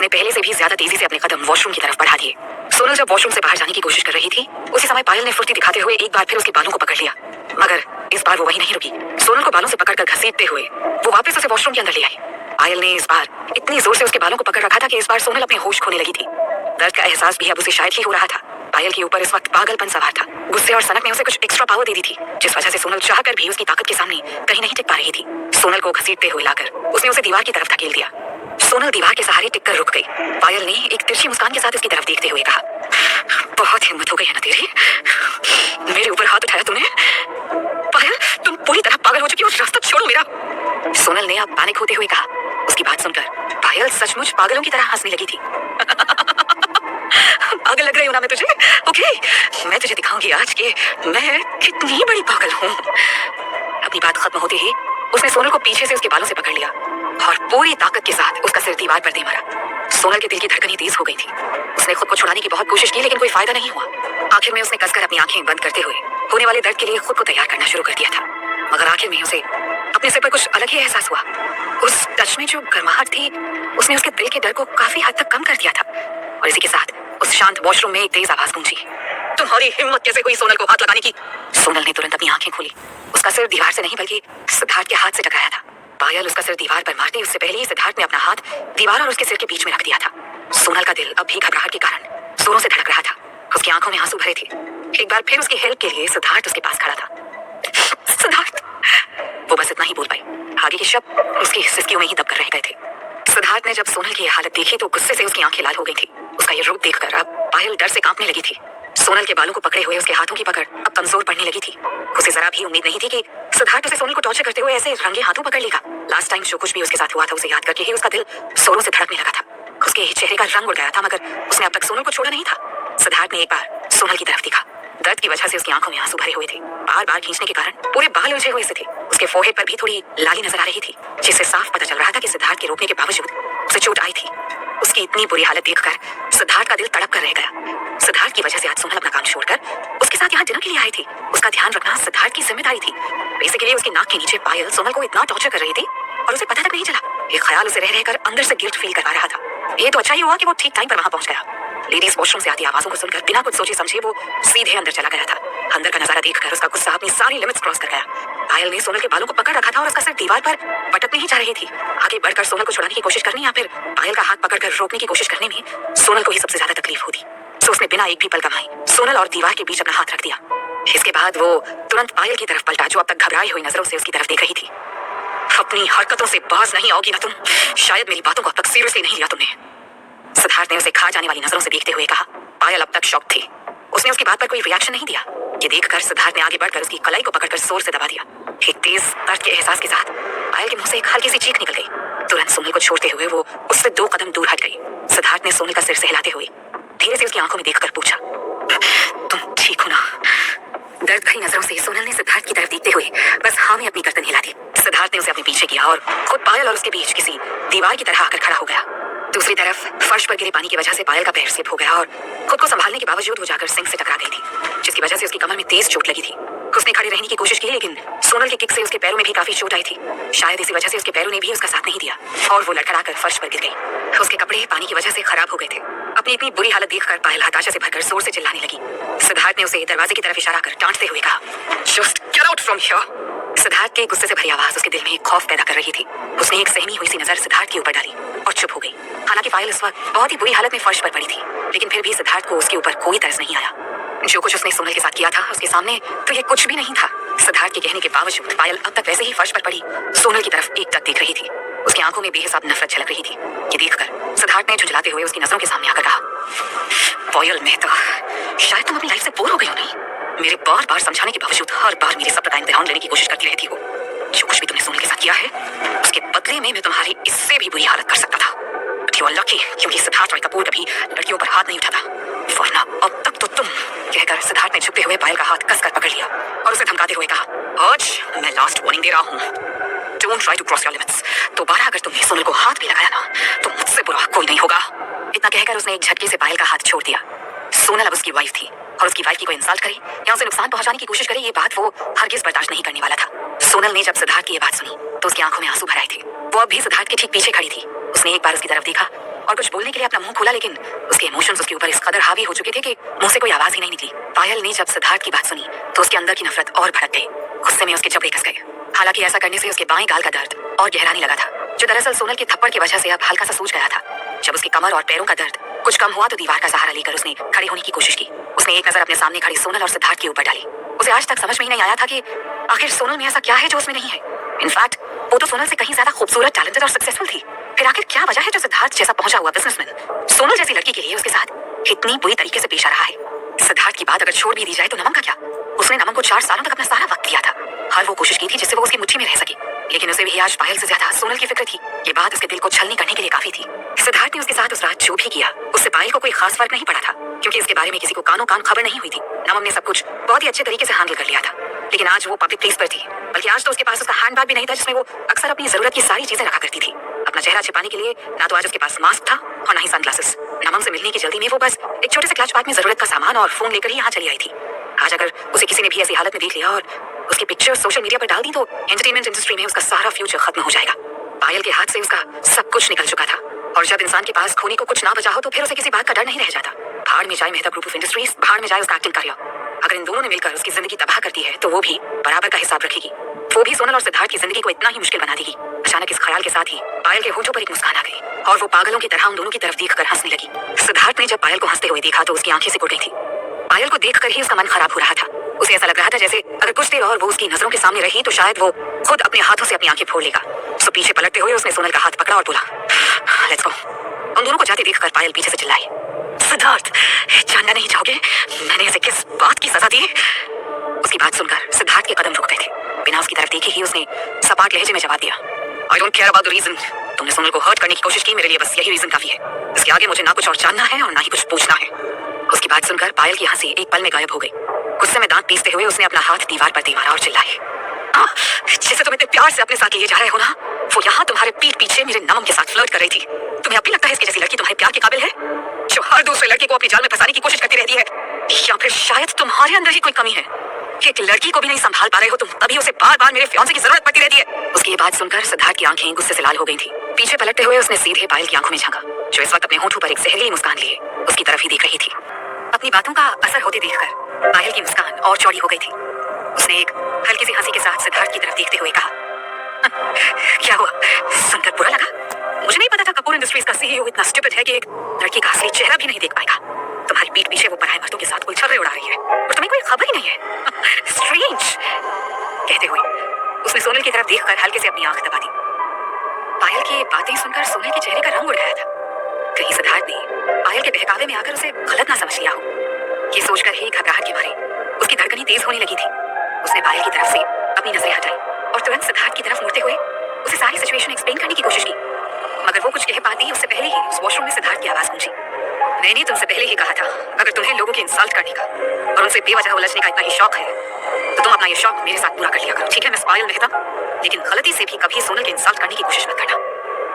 उसने पहले से भी ज्यादा तेजी से अपने कदम वॉशरूम की तरफ बढ़ा दिए। सोनल जब वॉशरूम से बाहर जाने की कोशिश कर रही थी, उसी समय पायल ने फुर्ती दिखाते हुए एक बार फिर उसके बालों को पकड़ लिया। मगर इस बार वो वहीं नहीं रुकी। सोनल को बालों से पकड़कर घसीटते हुए वो वापस उसे वॉशरूम के अंदर ले आई। पायल ने इस बार इतनी जोर से उसके बालों को पकड़ रखा था कि इस बार सोनल अपने होश खोने लगी थी। दर्द का एहसास भी अब उसे शायद ही हो रहा था। पायल के ऊपर इस वक्त पागलपन सवार था। गुस्से और सनक ने उसे कुछ एक्स्ट्रा पावर दे दी थी, जिस वजह से सोनल चाहकर भी उसकी ताकत के सामने कहीं नहीं टिक पा रही थी। सोनल को घसीटते हुए लाकर उसने उसे दीवार की तरफ धकेल दिया। सोनल दीवार के सहारे टिककर रुक गई। पायल ने एक तिरछी मुस्कान के साथ उसकी तरफ देखते हुए कहा, बहुत हिम्मत हो गई है ना तेरी, मेरे ऊपर हाथ उठाया तूने। पायल, तुम पूरी तरह पागल हो चुकी हो, रास्ता छोड़ो मेरा। सोनल ने अब पैनिक होते हुए कहा। उसकी बात सुनकर पायल सचमुच पागलों की तरह हंसने लगी थी। पागल लग रही हूं ना मैं तुझे? ओके, मैं तुझे दिखाऊंगी आज कि मैं कितनी बड़ी पागल हूं। अपनी बात खत्म होते ही उसने सोनल को पीछे से उसके बालों से पकड़ लिया और पूरी ताकत के साथ उसका सिर दीवार पर दे मारा। सोनल के दिल की धड़कन ही तेज हो गई थी। उसने खुद को छुड़ाने की बहुत कोशिश की, लेकिन कोई फायदा नहीं हुआ। आखिर में उसने कसकर अपनी आंखें बंद करते हुए होने वाले दर्द के लिए खुद को तैयार करना शुरू कर दिया था। मगर आखिर में उसे अपने सिर पर कुछ अलग ही एहसास हुआ। उस टच में जो गर्माहट थी, उसने उसके दिल के डर को काफी हद तक कम कर दिया था। और इसी के साथ उस शांत वॉशरूम में एक तेज आवाज गूंजी, तुम्हारी हिम्मत कैसे हुई सोनल को हाथ लगाने की? सोनल ने तुरंत अपनी आंखें खोली। उसका सिर दीवार से नहीं बल्कि सिद्धार्थ के हाथ से टकराया था। पायल उसका सिर दीवार पर मारती उससे पहले ही सिद्धार्थ ने अपना हाथ दीवार और उसके सिर के बीच में रख दिया था। सोनल का दिल अब भी घबराहट के कारण जोरों से धड़क रहा था। उसकी आंखों में आंसू भरे थे। एक बार फिर उसकी हेल्प के लिए सिद्धार्थ उसके पास खड़ा था। सिद्धार्थ, वो बस इतना ही बोल पाई। आगे के शब्द उसकी सिसकियों में ही दबकर रह गए थे। सिद्धार्थ ने जब सोनल की हालत देखी तो गुस्से से उसकी आंखें लाल हो गई थी। उसका ये रूप देखकर अब पायल डर से कांपने लगी थी। सोनल के बालों को पकड़े हुए उसके हाथों की पकड़ अब कमजोर पड़ने लगी थी। उसे जरा भी उम्मीद नहीं थी कि सिद्धार्थ उसे सोनल को टॉर्चर करते हुए ऐसे रंगे हाथों पकड़ लेगा। लास्ट टाइम जो कुछ भी उसके साथ हुआ था उसे याद करके ही उसका दिल जोरों से धड़कने लगा था। उसके चेहरे का रंग उड़ गया था, मगर उसने अब तक सोनल को छोड़ा नहीं था। सिद्धार्थ ने एक बार सोनल की तरफ देखा। दर्द की वजह से उसकी आंखों में आंसू भरे हुए थे। बार बार खींचने के कारण पूरे बाल उलझे हुए से थे। उसके फोरहेड पर भी थोड़ी लाली नजर आ रही थी, जिससे साफ पता चल रहा था कि सिद्धार्थ के रोकने के बावजूद उसे चोट आई थी। उसकी इतनी बुरी हालत देखकर सिद्धार्थ का दिल तड़प कर रह गया। सिद्धार्थ की वजह से आज सोनल अपना काम छोड़कर उसके साथ यहाँ डिनर के लिए आई थी। उसका ध्यान रखना सिद्धार्थ की जिम्मेदारी थी। बेसिकली उसकी नाक के नीचे पायल सोनल को इतना टॉर्चर कर रही थी और उसे पता तक नहीं चला। ये ख्याल उसे रह रहकर अंदर से गिल्ट फील करवा रहा था। ये तो अच्छा ही हुआ कि वो ठीक टाइम पर वहां पहुंच गया। लेडीज वॉशरूम से आती आवाजों को सुनकर बिना कुछ सोचे समझे वो सीधे अंदर चला गया था। अंदर का नजारा देखकर उसका गुस्सा अपनी सारी लिमिट्स क्रॉस कर गया। पायल ने सोनल के बालों को पकड़ रखा था और उसका सिर दीवार पर पटकने ही जा रही थी। आगे बढ़कर सोनल को छुड़ाने की कोशिश करनी या फिर पायल का हाथ पकड़कर रोकने की कोशिश करने में सोनल को ही सबसे ज्यादा तकलीफ होती। तो उसने बिना एक भी पल गंवाए सोनल और दीवार के बीच अपना हाथ रख दिया। इसके बाद वो तुरंत पायल की तरफ पलटा, जो अब तक घबराई हुई नजरों से उसकी तरफ देख रही थी। अपनी हरकतों से बाज नहीं आओगी ना तुम? शायद मेरी बातों को अब तक सीरियसली नहीं लिया तुमने। सिद्धार्थ ने उसे खा जाने वाली नजरों से देखते हुए कहा। पायल अब तक शॉक थी। उसने उसकी बात पर कोई रिएक्शन नहीं दिया। ये देखकर सिद्धार्थ ने आगे बढ़कर उसकी कलाई को पकड़कर जोर से दबा दिया। एक तेज दर्द के एहसास के साथ पायल के मुंह से एक हल्की सी चीख निकल गई। तुरंत सोनल को छोड़ते हुए वो उससे 2 कदम दूर हट गई। सिद्धार्थ ने सोनल का सिर सहलाते हुए धीरे से उसकी आंखों में देखकर पूछा, तुम ठीक हो ना? दर्द भरी नजरों से सोनल ने सिद्धार्थ की तरफ देखते हुए बस हाँ में अपनी गर्दन हिला दी। सिद्धार्थ ने उसे अपने पीछे किया और खुद पायल और उसके बीच किसी दीवार की तरह आकर खड़ा हो गया। दूसरी तरफ फर्श पर गिरे पानी की वजह से पायल का पैर स्लिप हो गया और खुद को संभालने के बावजूद वो जाकर सिंक से टकरा गई थी, जिसकी वजह से उसकी कमर में तेज चोट लगी थी। उसने खड़े रहने की कोशिश की, लेकिन सोनल के किक से उसके पैरों में भी काफी चोट आई थी। शायद इसी वजह से उसके पैरों ने भी उसका साथ नहीं दिया और वो लड़खड़ाकर फर्श पर गिर गई। उसके कपड़े पानी की वजह से खराब हो गए थे। अपनी इतनी बुरी हालत देखकर पायल हताशा से भरकर जोर से चिल्लाने लगी। सिद्धार्थ ने उसे दरवाजे की तरफ इशारा कर डांटते हुए कहा, just get out from here. Siddharth के गुस्से से भरी आवाज उसके दिल में एक खौफ पैदा कर रही थी। उसने एक सहमी हुई सी नजर सिद्धार्थ के ऊपर डाली और चुप हो गई। हालांकि पायल इस वक्त बहुत ही बुरी हालत में फर्श पर पड़ी थी, लेकिन फिर भी सिद्धार्थ को उसके ऊपर कोई तरस नहीं आया। जो कुछ उसने सोनल के साथ किया था उसके सामने तो ये कुछ भी नहीं था। सिद्धार्थ के कहने के बावजूद पायल अब तक वैसे ही फर्श पर पड़ी सोनल की तरफ एकटक देख रही थी। उसकी आंखों में बेहिसाब नफरत झलक रही थी। ये देखकर सिद्धार्थ ने झुंझलाते हुए उसकी नजरों के सामने आकर कहा, पायल मेहता, शायद तुम अपनी लाइफ से बोर हो गई हो नहीं? मेरे बार बार समझाने के बावजूद हर बार मेरे सब्र का इम्तिहान लेने की कोशिश करती रहती हो। जो कुछ भी तुमने सोनल के साथ किया है उसके बदले में मैं तुम्हारी इससे भी बुरी हालत कर सकता था। You are lucky, क्योंकि सिद्धार्थ रॉय कपूर कभी लड़कियों पर हाथ नहीं उठाता, वरना अब तक तो तुम। कहकर सिद्धार्थ ने झुकते हुए पायल का हाथ कसकर पकड़ लिया और उसे धमकाते हुए कहा, आज मैं लास्ट वार्निंग दे रहा हूँ। Don't try to cross your limits। दोबारा अगर तुमने सोनल को हाथ भी लगाया ना तो मुझसे बुरा कोई नहीं होगा। इतना कहकर उसने एक झटके से पायल का हाथ छोड़ दिया। सोनल अब उसकी वाइफ थी और उसकी वाइफ की कोई इंसल्ट करे या उसे नुकसान पहुंचाने की कोशिश करे, ये बात वो हरगिज बर्दाश्त नहीं करने वाला था। सोनल ने जब सिद्धार्थ की ये बात सुनी तो उसकी आंखों में आंसू भर आए थे। वो अब भी सिद्धार्थ के ठीक पीछे खड़ी थी। उसने एक बार उसकी तरफ देखा और कुछ बोलने के लिए अपना मुंह खोला, लेकिन उसके इमोशंस उसके ऊपर इस कदर हावी हो चुके थे कि मुंह से कोई आवाज ही नहीं निकली। पायल ने जब सिद्धार्थ की बात सुनी तो उसके अंदर की नफरत और भड़क गई। गुस्से में उसके जबड़े कस गए। हालांकि ऐसा करने से उसके बाएं गाल का दर्द और गहराने लगा था, जो दरअसल सोनल के थप्पड़ की वजह से अब हल्का सा सूज गया था। जब उसकी कमर और पैरों का दर्द कुछ कम हुआ तो दीवार का सहारा लेकर उसने खड़े होने की कोशिश की। उसने एक नजर अपने सामने खड़ी सोनल और सिद्धार्थ के ऊपर डाली। उसे आज तक समझ में ही नहीं आया था कि आखिर सोनल में ऐसा क्या है जो उसमें नहीं है। इनफैक्ट वो तो सोनल से कहीं ज्यादा खूबसूरत, टैलेंटेड और सक्सेसफुल थी। फिर आखिर क्या वजह है जो सिद्धार्थ जैसा पहुंचा हुआ बिजनेसमैन सोनल जैसी लड़की के लिए उसके साथ इतनी बुरी तरीके से पेश आ रहा है। सिद्धार्थ की बात अगर छोड़ भी दी जाए तो नमन का क्या? उसने नमन को 4 सालों तक अपना सारा वक्त दिया था। हर वो कोशिश की थी जिससे वो उसकी मुट्ठी में रह सके, लेकिन उसे भी आज पायल से ज्यादा सोनल की फिक्र थी। ये बात उसके दिल को छलनी करने के लिए काफी थी। सिद्धार्थ ने उसके साथ उस रात जो भी किया उससे पायल को कोई खास फर्क नहीं पड़ा था, क्योंकि इसके बारे में किसी को कानो कान खबर नहीं हुई थी। नमन ने सब कुछ बहुत ही अच्छे तरीके से हैंडल कर लिया था। लेकिन आज वो पब्लिक प्लेस पर थी, बल्कि आज तो उसके पास उसका हैंडबैग भी नहीं था जिसमें वो अक्सर अपनी जरूरत की सारी चीजें रखा करती थी। अपना चेहरा छिपाने के लिए ना तो आज उसके पास मास्क था और ना ही सनग्लासेस। नमन से मिलने की जल्दी में वो बस एक छोटे से क्लच बैग में जरूरत का सामान और फोन लेकर ही यहाँ चली आई थी। आज अगर उसे किसी ने भी ऐसी हालत में देख लिया और उसकी पिक्चर सोशल मीडिया पर डाल दी तो एंटरटेनमेंट इंडस्ट्री में उसका सारा फ्यूचर खत्म हो जाएगा। पायल के हाथ से उसका सब कुछ निकल चुका था, और जब इंसान के पास खोने को कुछ ना बचा हो तो फिर उसे किसी बात का डर नहीं रह जाता। भाड़ में जाए मेहता ग्रुप ऑफ इंडस्ट्रीज, भाड़ में जाए उसका एक्टिंग करियर। अगर इन दोनों ने मिलकर उसकी जिंदगी तबाह कर दी है तो वो भी बराबर का हिसाब रखेगी। वो भी सोनल और सिद्धार्थ की जिंदगी को इतना ही मुश्किल बना देगी। अचानक इस ख्याल के साथ ही पायल के होठों पर एक मुस्कान आ गई और वो पागलों की तरह उन दोनों की तरफ देखकर हंसने लगी। सिद्धार्थ ने जब पायल को हंसते हुए देखा तो उसकी आंखें सिकुड़ गई थी। पायल को देखकर ही उसका मन खराब हो रहा था। उसे ऐसा लग रहा था जैसे अगर कुछ देर और वो उसकी नजरों के सामने रही तो शायद वो खुद अपने हाथों से अपनी आंखें फोड़ लेगा। तो पीछे पलटते हुए उसने सोनल का हाथ पकड़ा और बोला, लेट्स गो। उन दोनों को जाते देखकर पायल पीछे से चिल्लाई, सिद्धार्थ, जानना नहीं चाहोगे मैंने इसे किस बात की सजा दी? उसकी बात सुनकर सिद्धार्थ के कदम रुक गए थे। बिना उसकी तरफ देखे ही उसने सपाट लहजे में जवाब दिया, I don't care about the reason. तुमने सोनल को हर्ट करने की कोशिश की, मेरे लिए बस यही रीजन काफी है। इसके आगे मुझे ना कुछ और जानना है और ना ही कुछ पूछना है। उसकी बात सुनकर पायल की हंसी एक पल में गायब हो गई। गुस्से में दांत पीसते हुए उसने अपना हाथ दीवार पर दे मारा और चिल्लाई, जिसे तुम इतने प्यार से अपने साथ लिए जा रहे हो ना, वो यहाँ तुम्हारे पीठ पीछे मेरे नमन के साथ फ्लर्ट कर रही थी। तुम्हें अब भी लगता है इसकी जैसी लड़की तुम्हारे प्यार के काबिल है, जो हर दूसरे लड़के को अपनी जाल में फंसाने की कोशिश करती रहती है? या फिर शायद तुम्हारे अंदर ही कोई कमी है कि एक लड़की को भी नहीं संभाल पा रहे हो तुम, तभी उसे बार बार मेरे फियांसे की जरूरत पड़ती रहती है। उसकी ये बात सुनकर सिद्धार्थ की आंखें गुस्से से लाल हो गई थी। पीछे पलटते हुए उसने सीधे पायल की आंखों में झांका, जो इस वक्त अपने होठों पर एक जहरीली मुस्कान लिए उसकी तरफ ही देख रही थी। अपनी बातों का असर होते देखकर पायल की मुस्कान और चौड़ी हो गई थी। उसने एक हल्की सी हंसी के साथ सिद्धार्थ की तरफ देखते हुए कहा, क्या हुआ, सुनकर बुरा लगा? मुझे नहीं पता था कपूर इंडस्ट्रीज का सीईओ इतना स्टूपिड है कि एक लड़की का असली चेहरा भी नहीं देख पाएगा। तुम्हारी पीठ पीछे वो पराये मर्दों के साथ उलझन उड़ा रही है और तुम्हें कोई खबर ही नहीं है। स्ट्रेंज। कहते हुए उसने सोनल की तरफ देखकर हल्के से अपनी आंख दबा दी। पायल की बातें सुनकर सोनल के चेहरे का रंग उड़ गया था। कहीं सिद्धार्थ ने पायल के बहकावे में आकर उसे गलत ना समझ लिया हो। ये सोचकर ही घबराहट के मारे उसकी धड़कनें तेज होने लगी थी। उसने पायल की तरफ से अपनी नजरें हटाई और तुरंत सिद्धार्थ की तरफ मुड़ते हुए उसे सारी सिचुएशन एक्सप्लेन करने की कोशिश की, मगर वो कुछ कह पाती उससे पहले ही उस वॉशरूम में सिद्धार्थ की आवाज गूंजी, मैंने तुमसे पहले ही कहा था, अगर तुम्हें लोगों की इंसल्ट करने का और उनसे बेवजह उलझने का इतना ही शौक है तो तुम अपना ये शौक मेरे साथ पूरा कर लिया करो, ठीक है मिस पायल मेहता? लेकिन गलती से भी कभी सोनल के इंसल्ट करने की कोशिश मत करना।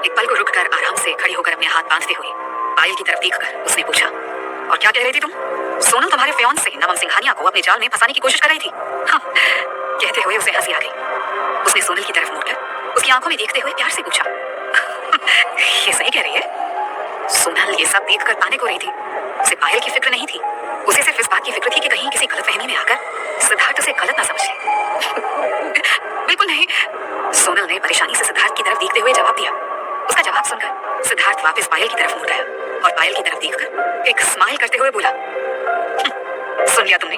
एक पल को रुककर आराम से खड़ी होकर अपने हाथ बांधते हुए पायल की तरफ देखकर उसने पूछा, और क्या कह रही थी तुम? सोनल तुम्हारे फियांसे नमन सिंघानिया को अपने जाल में फंसाने की कोशिश कर रही थी? हाँ। कहते हुए उसे हंसी आ गई। उसने सोनल की तरफ मुड़कर उसकी आंखों में देखते हुए प्यार से पूछा, ये सही कह रही है? सोनल ये सब देखकर पाने को रही थी। उसे पायल की फिक्र नहीं थी, उसे सिर्फ इस बात की फिक्र थी कि कहीं किसी गलतफहमी में आकर सिद्धार्थ उसे गलत ना समझ ले। बिल्कुल नहीं। सोनल ने परेशानी से सिद्धार्थ की तरफ देखते हुए जवाब दिया। उसका जवाब सुनकर सिद्धार्थ वापस पायल की तरफ मुड़ गया और पायल की तरफ देखकर एक स्माइल करते हुए बोला, सुन लिया तुमने,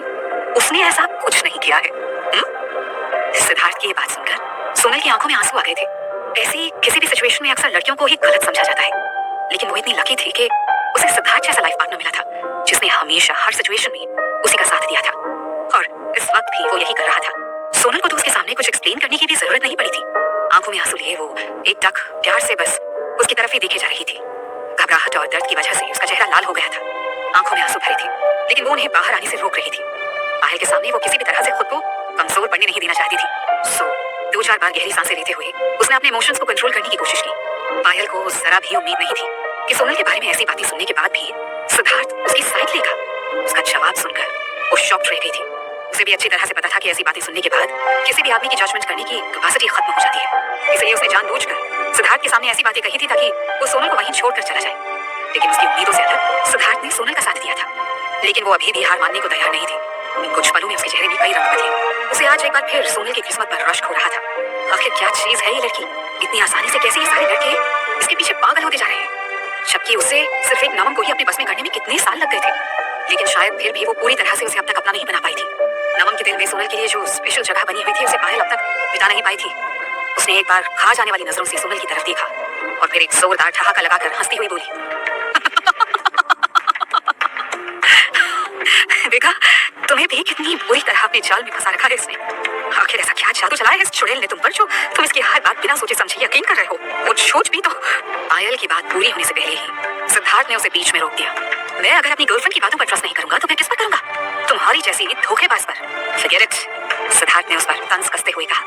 उसने ऐसा कुछ नहीं किया है। सिद्धार्थ की ये बात सुनकर सोनल की आंखों में आंसू आ गए थे। ऐसी किसी भी सिचुएशन में अक्सर लड़कियों को ही गलत समझा जाता है, लेकिन वो इतनी लकी थी कि उसे सिद्धार्थ जैसा लाइफ पार्टनर मिला था जिसने हमेशा हर सिचुएशन में उसी का साथ दिया था, और इस वक्त भी वो यही कर रहा था। सोनल को तो उसके सामने कुछ एक्सप्लेन करने की भी जरूरत नहीं पड़ी थी। आंखों में आंसू लिए वो एक टक प्यार से बस उसकी तरफ ही देखे जा रही थी। घबराहट और दर्द की वजह से उसका चेहरा लाल हो गया था। आंखों में आंसू भरे थे, लेकिन वो उन्हें बाहर आने से रोक रही थी। पायल के सामने वो किसी भी तरह से खुद को कमजोर पड़ने नहीं देना चाहती थी। सो 2-4 बार गहरी सांसें लेते हुए उसने अपने इमोशंस को कंट्रोल करने की कोशिश की। पायल को जरा भी उम्मीद नहीं थी कि सोनल के बारे में ऐसी बातें सुनने के बाद भी सिद्धार्थ उसकी साइड लेगा। उसका जवाब सुनकर वो शॉक्ड रह गई थी। उसे भी अच्छी तरह से पता था कि ऐसी बातें सुनने के बाद किसी भी आदमी की जजमेंट करने की कैपेसिटी खत्म हो जाती है। इसलिए उसने जानबूझकर सिद्धार्थ के सामने ऐसी बातें कही थी ताकि वो सोनल को वहीं छोड़कर चला जाए। लेकिन उसकी उम्मीदों से अलग सिद्धार्थ ने सोनल का साथ दिया था। लेकिन वो अभी भी हार मानने को तैयार नहीं थी। इन कुछ पलों में उसके चेहरे में कई रंग बदले। उसे आज एक बार फिर सोनल की किस्मत पर रश्क हो रहा था। आखिर क्या चीज है ये लड़की? इतनी आसानी से कैसे ये सारे लड़के इसके पीछे पागल होते जा रहे हैं? जबकि उसे सिर्फ एक नमन को ही अपने बस में करने में कितने साल लग गए थे। लेकिन शायद फिर भी वो पूरी तरह से उसे अब तक अपना नहीं बना पाई थी। नमन के दिल में सोनल के लिए जो स्पेशल जगह बनी हुई थी उसे पायल अब तक मिटा नहीं पाई थी। उसने एक बार खा जाने वाली नजरों से सोनल की तरफ देखा और फिर एक जोरदार ठहाका लगाकर हंसती हुई बोली, देखा, तुम्हें भी कितनी बुरी तरह अपने जाल में फंसा रखा है इसने। आखिर ऐसा क्या जादू चलाया है इस चुड़ैल ने तुम पर जो तुम इसकी हर बात बिना सोचे समझे यकीन कर रहे हो? वो झूठ भी तो। पायल की बात पूरी होने से पहले ही सिद्धार्थ ने उसे बीच में रोक दिया। मैं अगर अपनी गर्लफ्रेंड की बातों पर ट्रस्ट नहीं करूंगा तो मैं किस पर करूंगा? तुम्हारी जैसी धोखेबाज पर। Forget it, सिद्धार्थ ने उस पर तंज कसते हुए कहा।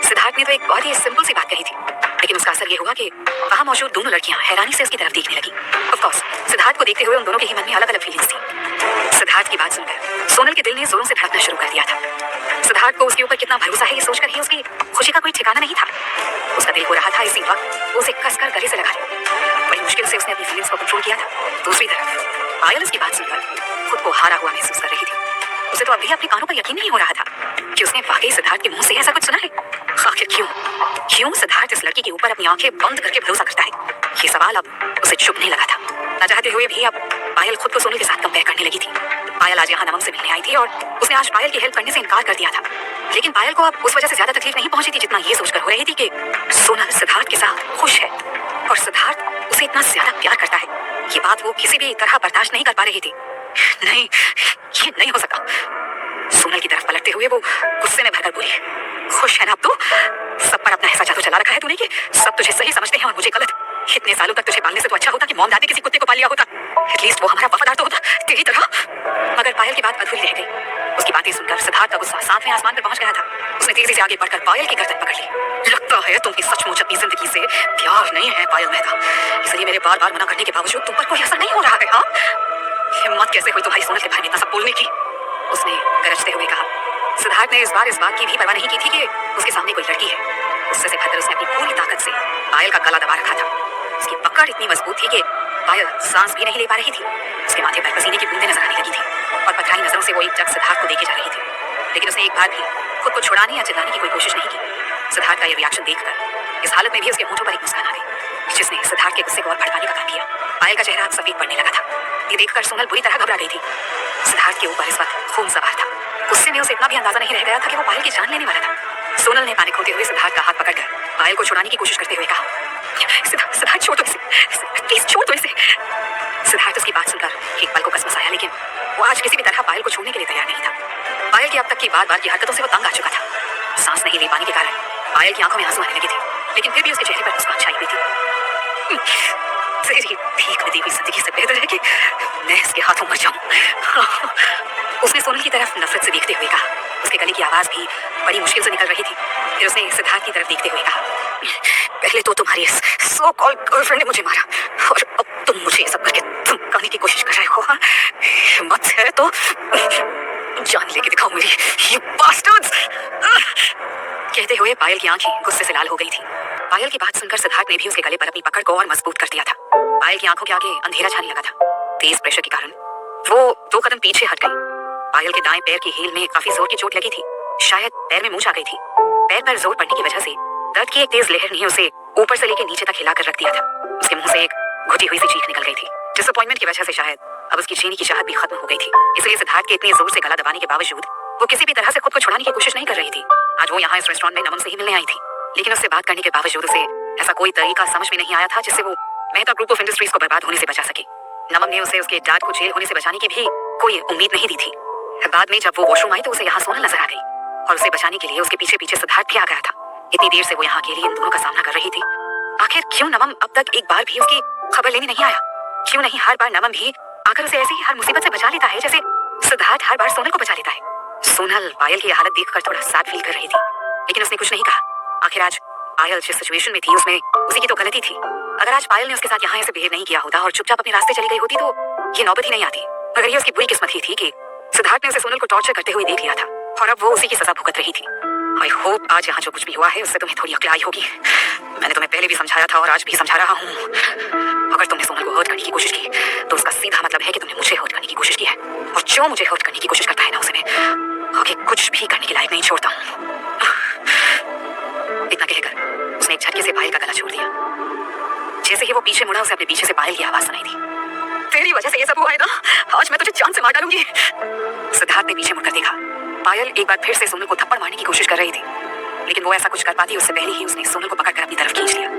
सिद्धार्थ ने तो एक बहुत ही सिंपल सी बात कही थी, लेकिन उसका असर ये हुआ कि वहां मौजूद दोनों लड़कियां हैरानी से उसकी तरफ देखने लगी। ऑफ कोर्स सिद्धार्थ को देखते हुए उन दोनों के ही मन में अलग अलग फीलिंग्स थी। सिद्धार्थ की बात सुनकर सोनल के दिल ने जोरों से धड़कना शुरू कर दिया था। सिद्धार्थ को उसके ऊपर कितना भरोसा है ये सोचकर ही उसकी खुशी का कोई ठिकाना नहीं था। उसका दिल हो रहा था इसी वक्त वो उसे कसकर गले से लगा ले। बड़ी मुश्किल से उसने अपनी फीलिंग्स को कंट्रोल किया था। दूसरी तरफ पायल उसकी बात सुनकर खुद को हारा हुआ महसूस कर रही थी। उसे तो अभी अपने कानों पर यकीन नहीं हो रहा था कि उसने वाकई सिद्धार्थ के मुंह से ऐसा कुछ सुना है। आखिर क्यों सिद्धार्थ इस लड़की के ऊपर अपनी आंखें बंद करके भरोसा करता है? ये सवाल अब उसे चुभने लगा था। न चाहते हुए भी अब पायल खुद को सोनल के साथ कंपेयर करने लगी थी। पायल आज यहाँ नमन से मिलने आई थी और उसने आज पायल की हेल्प करने से इनकार कर दिया था। लेकिन पायल को अब उस वजह से ज्यादा तकलीफ नहीं पहुंची थी जितना ये सोचकर हो रही थी कि सोनल सिद्धार्थ के साथ खुश है और सिद्धार्थ उसे इतना ज्यादा प्यार करता है। ये बात वो किसी भी तरह बर्दाश्त नहीं कर पा रही थी। नहीं, ये नहीं हो सकता। सोनल की तरफ पलटते हुए वो गुस्से में भरकर बोली, खुश है ना अब तो? सब पर अपना ऐसा जादू चला रखा है तूने कि सब तुझे सही समझते हैं और मुझे गलत। इतने सालों तक तुझे पालने से तो अच्छा होता कि मॉम डैड ने किसी कुत्ते को पाल लिया होता। एटलीस्ट वो हमारा वफादार तो होता तेरी तरह। मगर पायल की बात अधूरी रह गई। उसकी बातें सुनकर सिद्धार्थ का गुस्सा सातवें आसमान पर पहुंच गया था। उसने तेजी से आगे बढ़कर पायल की गर्दन पकड़ ली। लगता है तुम्हें सचमुच अपनी जिंदगी से प्यार नहीं है पायल मेहता, इसलिए मेरे बार बार मना करने के बावजूद तुम पर कोई असर नहीं हो रहा है। हाँ, हिम्मत कैसे हुई तुम्हारी सोनल के बारे में इतना सब बोलने की? उसने गरजते हुए कहा। सिद्धार्थ ने इस बात की भी परवाह नहीं की थी कि उसके सामने कोई लड़की है। उससे बेहतर उसने अपनी पूरी ताकत से पायल का गला दबा रखा था। उसकी पकड़ इतनी मजबूत थी कि पायल सांस भी नहीं ले पा रही थी। उसके माथे पर पसीने की बूंदें नजर आने लगी थी और पथराई नजरों से वो एक जग सिद्धार्थ को देखे जा रही थी। लेकिन उसने एक बार भी खुद को छुड़ाने या चिल्लाने की कोई कोशिश नहीं की। सिद्धार्थ का यह रिएक्शन देखकर इस हालत में भी उसके होंठों पर एक मुस्कान आ गई, जिसने सिद्धार्थ के गुस्से को और भड़काने का काम किया। पायल का चेहरा सफेद पड़ने लगा था। ये देखकर सोनल बुरी तरह घबरा गई थी। सिद्धार्थ के ऊपर इस वक्त खून सवार था। गुस्से में उसे इतना भी अंदाजा नहीं रह गया था कि वो पायल की जान लेने वाला था। सोनल ने पैनिक होते हुए सिद्धार्थ का हाथ पकड़कर पायल को छुड़ाने की कोशिश करते हुए कहा, सिद्धार्थ छोड़ दो इसे, प्लीज छोड़ दो इसे। सिद्धार्थ उसकी बात सुनकर एक पल को कसमसाया, लेकिन वो आज किसी भी तरह पायल को छोड़ने के लिए तैयार नहीं था। पायल की अब तक की बार की हरकतों से वो तंग आ चुका था। सांस नहीं ले पाने के कारण पायल की आंखों में आंसू आने लगे थे, लेकिन फिर भी उसके चेहरे पर मुस्कान छाई हुई थी। तेरी भीख में दी हुई जिंदगी से बेहतर है कि मैं इसके हाथों मर जाऊं। उसने सोनल की तरफ नफरत से देखते हुए कहा। उसके गले की आवाज भी बड़ी मुश्किल से निकल रही थी। फिर उसने सिद्धार्थ की तरफ देखते हुए कहा, पहले तो तुम्हारी सो कॉल्ड गर्लफ्रेंड ने मुझे मारा और अब तुम मुझे सब करके धमकाने की कोशिश कर रहे हो। हाँ? हिम्मत है तो जान लेके दिखाओ मेरी, you bastards! कहते हुए पायल की आंखें गुस्से से लाल हो गई थी। पायल की बात सुनकर सिद्धार्थ ने भी उसके गले पर अपनी पकड़ को और मजबूत कर दिया था। पायल की आंखों के आगे अंधेरा छाने लगा था। तेज प्रेशर के कारण वो 2 कदम पीछे हट गई। पायल के दाएं पैर की हील में काफी जोर की चोट लगी थी। शायद पैर में मूंछ आ गई थी। पैर पर जोर पड़ने की वजह से दर्द की एक तेज लहर ने उसे ऊपर से लेकर नीचे तक हिलाकर रख दिया था। उसके मुंह से एक घुटी हुई सी चीख निकल गई थी। डिसअपॉइंटमेंट की वजह से शायद अब उसकी जीने की चाहत भी खत्म हो गई थी। इसलिए सिद्धार्थ के इतने जोर से गला दबाने के बावजूद वो किसी भी तरह से खुद को छुड़ाने की कोशिश नहीं कर रही थी। आज वो यहाँ इस रेस्टोरेंट में नमन से ही मिलने आई थी, लेकिन उससे बात करने के बावजूद उसे ऐसा कोई तरीका समझ में नहीं आया था जिससे वो मेहता ग्रुप ऑफ इंडस्ट्रीज को बर्बाद होने से बचा सके। नमन ने उसे उसके डैड को जेल होने से बचाने की भी कोई उम्मीद नहीं दी थी। बाद में जब वो वॉशरूम आई तो उसे यहाँ सोनल नजर आ गई और उसे बचाने के लिए उसके पीछे पीछे सिद्धार्थ भी आ गया था। इतनी देर से वो यहाँ अकेली इन दोनों का सामना कर रही थी। आखिर क्यों नमन अब तक एक बार भी उसकी खबर लेने नहीं आया? क्यों नहीं हर बार नमन भी आकर उसे ऐसे ही हर मुसीबत से बचा लेता है जैसे सिद्धार्थ हर बार सोनल को बचा लेता है? सोनल पायल की हालत देखकर थोड़ा सैड फील कर रही थी, लेकिन उसने कुछ नहीं कहा। आखिर आज पायल जिस सिचुएशन में थी उसमें उसी की तो गलती थी। अगर आज पायल ने उसके साथ यहाँ ऐसे बिहेव नहीं किया होता और चुपचाप अपने रास्ते चली गई होती तो ये नौबत ही नहीं आती। मगर ये उसकी बुरी किस्मत ही थी कि सिद्धार्थ ने उसे सोनल को टॉर्चर करते हुए देख लिया था और अब वो उसी की सजा भुगत रही थी। आई होप आज यहाँ जो कुछ भी हुआ है उससे तुम्हें थोड़ी अक्ल आई होगी। मैंने तुम्हें पहले भी समझाया था और आज भी समझा रहा हूँ। अगर तुमने सोनल को हर्ट करने की कोशिश की तो उसका सीधा मतलब है कि तुमने मुझे हर्ट करने की कोशिश की है, और जो मुझे हर्ट करने की कोशिश करता है ना उसे मैं आगे कुछ भी करने के लायक नहीं छोड़ता हूँ। इतना कहकर उसने एक झटके से पायल का गला छोड़ दिया। जैसे ही वो पीछे मुड़ा उसे अपने पीछे से पायल की आवाज सुनाई दी। तेरी वजह से ये सब हुआ है ना, आज मैं तुझे जान से मार डालूंगी। सिद्धार्थ ने पीछे मुड़कर देखा। पायल एक बार फिर से सोनल को थप्पड़ मारने की कोशिश कर रही थी, लेकिन वो ऐसा कुछ कर पाती उससे पहले ही उसने सोनल को पकड़कर अपनी तरफ खींच लिया।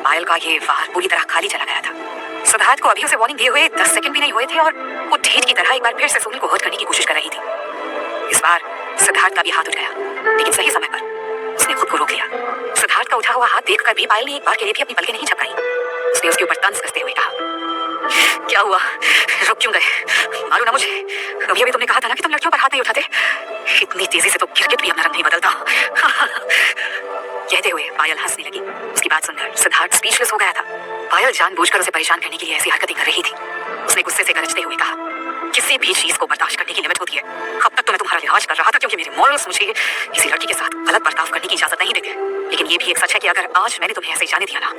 पायल का ये वार पूरी तरह खाली चला गया था। सिद्धार्थ को अभी उसे वार्निंग दिए हुए 10 सेकंड भी नहीं हुए थे और वो ढीठ की तरह एक बार फिर से सोनल को हर्ट करने की कोशिश कर रही थी। इस बार सिद्धार्थ का भी हाथ उठ गया, लेकिन सही समय पर उसने खुद को रोक लिया। सिद्धार्थ का उठा हुआ हाथ देखकर भी पायल ने एक बार के लिए भी अपनी पलकें नहीं झपकाई। उसने उसके ऊपर तंज कसते हुए कहा, क्या हुआ, रुक क्यों गए? मारो ना मुझे। अभी अभी तुमने कहा था ना कि तुम लड़कियों पर हाथ नहीं उठाते। इतनी तेजी से तो गिरगिट भी अपना रंग नहीं बदलता। कहते हुए पायल हंसने लगी। उसकी बात सुनकर सिद्धार्थ स्पीचलेस हो गया था। पायल जानबूझकर उसे परेशान करने के लिए ऐसी हरकतें कर रही थी। उसने गुस्से से गरजते हुए कहा, किसी भी चीज को बर्दाश्त करने की लिमिट होती है। अब तक तो मैं तुम्हारा लिहाज कर रहा था क्योंकि मेरे मॉरल्स मुझे किसी लड़की के साथ गलत बर्ताव करने की इजाजत नहीं देते, लेकिन ये भी एक सच है कि अगर आज मैंने तुम्हें ऐसे जाने दिया ना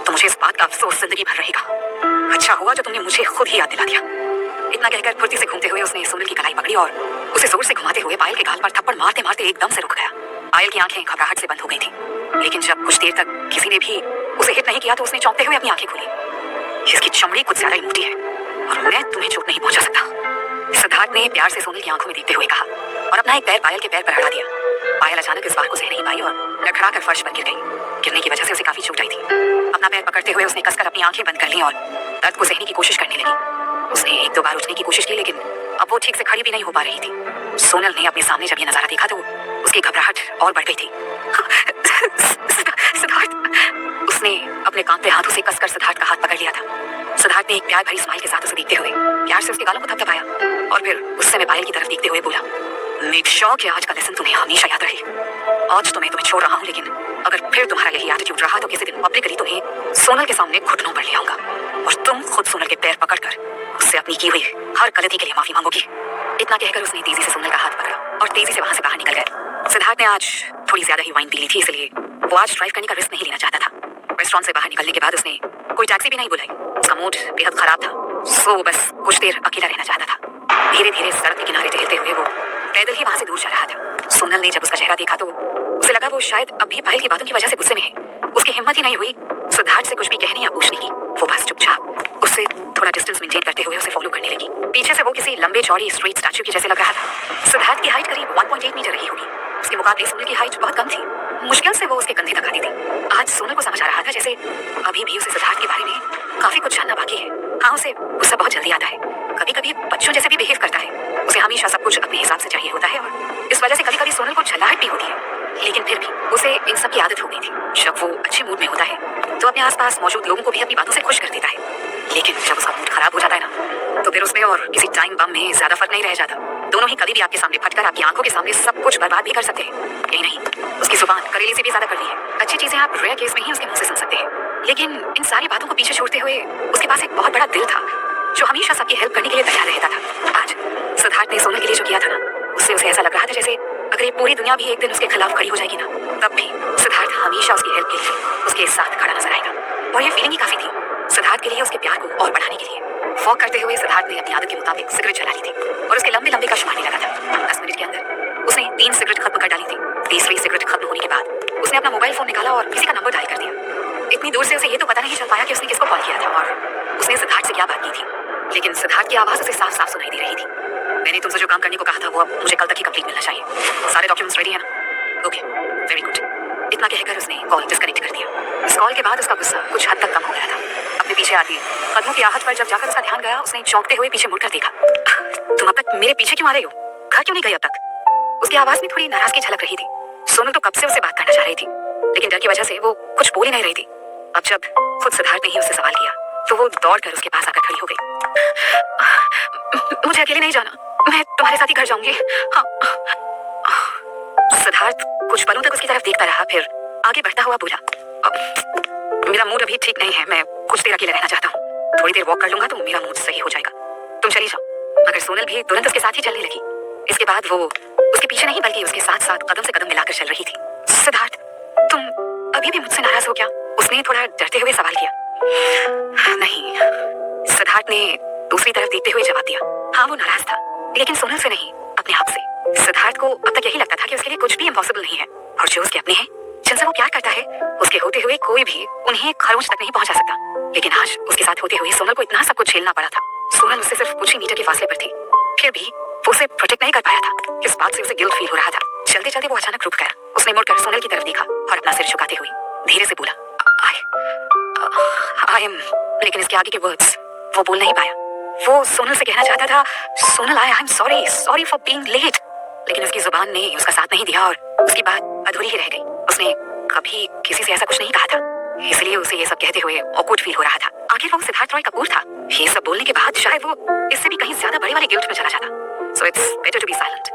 तो मुझे इस बात का अफसोस जिंदगी भर रहेगा। अच्छा हुआ जो तुमने मुझे खुद ही याद दिला दिया। इतना कहकर फुर्ती से घूमते हुए उसने सोनल की कलाई पकड़ी और उसे जोर से घुमाते हुए पायल के गाल पर थप्पड़ मारते मारते एकदम से रुक गया। पायल की आंखें घबराहट से बंद हो गई थी, लेकिन जब कुछ देर तक किसी ने भी उसे हिट नहीं किया तो उसने चौंकते हुए अपनी आंखें खोली। इसकी चमड़ी कुछ ज्यादा ही मोटी है और मैं तुम्हें चोट नहीं पहुंचा सकता, सिद्धार्थ ने प्यार से सोनल की आंखों में देखते हुए कहा और अपना एक पैर पायल के पैर पर अड़ा दिया। पायल अचानक इस बार को सह नहीं पाई और लड़खड़ाकर फर्श पर गिर गई। गिरने की वजह से उसे काफी चोट आई थी। अपना पैर पकड़ते हुए उसने कसकर अपनी आंखें बंद कर ली और दर्द को सहने की कोशिश करने लगी। उसने एक दो बार उठने की कोशिश की, लेकिन अब वो ठीक से खड़ी भी नहीं हो पा रही थी। सोनल ने अपने सामने जब ये नजारा देखा तो उसकी घबराहट और बढ़ गई थी। सिद्धार्थ, उसने अपने कांपते हाथों से कसकर सिद्धार्थ का हाथ पकड़ लिया था। सिद्धार्थ ने एक प्यार भरी स्माइल के साथ उसे देखते हुए प्यार से उसके गालों को थपथपाया और फिर गुस्से में पायल की तरफ देखते हुए बोला, मेक श्योर कि आज का लेसन तुम्हें हमेशा याद रहे। आज तो मैं तुम्हें छोड़ रहा हूँ, लेकिन अगर फिर तुम्हारा यही एटीट्यूड रहा तो किसी दिन पब्लिकली तुम्हें सोनल के सामने घुटनों पर ले आऊंगा और तुम खुद सोनल के पैर पकड़कर उससे अपनी की हुई हर गलती के लिए माफी मांगोगी। इतना कहकर उसने तेजी से सोनल का हाथ पकड़ा और तेजी से वहां से बाहर निकल गया। सिद्धार्थ ने आज थोड़ी ज्यादा ही वाइन पी ली थी, इसलिए वो आज ड्राइव करने का रिस्क नहीं लेना चाहता था। रेस्टोरेंट से बाहर निकलने के बाद उसने कोई टैक्सी भी नहीं बुलाई। उसका मूड बेहद खराब था, सो बस कुछ देर अकेला रहना चाहता था। धीरे धीरे सड़क के किनारे टहलते हुए वो पैदल ही वहां से दूर जा रहा था। सोनल ने जब उसका चेहरा देखा तो उसे लगा वो शायद अब भी पायल की बातों की वजह से गुस्से में है। उसकी हिम्मत ही नहीं हुई सिद्धार्थ से कुछ भी कहने या पूछने की। वो बस चुपचाप उससे थोड़ा डिस्टेंस मेंटेन करते हुए उसे फॉलो करने लगी। पीछे से वो किसी लंबे चौड़ी स्ट्रेट स्टैच्यू की जैसे लग रहा था। सिद्धार्थ की हाइट करीब 1.8 मीटर रही होगी। उसके मुकाबले सोनल की हाइट बहुत कम थी। मुश्किल से वो उसके कंधे तक आती थी। आज सोनल को समझ आ रहा था जैसे अभी भी उसे सिद्धार्थ के बारे में काफी कुछ जानना बाकी है। हाँ, उसे गुस्सा बहुत जल्दी आता है, कभी कभी बच्चों जैसे भी बिहेव करता है। उसे हमेशा सब कुछ अपने हिसाब से चाहिए होता है और इस वजह से कभी कभी सोनल को झल्लाहट भी होती है, लेकिन फिर भी उसे इन सब की आदत हो गई थी। जब वो अच्छे मूड में होता है तो अपने आसपास मौजूद लोगों को भी अपनी बातों से खुश कर देता है, लेकिन जब उसका मूड खराब हो जाता है ना तो फिर उसमें और किसी टाइम बम में ज्यादा फर्क नहीं रह जाता। दोनों ही कभी भी आपके सामने फटकर आपकी आंखों के सामने सब कुछ बर्बाद भी कर सकते हैं। यही नहीं, उसकी जुबान करेले से भी ज्यादा कड़वी है। अच्छी चीजें आप रेयर केस में ही उसके मुंह से सुन सकते हैं, लेकिन इन सारी बातों को पीछे छोड़ते हुए उसके पास एक बहुत बड़ा दिल था जो हमेशा सबकी हेल्प करने के लिए तैयार रहता था। आज सिद्धार्थ ने सोनल के लिए जो किया था ना, उससे उसे ऐसा लग रहा था जैसे अगर ये पूरी दुनिया भी एक दिन उसके खिलाफ खड़ी हो जाएगी ना, तब भी सिद्धार्थ हमेशा उसकी हेल्प के लिए उसके साथ खड़ा नजर आएगा। और ये फीलिंग ही काफी थी सिद्धार्थ के लिए उसके प्यार को और बढ़ाने के लिए। वॉक करते हुए सिद्धार्थ ने अपनी आदत के मुताबिक सिगरेट जला ली थी और उसके लंबे लंबे कश मारने लगा था। 10 मिनट के अंदर उसने 3 सिगरेट खत्म कर डाली थी। तीसरी सिगरेट खत्म होने के बाद उसने अपना मोबाइल फोन निकाला और किसी का नंबर डायल कर दिया। इतनी दूर से उसे ये तो पता नहीं चल पाया कि उसने किसको कॉल किया था और उसने सिद्धार्थ से क्या बात की थी, लेकिन सिद्धार्थ की आवाज उसे साफ साफ सुनाई दे रही थी। मैंने तुमसे जो काम करने को कहा था वो अब मुझे कल तक ही कंप्लीट मिलना चाहिए। सारे डॉक्यूमेंट्स रेडी है ना? Okay, very good. इतना कहकर उसने कॉल डिस्कनेक्ट कर दिया। इस कॉल के बाद उसका गुस्सा कुछ हद तक कम हो गया था। अपने पीछे आती कदमों की आहट पर जब जाकर उसका ध्यान गया, उसने चौंकते हुए पीछे मुड़कर देखा। तुम अब तक मेरे पीछे क्यों आ रही हो? घर क्यों नहीं गई अब तक? उसकी आवाज में थोड़ी नाराजगी झलक रही थी। सोनल तो कब से उससे बात करना चाह रही थी, लेकिन डर की वजह से वो कुछ बोल ही नहीं रही थी। अब जब खुद सिद्धार्थ ने ही उससे सवाल किया तो वो दौड़कर उसके पास आकर खड़ी हो गई। मुझे अकेले नहीं जाना, मैं तुम्हारे साथ ही घर जाऊंगी। हाँ। सिद्धार्थ कुछ पलों तक उसकी तरफ देखता रहा, फिर आगे बढ़ता हुआ बोला, मेरा मूड अभी ठीक नहीं है, मैं कुछ देर अकेले रहना चाहता हूँ। थोड़ी देर वॉक कर लूंगा तो मेरा मूड सही हो जाएगा। तुम चली जाओ, मगर सोनल भी तुरंत उसके साथ ही चलने लगी। इसके बाद वो उसके पीछे नहीं बल्कि उसके साथ साथ कदम से कदम मिलाकर चल रही थी। सिद्धार्थ, तुम अभी भी मुझसे नाराज हो क्या? उसने थोड़ा डरते हुए सवाल किया। नहीं, सिद्धार्थ ने दूसरी तरफ देखते हुए जवाब दिया। हाँ, वो नाराज था, लेकिन सोनल से नहीं, अपने आप से। सिद्धार्थ को अब तक यही लगता था कि उसके लिए कुछ भी इम्पॉसिबल नहीं है, और जो उसके अपने हैं, जिनसे वो प्यार करता है, उसके होते हुए कोई भी उन्हें खरोंच तक नहीं पहुंचा सकता। लेकिन आज उसके साथ होते हुए सोनल को इतना सब कुछ झेलना पड़ा था। सोनल उससे सिर्फ कुछ ही मीटर के फासले पर थी, फिर भी वो उसे प्रोटेक्ट नहीं कर पाया था। इस बात से उसे गिल्ट फील हो रहा था। चलते चलते वो अचानक रुक गया। उसने मुड़कर सोनल की तरफ देखा और अपना सिर झुकाते हुए धीरे से बोला, आई एम, लेकिन इसके आगे के वर्ड्स वो बोल नहीं पाया। वो सोनल से कहना चाहता था, Sonal, I am sorry, sorry for being late, लेकिन उसकी जुबान ने उसका साथ नहीं दिया और उसकी बात अधूरी ही रह गई। उसने कभी किसी से ऐसा कुछ नहीं कहा था, इसलिए उसे ये सब कहते हुए ऑकवर्ड फील हो रहा था। आखिर वो सिद्धार्थ रॉय कपूर था। ये सब बोलने के बाद शायद वो इससे भी कहीं ज्यादा बड़े वाले गिल्ट में चला जाता। So it's better to be silent.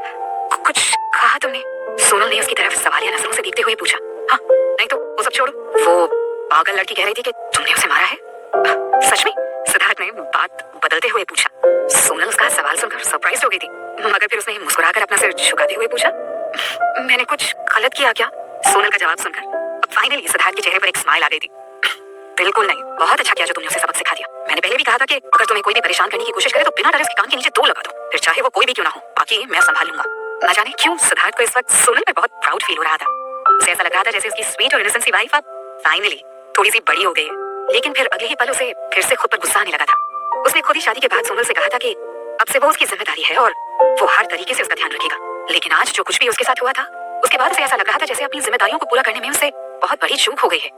कुछ कहा तुमने? सोनल ने उसकी तरफ सवालिया नजरों से देखते हुए पूछा। हाँ, नहीं तो वो सब छोड़ो। वो पागल लड़की कह रही थी कि तुमने उसे मारा है। सच में? सिद्धार्थ ने बात बदलते हुए पूछा। सोनल उसका सवाल सुनकर सरप्राइज हो गई थी, मगर फिर उसने मुस्कुराकर अपना सिर झुकाते हुए पूछा, मैंने कुछ गलत किया क्या? सोनल का जवाब सुनकर अब फाइनली सिद्धार्थ के चेहरे पर एक स्माइल आ गई थी। बिल्कुल नहीं, बहुत अच्छा किया जो तुमने उसे सबक सिखा दिया। मैंने पहले भी कहा था कि अगर तुम्हें कोई भी परेशान करने की कोशिश करे तो बिना डर उसके कान के नीचे 2 लगा दो, फिर चाहे वो कोई भी क्यों ना हो, बाकी मैं संभाल लूंगा। न जाने क्यों सिद्धार्थ को इस वक्त सोनल पर बहुत प्राउड फील हो रहा था। उसे ऐसा लग रहा था जैसे उसकी स्वीट और इनोसेंट सी वाइफ अब फाइनली थोड़ी सी बड़ी हो गई है। लेकिन फिर अगले ही पल उसे फिर से खुद पर गुस्सा आने लगा था। उसने खुद ही शादी के बाद सोनल से कहा था कि अब से वो उसकी जिम्मेदारी है और वो हर तरीके से उसका ध्यान रखेगा। लेकिन आज जो कुछ भी उसके साथ हुआ था, उसके बाद उसे ऐसा लग रहा था जैसे अपनी जिम्मेदारियों को पूरा करने में उसे बहुत बड़ी चूक हो गई है।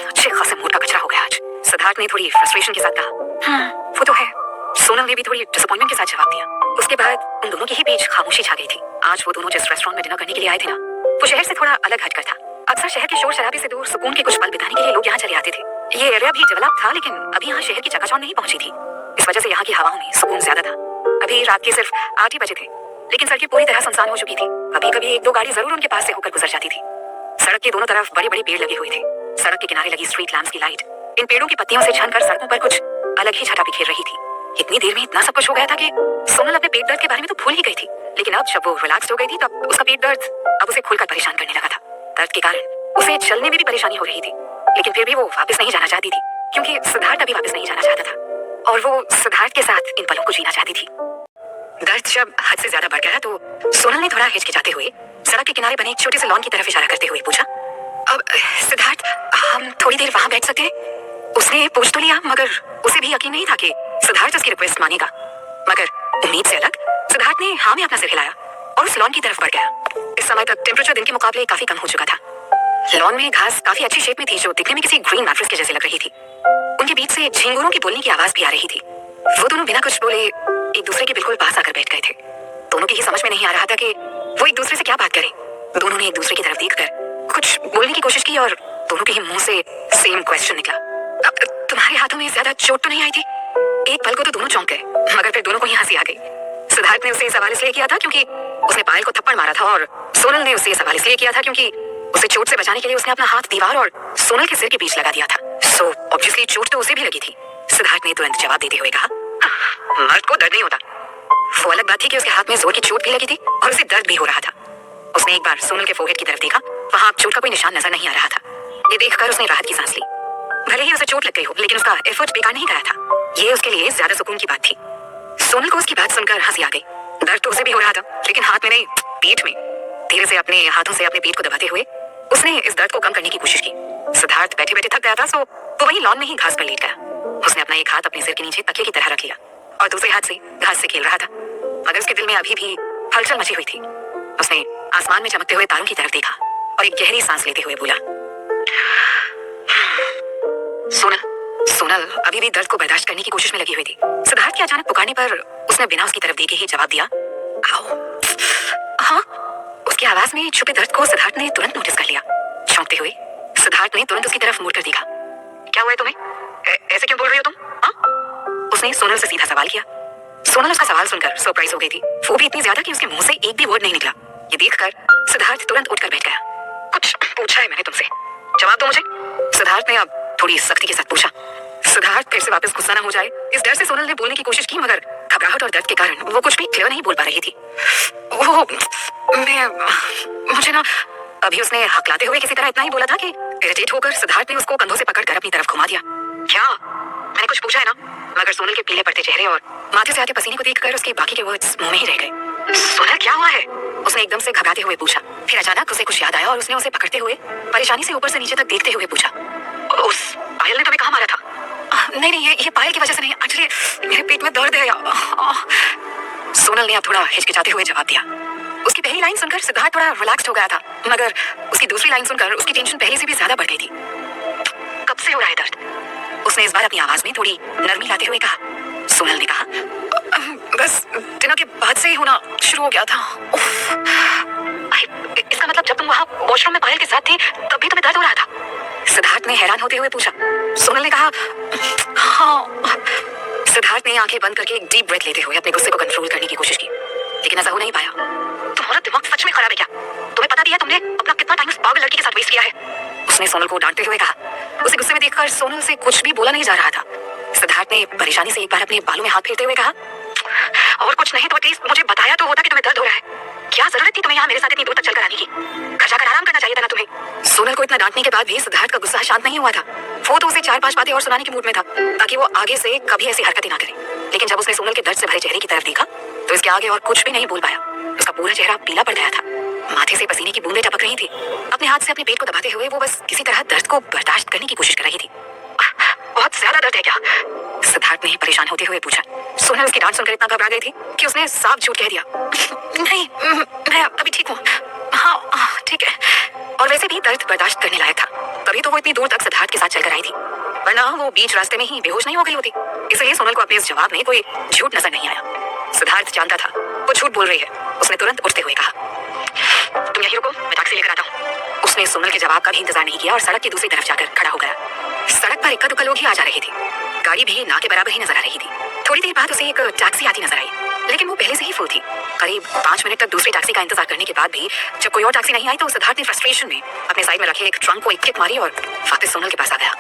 अच्छे खासे मूड का कचरा हो गया आज, सिद्धार्थ ने थोड़ी फ्रस्ट्रेशन के साथ कहा। वो तो है, सोनल ने भी थोड़ी डिसअपॉइंटमेंट के साथ जवाब दिया। उसके बाद उन दोनों के ही बीच खामोशी छा गई थी। आज वो दोनों जिस रेस्टोरेंट में डिनर करने के लिए आए थे ना, वो शहर से थोड़ा अलग हटकर था। अक्सर शहर के शोर शराबे से दूर सुकून के कुछ पल बिताने के लिए लोग यहाँ चले आते थे। ये एरिया भी डेवलप था, लेकिन अभी यहाँ शहर की चकाचौंध नहीं पहुंची थी। इस वजह से यहाँ की हवाओं में सुकून ज्यादा था। अभी रात के सिर्फ 8 ही बजे थे, लेकिन सड़कें पूरी तरह सुनसान हो चुकी थी। कभी कभी 1-2 गाड़ी जरूर उनके पास से होकर गुजर जाती थी। सड़क के दोनों तरफ बड़े बड़े पेड़ लगे हुए थे। सड़क के किनारे लगी स्ट्रीट लैंप्स की लाइट इन पेड़ों की पत्तियों से छनकर सड़कों पर कुछ अलग ही छटा बिखेर रही थी। इतनी देर में इतना सब कुछ हो गया था कि सोनल अपने पेट दर्द के बारे में तो भूल ही गई थी। लेकिन अब जब वो रिलैक्स हो गई थी, तब उसका पेट दर्द अब उसे खुलकर परेशान करने लगा था। दर्द के कारण उसे चलने में भी परेशानी हो रही थी, लेकिन फिर भी वो वापस नहीं जाना चाहती थी, क्योंकि सिद्धार्थ अभी वापस नहीं जाना चाहता था और वो सिद्धार्थ के साथ इन पलों को जीना चाहती थी। दर्द जब हद से ज्यादा बढ़ गया तो सोनल ने थोड़ा हिचकिचाते हुए सड़क के किनारे बने एक छोटे से लॉन की तरफ इशारा करते हुए पूछा, अब सिद्धार्थ, हम थोड़ी देर वहां बैठ सकते हैं? उसने पूछ तो लिया, मगर उसे भी यकीन नहीं था कि सिद्धार्थ उसकी रिक्वेस्ट मानेगा। मगर उम्मीद से अलग सिद्धार्थ ने हाँ में अपना सिर हिलाया और उस लॉन की तरफ बढ़ गया। इस समय तक टेम्परेचर दिन के मुकाबले काफी कम हो चुका था। लॉन में घास काफी अच्छी शेप में थी, जो दिखने में किसी ग्रीन मैट्रेस के जैसे लग रही थी। उनके बीच से झिंगुरों की बोलने की आवाज भी आ रही थी। वो दोनों बिना कुछ बोले एक दूसरे के बिल्कुल पास आकर बैठ गए थे। दोनों की ही समझ में नहीं आ रहा था कि वो एक दूसरे से क्या बात करें। दोनों ने एक दूसरे की तरफ देखकर कुछ बोलने की कोशिश की और दोनों के ही मुंह से सेम क्वेश्चन निकला, तुम्हारे हाथों में ज्यादा चोट तो नहीं आई थी? एक पल को तो दोनों चौंक गए, मगर फिर दोनों को ही हंसी आ गई। सिद्धार्थ ने उसे सवाल इसलिए किया था क्योंकि उसने पायल को थप्पड़ मारा था, और सोनल ने उसे सवाल इसलिए किया था क्योंकि उसे चोट से बचाने के लिए उसने अपना हाथ दीवार और सोनल के सिर के बीच लगा दिया था। सो ऑब्वियसली चोट तो उसे भी लगी थी। सिद्धार्थ ने तुरंत जवाब देते हुए कहा, मर्द को दर्द नहीं होता। वो अलग बात थी कि उसके हाथ में जोर की चोट भी लगी थी और उसे दर्द भी हो रहा था। उसने एक बार सोनल के फोरहेड की तरफ देखा, वहां चोट का कोई निशान नजर नहीं आ रहा था। ये देखकर उसने राहत की सांस ली। भले ही उसे चोट लग गई हो, लेकिन उसका एफर्ट बेकार नहीं गया था। ये उसके लिए ज्यादा सुकून की बात थी। सोनल को उसकी बात सुनकर हंसी आ गई। दर्द तो उसे भी हो रहा था, लेकिन हाथ में नहीं, पीठ में। धीरे से अपने हाथों से अपने पीठ को दबाते हुए उसने इस दर्द को कम करने की कोशिश की। सिद्धार्थ बैठे बैठे थक गया था, सो वो वही लॉन में ही घास पर लेट गया। उसने अपना एक हाथ अपने सिर के नीचे तकिए की तरह रख लिया और दूसरे हाथ से घास से खेल रहा था, मगर उसके दिल में अभी भी हलचल मची हुई थी। उसने आसमान में चमकते हुए तारों की तरफ देखा और एक गहरी सांस लेते हुए बोला, सोनल अभी भी दर्द को बर्दाश्त करने की कोशिश में लगी हुई थी। सिद्धार्थ के अचानक पुकारने पर उसने बिना उसकी तरफ देखे ही जवाब दिया, आओ। हाँ, उसकी आवाज में छुपे दर्द को सिद्धार्थ ने तुरंत नोटिस कर लिया। चौंकते हुए सिद्धार्थ ने तुरंत उसकी तरफ मुड़कर देखा। क्या हुआ है तुम्हें? ऐसे क्यों बोल रही हो तुम? हाँ? उसने सोनल से सीधा सवाल किया। सोनल उसका सवाल सुनकर सरप्राइज हो गई थी, वो भी इतनी ज्यादा कि उसके मुंह से एक भी वर्ड नहीं निकला। ये देखकर सिद्धार्थ तुरंत उठकर बैठ गया। कुछ पूछा है मैंने तुमसे, जवाब दो मुझे। सिद्धार्थ ने अब थोड़ी सख्ती के साथ पूछा। सिद्धार्थ फिर से वापस गुस्सा ना हो जाए, इस डर से सोनल ने बोलने की कोशिश की, मगर घबराहट और दर्द के कारण वो कुछ भी क्लियर नहीं बोल पा रही थी। वो मुझे ना अभी उसने हकलाते हुए किसी तरह इतना ही बोला था कि इरिटेट होकर सिद्धार्थ ने उसको कंधों से पकड़कर अपनी तरफ घुमा दिया। क्या? मैंने कुछ पूछा है ना? मगर सोनल के पीले पड़ते चेहरे और माथे से आते पसीने को देखकर उसके बाकी के वर्ड्स मुंह में ही रह गए। सोनल क्या हुआ है? उसने एकदम से घबराते हुए पूछा। फिर अचानक उसे कुछ याद आया और उसने उसे पकड़ते हुए परेशानी से ऊपर से नीचे तक देखते हुए पूछा, उस पायल ने तुम्हें कहाँ मारा था? नहीं, ये पायल की वजह से नहीं, एक्चुअली मेरे पेट में दर्द है। सोनल ने अब थोड़ा हिचकिचाते हुए जवाब दिया। उसकी पहली लाइन सुनकर सिद्धार्थ थोड़ा रिलैक्स्ड हो गया था, मगर उसकी दूसरी लाइन सुनकर उसकी टेंशन पहले से भी ज्यादा बढ़ गई थी। कब से हो रहा है दर्द? उसने इस बार अपनी आवाज में थोड़ी नरमी लाते हुए कहा। सोनल ने कहा, बस डिनर के बाद से ही होना शुरू हो गया था। इसका मतलब जब तुम वहाँ वॉशरूम में पायल के साथ थी तब भी तुम्हें दर्द हो रहा था? सिद्धार्थ ने हैरान होते हुए पूछा। सोनल ने कहा, हाँ। सिद्धार्थ ने आंखें बंद करके एक डीप ब्रेथ लेते हुए अपने गुस्से को कंट्रोल करने की कोशिश की, लेकिन ऐसा हो नहीं पाया। तुम्हारा दिमाग सच में खराब है क्या? तुम्हें पता भी है तुमने अपना कितना टाइम उस पागल लड़की के साथ वेस्ट किया है? उसने सोनल को डांटते हुए कहा। उसे गुस्से में देखकर सोनल से कुछ भी बोला नहीं जा रहा था। सिद्धार्थ ने परेशानी से एक बार अपने बालों में हाथ फेरते हुए कहा, और कुछ नहीं तो एटलीस्ट मुझे बताया तो होता कि तुम्हें दर्द हो रहा है। क्या जरूरत थी तुम्हें यहाँ मेरे साथ इतनी दूर तक चलकर आने की? घर जाकर आराम करना चाहिए था ना तुम्हें। सोनल को इतना डांटने के बाद भी सिद्धार्थ का गुस्सा शांत नहीं हुआ था। वो तो उसे 4-5 बातें और सुनाने के मूड में था ताकि वो आगे से कभी ऐसी हरकतें ना करे। लेकिन जब उसने सोनल के दर्द से भरे चेहरे की तरफ देखा तो इसके आगे और कुछ भी नहीं बोल पाया। उसका पूरा चेहरा पीला पड़ गया था, माथे से पसीने की बूंदें टपक रही थी। अपने हाथ से अपने पेट को दबाते हुए वो बस किसी तरह दर्द को बर्दाश्त करने की कोशिश कर रही थी। बहुत ज्यादा दर्द है क्या? सिद्धार्थ ने परेशान होते हुए पूछा। सोनल उसकी डांट सुनकर इतना घबरा गई थी कि उसने साफ झूठ कह दिया। नहीं, मैं अभी ठीक हूँ। हाँ, ठीक है। और वैसे भी दर्द बर्दाश्त करने लायक था, तभी तो वो इतनी दूर तक सिद्धार्थ के साथ चलकर आई थी, वरना वो बीच रास्ते में ही बेहोश नहीं हो गई होती। इसलिए सोनल को अपने इस जवाब में कोई झूठ नजर नहीं आया। सिद्धार्थ जानता था वो झूठ बोल रही है। उसने तुरंत उठते हुए कहा, तुम यहीं रुको, मैं टैक्सी लेकर आता हूँ। उसने सोनल के जवाब का भी इंतजार नहीं किया और सड़क की दूसरी तरफ जाकर खड़ा हो गया। सड़क पर इक्का दुक्का लोग ही आ जा रहे थे। गाड़ी भी ना के बराबर ही नजर आ रही थी। थोड़ी देर बाद उसे एक टैक्सी आती नजर आई, लेकिन वो पहले से ही फुल थी। करीब 5 मिनट तक दूसरी टैक्सी का इंतजार करने के बाद भी जब कोई और टैक्सी नहीं आई तो सिद्धार्थ ने फ्रस्ट्रेशन में अपने साइड में रखे एक ट्रंक को एक किक मारी और वापस सोनल के पास आ गया।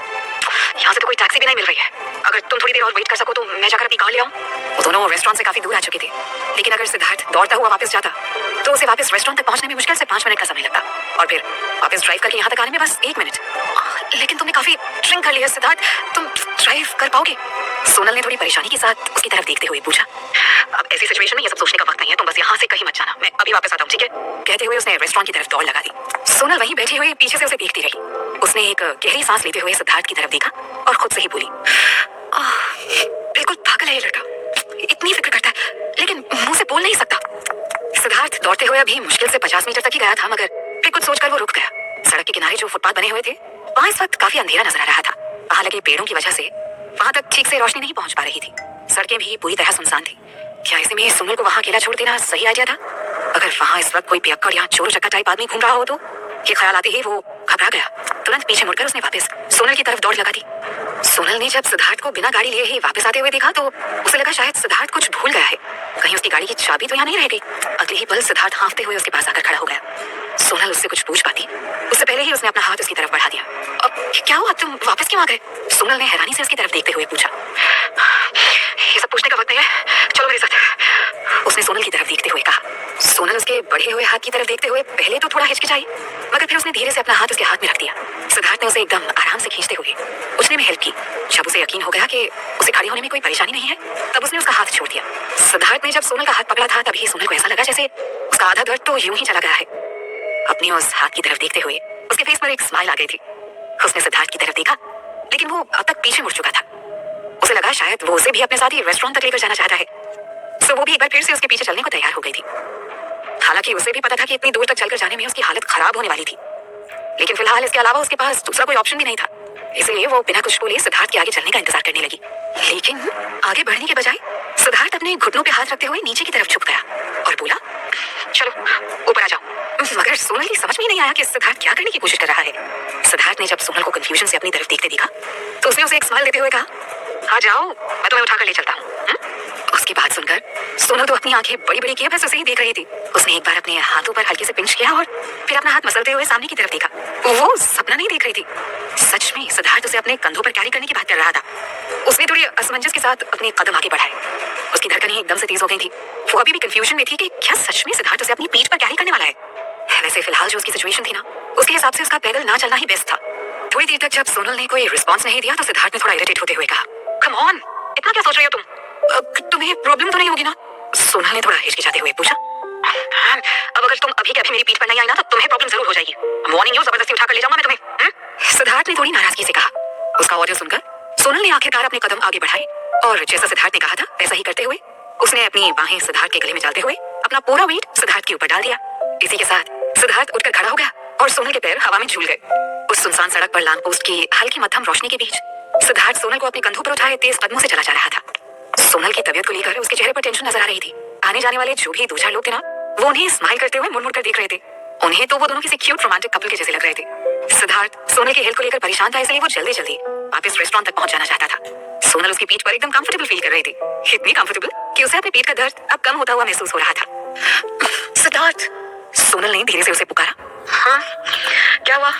यहाँ से तो कोई टैक्सी भी नहीं मिल रही है। अगर तुम थोड़ी देर और वेट कर सको तो मैं जाकर अपनी कार ले आऊँ। वो दोनों रेस्टोरेंट से काफी दूर आ चुके थे, लेकिन अगर सिद्धार्थ दौड़ता हुआ वापस जाता तो उसे वापस रेस्टोरेंट तक पहुंचने में मुश्किल से 5 मिनट का समय लगता, और फिर वापस ड्राइव करके यहाँ तक आने में बस 1 मिनट। लेकिन तुमने काफी ड्रिंक कर लिया सिद्धार्थ, तुम ड्राइव कर पाओगे? सोनल ने थोड़ी परेशानी के साथ उसकी तरफ देखते हुए पूछा। अब ऐसी सिचुएशन में ये सब सोचने का वक्त नहीं है, तुम बस यहाँ से कहीं मत जाना, मैं अभी वापस आता हूँ, ठीक है? कहते हुए उसने रेस्टोरेंट की तरफ दौड़ लगा दी। सोनल वहीं बैठी हुई पीछे से उसे देखती रही। उसने एक गहरी सांस लेते हुए सिद्धार्थ की तरफ देखा और खुद से ही बोली, बिल्कुल पागल है ये लड़का, इतनी फिक्र करता है लेकिन मुंह से बोल नहीं सकता। सिद्धार्थ दौड़ते हुए अभी मुश्किल से 50 मीटर तक ही गया था, मगर फिर कुछ सोचकर वो रुक गया। सड़क के किनारे जो फुटपाथ बने हुए थे वहाँ इस वक्त काफी अंधेरा नजर आ रहा था। वहाँ लगे पेड़ों की वजह से वहाँ तक ठीक से रोशनी नहीं पहुंच पा रही थी। सड़कें भी पूरी तरह सुनसान थी। क्या ऐसे में सोनल को वहाँ अकेला छोड़ देना सही आइडिया था? अगर वहाँ इस वक्त कोई पियक्कड़ या चोर चक्का टाइप आदमी घूम रहा हो तो? ये ख्याल आते ही वो घबरा गया। तुरंत पीछे मुड़कर उसने वापस सोनल की तरफ दौड़ लगा दी। सोनल ने जब सिद्धार्थ को बिना गाड़ी लिए ही वापस आते हुए देखा तो उसे लगा शायद सिद्धार्थ कुछ भूल गया है, कहीं उसकी गाड़ी की चाबी तो यहाँ नहीं रह गई। अगले ही पल सिद्धार्थ हाँफते हुए उसके पास आकर खड़ा हो गया। सोनल उससे कुछ पूछ पाती उससे पहले ही उसने अपना हाथ उसकी तरफ बढ़ा दिया। अब क्या हुआ, तुम वापस क्यों आ गए? सोनल ने हैरानी से उसकी तरफ देखते हुए पूछा। ये सब पूछने का वक्त नहीं है, चलो मेरे साथ, उसने सोनल की तरफ देखते हुए कहा। सोनल उसके बढ़े हुए हाथ की तरफ देखते हुए पहले तो थोड़ा हिचकिचाई, मगर फिर उसने धीरे से अपना हाथ उसके हाथ में रख दिया। सिद्धार्थ ने उसे एकदम आराम से खींचते हुए उठने में हेल्प की। जब उसे यकीन हो गया कि उसे खड़ी होने में कोई परेशानी नहीं है तब उसने उसका हाथ छोड़ दिया। सिद्धार्थ ने जब सोनल का हाथ पकड़ा था तभी सोनल को ऐसा लगा जैसे उसका आधा दर्द तो यूं ही चला गया है। अपनी उस हाथ की तरफ देखते हुए उसके फेस पर एक स्माइल आ गई थी। उसने सिद्धार्थ की तरफ देखा, लेकिन वो अब तक पीछे मुड़ चुका था। उसे लगा शायद वो उसे भी अपने साथ ही रेस्टोरेंट तक लेकर जाना चाहता है, तो वो भी एक बार फिर से उसके पीछे चलने को तैयार हो गई थी। हालांकि उसे भी पता था कि इतनी दूर तक चलकर जाने में उसकी हालत खराब होने वाली थी, लेकिन फिलहाल इसके अलावा उसके पास दूसरा कोई ऑप्शन भी नहीं था। इसलिए वो बिना कुछ बोले सिद्धार्थ के आगे चलने का इंतजार करने लगी। लेकिन आगे बढ़ने के बजाय सिद्धार्थ अपने घुटनों पे हाथ रखते हुए नीचे की तरफ झुक गया और बोला, चलो ऊपर आ जाओ। मगर सोनल की समझ में नहीं आया कि सिद्धार्थ क्या करने की कोशिश कर रहा है। सिद्धार्थ ने जब सोनल को कंफ्यूजन से अपनी तरफ देखते देखा तो उसने उसे एक स्माइल देते हुए कहा, आ जाओ, मैं तुम्हें उठाकर ले चलता हूँ। उसकी बात सुनकर सोनल तो अपनी आंखें बड़ी बड़ी किए बस उसे ही देख रही थी। उसने एक बार अपने हाथों पर हल्के से पिंच किया और फिर अपना हाथ मसलते हुए सामने की तरफ देखा। वो सपना नहीं देख रही थी, सच में सिद्धार्थ उसे अपने कंधों पर कैरी करने की बात कर रहा था। उसने थोड़ी असमंजस के साथ अपने कदम आगे बढ़ाए। उसकी धड़कनें एकदम से तेज हो गई थी। वो अभी भी कंफ्यूजन में थी कि क्या सच में सिद्धार्थ उसे अपनी पीठ पर कैरी करने वाला है। वैसे फिलहाल जो उसकी सिचुएशन थी ना, उसके हिसाब से उसका पैदल ना चलना ही बेस्ट था। थोड़ी देर तक जब सोनल ने कोई रिस्पॉन्स नहीं दिया तो सिद्धार्थ ने थोड़ा इरिटेट होते हुए कहा, कम ऑन, इतना क्या सोच रही हो तुम? तुम्हें प्रॉब्लम तो नहीं होगी ना? सोनल ने थोड़ा हिचकिचाते हुए पूछा। अब अगर तुम अभी के अभी मेरी पीठ पर नहीं आई ना तो तुम्हें प्रॉब्लम जरूर हो जाएगी। वार्निंग यू, जबरदस्ती उठाकर ले जाऊंगा मैं तुम्हें। सिद्धार्थ ने थोड़ी नाराजगी से कहा। उसका ऑडियो सुनकर सोनल ने आखिरकार अपने कदम आगे बढ़ाए और जैसा सिद्धार्थ ने कहा था वैसा ही करते हुए उसने अपनी बाहें सिद्धार्थ के गले में डालते हुए अपना पूरा वेट सिद्धार्थ के ऊपर डाल दिया। इसी के साथ सिद्धार्थ उठकर खड़ा हो गया और सोनल के पैर हवा में झूल गए। उस सुनसान सड़क पर लैंप पोस्ट की हल्की मध्यम रोशनी के बीच सिद्धार्थ सोनल को अपने कंधों पर उठाए तेज कदमों से चला जा रहा था। सोनल की तबीयत को लेकर उसके चेहरे पर टेंशन नजर आ रही थी। आने जाने वाले जो भी दो चार लोग थे ना, वो उन्हें स्माइल करते हुए मुड़-मुड़ कर देख रहे थे। उन्हें तो वो दोनों किसी क्यूट रोमांटिक कपल के जैसे लग रहे थे। सिद्धार्थ सोनल की हेल्थ को लेकर परेशान था, इसलिए वो जल्दी जल्दी वापस रेस्टोरेंट तक पहुंच जाना चाहता था। सोनल उसकी पीठ पर एकदम कंफर्टेबल फील कर रही थी, इतनी कंफर्टेबल कि उसे अपनी पीठ का दर्द अब कम होता हुआ महसूस हो रहा था। सिद्धार्थ, सोनल ने धीरे से उसे पुकारा। हाँ, क्या हुआ?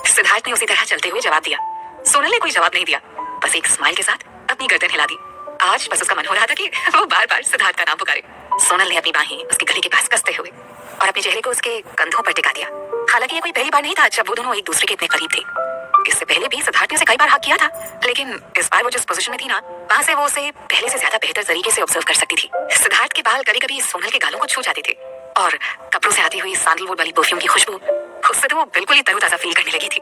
सिद्धार्थ ने उसी तरह चलते हुए जवाब दिया। सोनल ने कोई जवाब नहीं दिया, बस एक स्माइल के साथ अपनी गर्दन हिला दी। आज बस उसका मन हो रहा था कि वो बार बार सिद्धार्थ का नाम पुकारे। सोनल ने अपनी बाहें उसके गले के पास कसते हुए और अपने चेहरे को उसके कंधों पर टिका दिया। हालांकि ये कोई पहली बार नहीं था जब वो दोनों एक दूसरे के इतने करीब थे। इससे पहले भी सिद्धार्थ ने उसे कई बार हक किया था, लेकिन इस बार वो जिस पोजीशन में थी ना, वहां से वो उसे पहले से ज्यादा बेहतर तरीके से ऑब्जर्व कर सकती थी। सिद्धार्थ के बाल कभी-कभी सोनल के गालों को छू जाते थे और कपड़ों से आती हुई सैंडलवुड वाली परफ्यूम की खुशबू, उससे तो वो बिल्कुल ही तरोताजा फील करने लगी थी।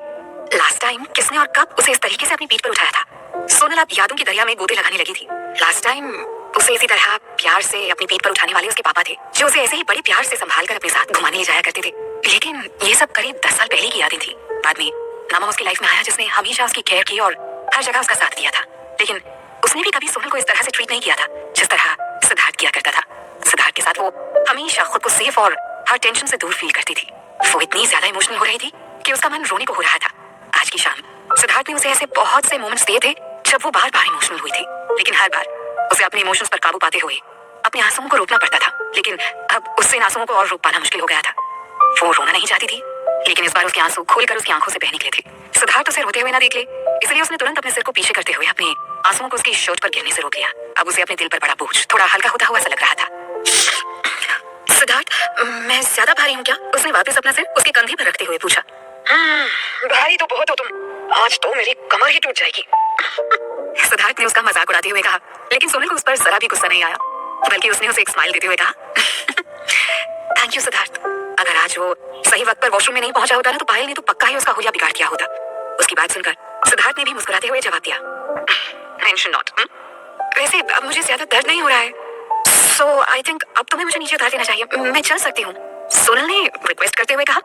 लास्ट टाइम किसने और कब उसे इस तरीके से अपनी पीठ पर उठाया था? सोनल अब यादों की दरिया में गोते लगाने लगी थी। लास्ट टाइम उसे इसी तरह प्यार से अपनी पीठ पर उठाने वाले उसके पापा थे, जो उसे ऐसे ही बड़े प्यार से संभाल कर अपने साथ घुमाने ले जाया करते थे। लेकिन ये सब करीब 10 साल पहले की यादें थी। बाद में नामा उसकी लाइफ में आया, जिसने हमेशा उसकी केयर की और हर जगह उसका साथ दिया था। लेकिन उसने भी कभी सोनल को इस तरह से ट्रीट नहीं किया था जिस तरह सिद्धार्थ किया करता था। सिद्धार्थ के साथ वो हमेशा खुद को सेफ और हर टेंशन से दूर फील करती थी। वो इतनी ज्यादा इमोशनल हो रही थी कि उसका मन रोने को हो रहा था। आज की शाम सिद्धार्थ ने उसे ऐसे बहुत से मोमेंट्स दिए थे जब वो बार बार इमोशनल हुई थी, लेकिन हर बार उसे अपने इमोशंस पर काबू पाते हुए अपने आंसुओं को रोकना पड़ता था। लेकिन अब उससे इन आंसुओं को और रोक पाना मुश्किल हो गया था। वो रोना नहीं चाहती थी, लेकिन इस बार उसके आंसू खोलकर उसकी आंखों से बह निकले थे। सिद्धार्थ उसे रोते हुए ना देख ले, इसलिए उसने तुरंत अपने सिर को पीछे करते हुए अपने आंसुओं को उसकी शर्ट पर गिरने से रोक लिया। अब उसे अपने दिल पर बड़ा बोझ थोड़ा हल्का होता हुआ सा लग रहा था। सिद्धार्थ, मैं ज्यादा भारी हूँ क्या? उसने वापस अपना सिर उसके कंधे पर रखते हुए पूछा। भारी तो बहुत हो तुम, आज तो मेरी कमर ही टूट जाएगी। सिद्धार्थ ने उसका मजाक उड़ाते हुए कहा, लेकिन सोनल को उस पर जरा भी गुस्सा नहीं आया, बल्कि उसने उसे एक स्माइल देते हुए कहा, थैंक यू सिद्धार्थ। अगर आज वो सही वक्त पर वॉशरूम में नहीं पहुंचा होता ना, तो पायल ने तो पक्का ही उसका हुलिया बिगाड़ दिया होता। उसकी बात सुनकर सिद्धार्थ ने भी मुस्कुराते हुए जवाब दिया, मेंशन नॉट। वैसे अब मुझे ज्यादा दर्द नहीं हो रहा है, सो आई थिंक अब तुम्हें मुझे नीचे उतार देना चाहिए, मैं चल सकती हूँ। सोनल ने रिक्वेस्ट करते हुए कहा,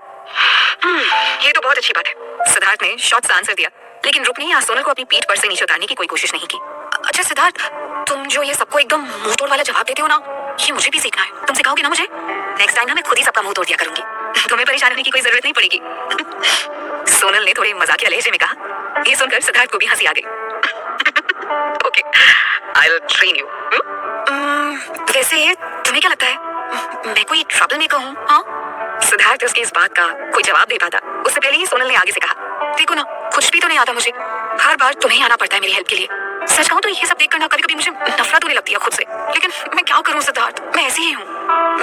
ये तो बहुत अच्छी बात है। सिद्धार्थ ने शॉर्ट सा आंसर दिया, लेकिन रुकने या सोनल को अपनी पीठ पर से नीचे उतारने की कोई कोशिश नहीं की। अच्छा सिद्धार्थ, तुम जो ये सबको एकदम मुंह तोड़ वाला जवाब देते हो ना, ये मुझे भी सीखना है। तुम सिखाओगे ना मुझे? नेक्स्ट टाइम ना मैं खुद ही सबका मुंह तोड़ दिया करूंगी, तुम्हें परेशान होने की कोई जरूरत नहीं पड़ेगी। सोनल ने थोड़े मजाकिया लहजे में कहा। ये सुनकर सिद्धार्थ को भी हंसी आ गई। Okay, I will train you. वैसे तुम्हें क्या लगता है, मैं कोई ट्रबल मेकर हूँ? हाँ? सिद्धार्थ उसकी इस बात का कोई जवाब दे पाता उससे पहले ही सोनल ने आगे से कहा, देखो ना, कुछ भी तो नहीं आता मुझे, हर बार तुम्हें ही आना पड़ता है मेरी हेल्प के लिए। सच कहूं तो ये सब देखकर ना कभी-कभी मुझे नफरत होने लगती है खुद से, लेकिन मैं क्या करूं सिद्धार्थ, मैं ऐसी ही हूँ।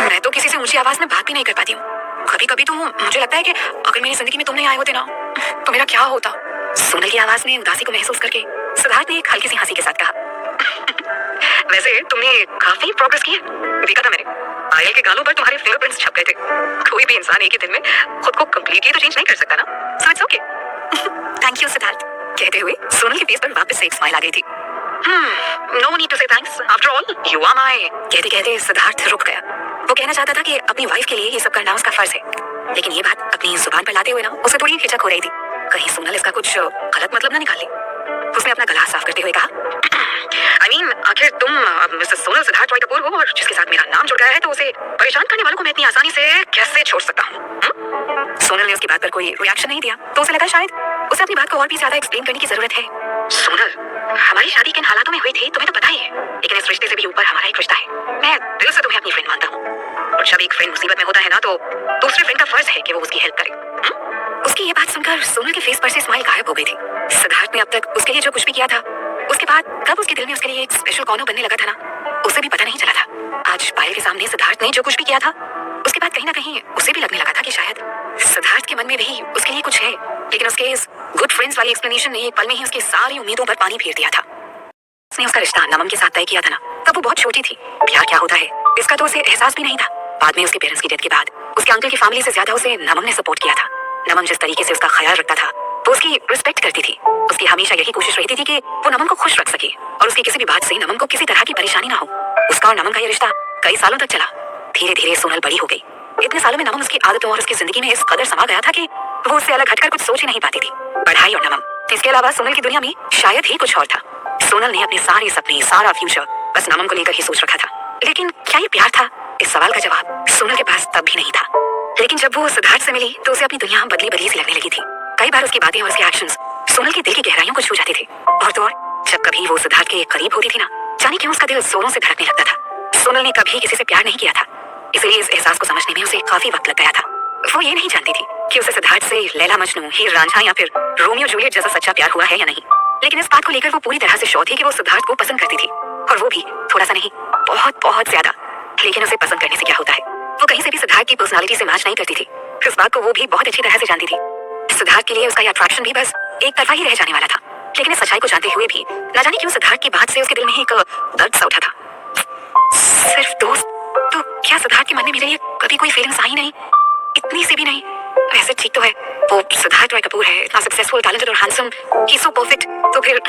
मैं तो किसी से ऊंची आवाज में बात भी नहीं कर पाती हूँ। कभी-कभी तो मुझे लगता है कि अगर मेरी जिंदगी में तुम नहीं आए होते ना, तो मेरा क्या होता। सोनल की आवाज में उदासी को महसूस करके सिद्धार्थ ने एक हल्की सी हंसी के साथ कहा, वैसे तुमने काफी प्रोग्रेस की है, देखा था मैंने। पायल के गालों पर तुम्हारे फिंगरप्रिंट्स छप गए थे। कोई भी इंसान एक ही दिन में खुद को कंप्लीटली तो चेंज नहीं कर सकता ना, so it's okay. Thank you Siddharth, कहते हुए सोनल के फेस पर वापस से एक स्माइल आ गई थी। No need to say thanks, after all you are my. कहते कहते सिद्धार्थ रुक गया। वो कहना चाहता था कि अपनी वाइफ के लिए ये सब करना उसका फर्ज है, लेकिन ये बात अपनी जुबान पर लाते हुए ना उसे थोड़ी हिचक हो रही थी, कहीं सोनल इसका कुछ गलत मतलब ना निकाल ले। उसने अपना गला साफ करते हुए कहा, I mean, आखिर तुम मिसेस सोनल सिद्धार्थ रॉय कपूर हो, और जिसके साथ मेरा नाम जुड़ गया है, तो उसे परेशान करने वालों को मैं इतनी आसानी से कैसे छोड़ सकता हूँ? सोनल ने उसकी बात पर कोई रिएक्शन नहीं दिया, तो उसे लगा शायद उसे अपनी बात को और भी ज्यादा एक्सप्लेन करने की जरूरत है। सोनल, हमारी शादी किन हालातों में हुई थी तुम्हें तो पता ही है, लेकिन इस रिश्ते से भी ऊपर हमारा एक रिश्ता है। मैं दिल से तुम्हें अपनी फ्रेंड मानता हूँ, और जब एक फ्रेंड मुसीबत में होता है ना, तो दूसरे फ्रेंड का फर्ज है कि वो उसकी हेल्प करे। उसकी की ये बात सुनकर सोनल के फेस पर से स्माइल गायब हो गई थी। सिद्धार्थ ने अब तक उसके लिए जो कुछ भी किया था, उसके बाद कब उसके दिल में उसके लिए एक स्पेशल कॉर्नर बनने लगा था ना, उसे भी पता नहीं चला था। आज पायल के सामने सिद्धार्थ ने जो कुछ भी किया था, उसके बाद कहीं ना कहीं उसे भी लगने लगा था कि शायद सिद्धार्थ के मन में भी उसके लिए कुछ है। लेकिन उसके इस गुड फ्रेंड्स वाली एक्सप्लेनेशन ने एक पल में ही उसकी सारी उम्मीदों पर पानी फेर दिया था। उसने उसका रिश्ता नमन के साथ तय किया था ना, तब वो बहुत छोटी थी। प्यार क्या होता है इसका तो उसे एहसास भी नहीं था। बाद में उसके पेरेंट्स की डेथ के बाद उसके अंकल की फैमिली से ज्यादा उसे नमन ने सपोर्ट किया था। नमन जिस तरीके से उसका ख्याल रखता था, वो उसकी रिस्पेक्ट करती थी। उसकी हमेशा यही कोशिश रहती थी कि वो नमन को खुश रख सके और उसकी किसी भी बात से नमन को किसी तरह की परेशानी ना हो। उसका और नमन का ये रिश्ता कई सालों तक चला। धीरे धीरे सोनल बड़ी हो गई। इतने सालों में नमन उसकी आदतों और उसकी जिंदगी में इस कदर समा गया था कि वो उससे अलग हटकर कुछ सोच ही नहीं पाती थी। पढ़ाई और नमन, इसके अलावा सोनल की दुनिया में शायद ही कुछ और था। सोनल ने अपने सारे सपने, सारा फ्यूचर बस नमन को लेकर ही सोच रखा था। लेकिन क्या ये प्यार था? इस सवाल का जवाब सोनल के पास तब भी नहीं था। लेकिन जब वो सिद्धार्थ से मिली तो उसे अपनी दुनिया बदली बदली सी लगने लगी थी। कई बार उसकी बातें और उसके एक्शंस सोनल के दिल की गहराइयों को छू जाते थे। और तो और जब कभी वो सिद्धार्थ के करीब होती थी ना, जाने क्यों उसका दिल जोरों से धड़कने लगता था। सोनल ने कभी किसी से प्यार नहीं किया था, इसलिए इस एहसास को समझने में उसे काफी वक्त लग गया था। वो ये नहीं जानती थी कि उसे सिद्धार्थ से लैला मजनू, हीर रांझा या फिर रोमियो जूलियट जैसा सच्चा प्यार हुआ है या नहीं। लेकिन इस बात को लेकर वो पूरी तरह से श्योर थी कि वो सिद्धार्थ को पसंद करती थी, और वो भी थोड़ा सा नहीं, बहुत बहुत ज्यादा। लेकिन उसे पसंद करने से क्या होता है, वो कहीं से भी सिद्धार्थ की पर्सनालिटी से मैच नहीं करती थी। इस बात को वो भी बहुत अच्छी तरह से जानती थी। सिद्धार्थ के लिए उसका ये अट्रैक्शन भी बस एक तरफा ही रह जाने वाला था। लेकिन इस सच्चाई को जानते हुए भी न जाने क्यों सिद्धार्थ की बात से उसके दिल में एक दर्द सा उठा था। सिर्फ दोस्त, तो क्या सिद्धार्थ के मन में मेरे लिए कभी कोई फीलिंग्स आई नहीं? इतनी सी भी नहीं? वैसे ठीक तो है, वो सिद्धार्थ रॉय कपूर है, इतना सक्सेसफुल, टैलेंटेड और हैंडसम, ही सो परफेक्ट। तो फिर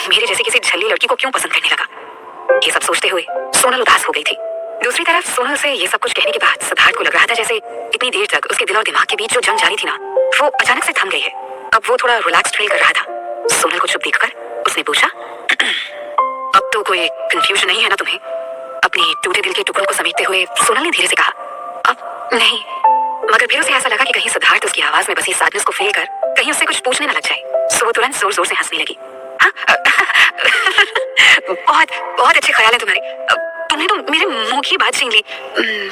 मेरे जैसे किसी झल्ली लड़की को क्यों पसंद करने लगा? ये सब सोचते हुए सोनल उदास हो गई थी। दूसरी तरफ सोनल से ये सब कुछ कहने के बाद सिद्धार्थ को लग रहा था जैसे इतनी देर तक उसके दिल और दिमाग के बीच जो जंग जारी थी ना, वो अचानक से थम गई है। अब वो थोड़ा रिलैक्स्ड फील कर रहा था। सोनल को चुप देखकर उसने पूछा, अब तो कोई कंफ्यूजन नहीं है ना तुम्हें? अपने टूटे दिल के टुकड़ों को समेटते हुए सोनल ने धीरे से कहा, अब नहीं। मगर फिर उसे ऐसा लगा कि कहीं सिद्धार्थ उसकी आवाज में बसी सैडनेस को फील कर कहीं उससे कुछ पूछने न लग जाए। सो वो तुरंत जोर जोर से हंसने लगी। बहुत बहुत अच्छे ख्याल है तुम्हारे। तुमने तो मेरे मुंह की बात छीन ली।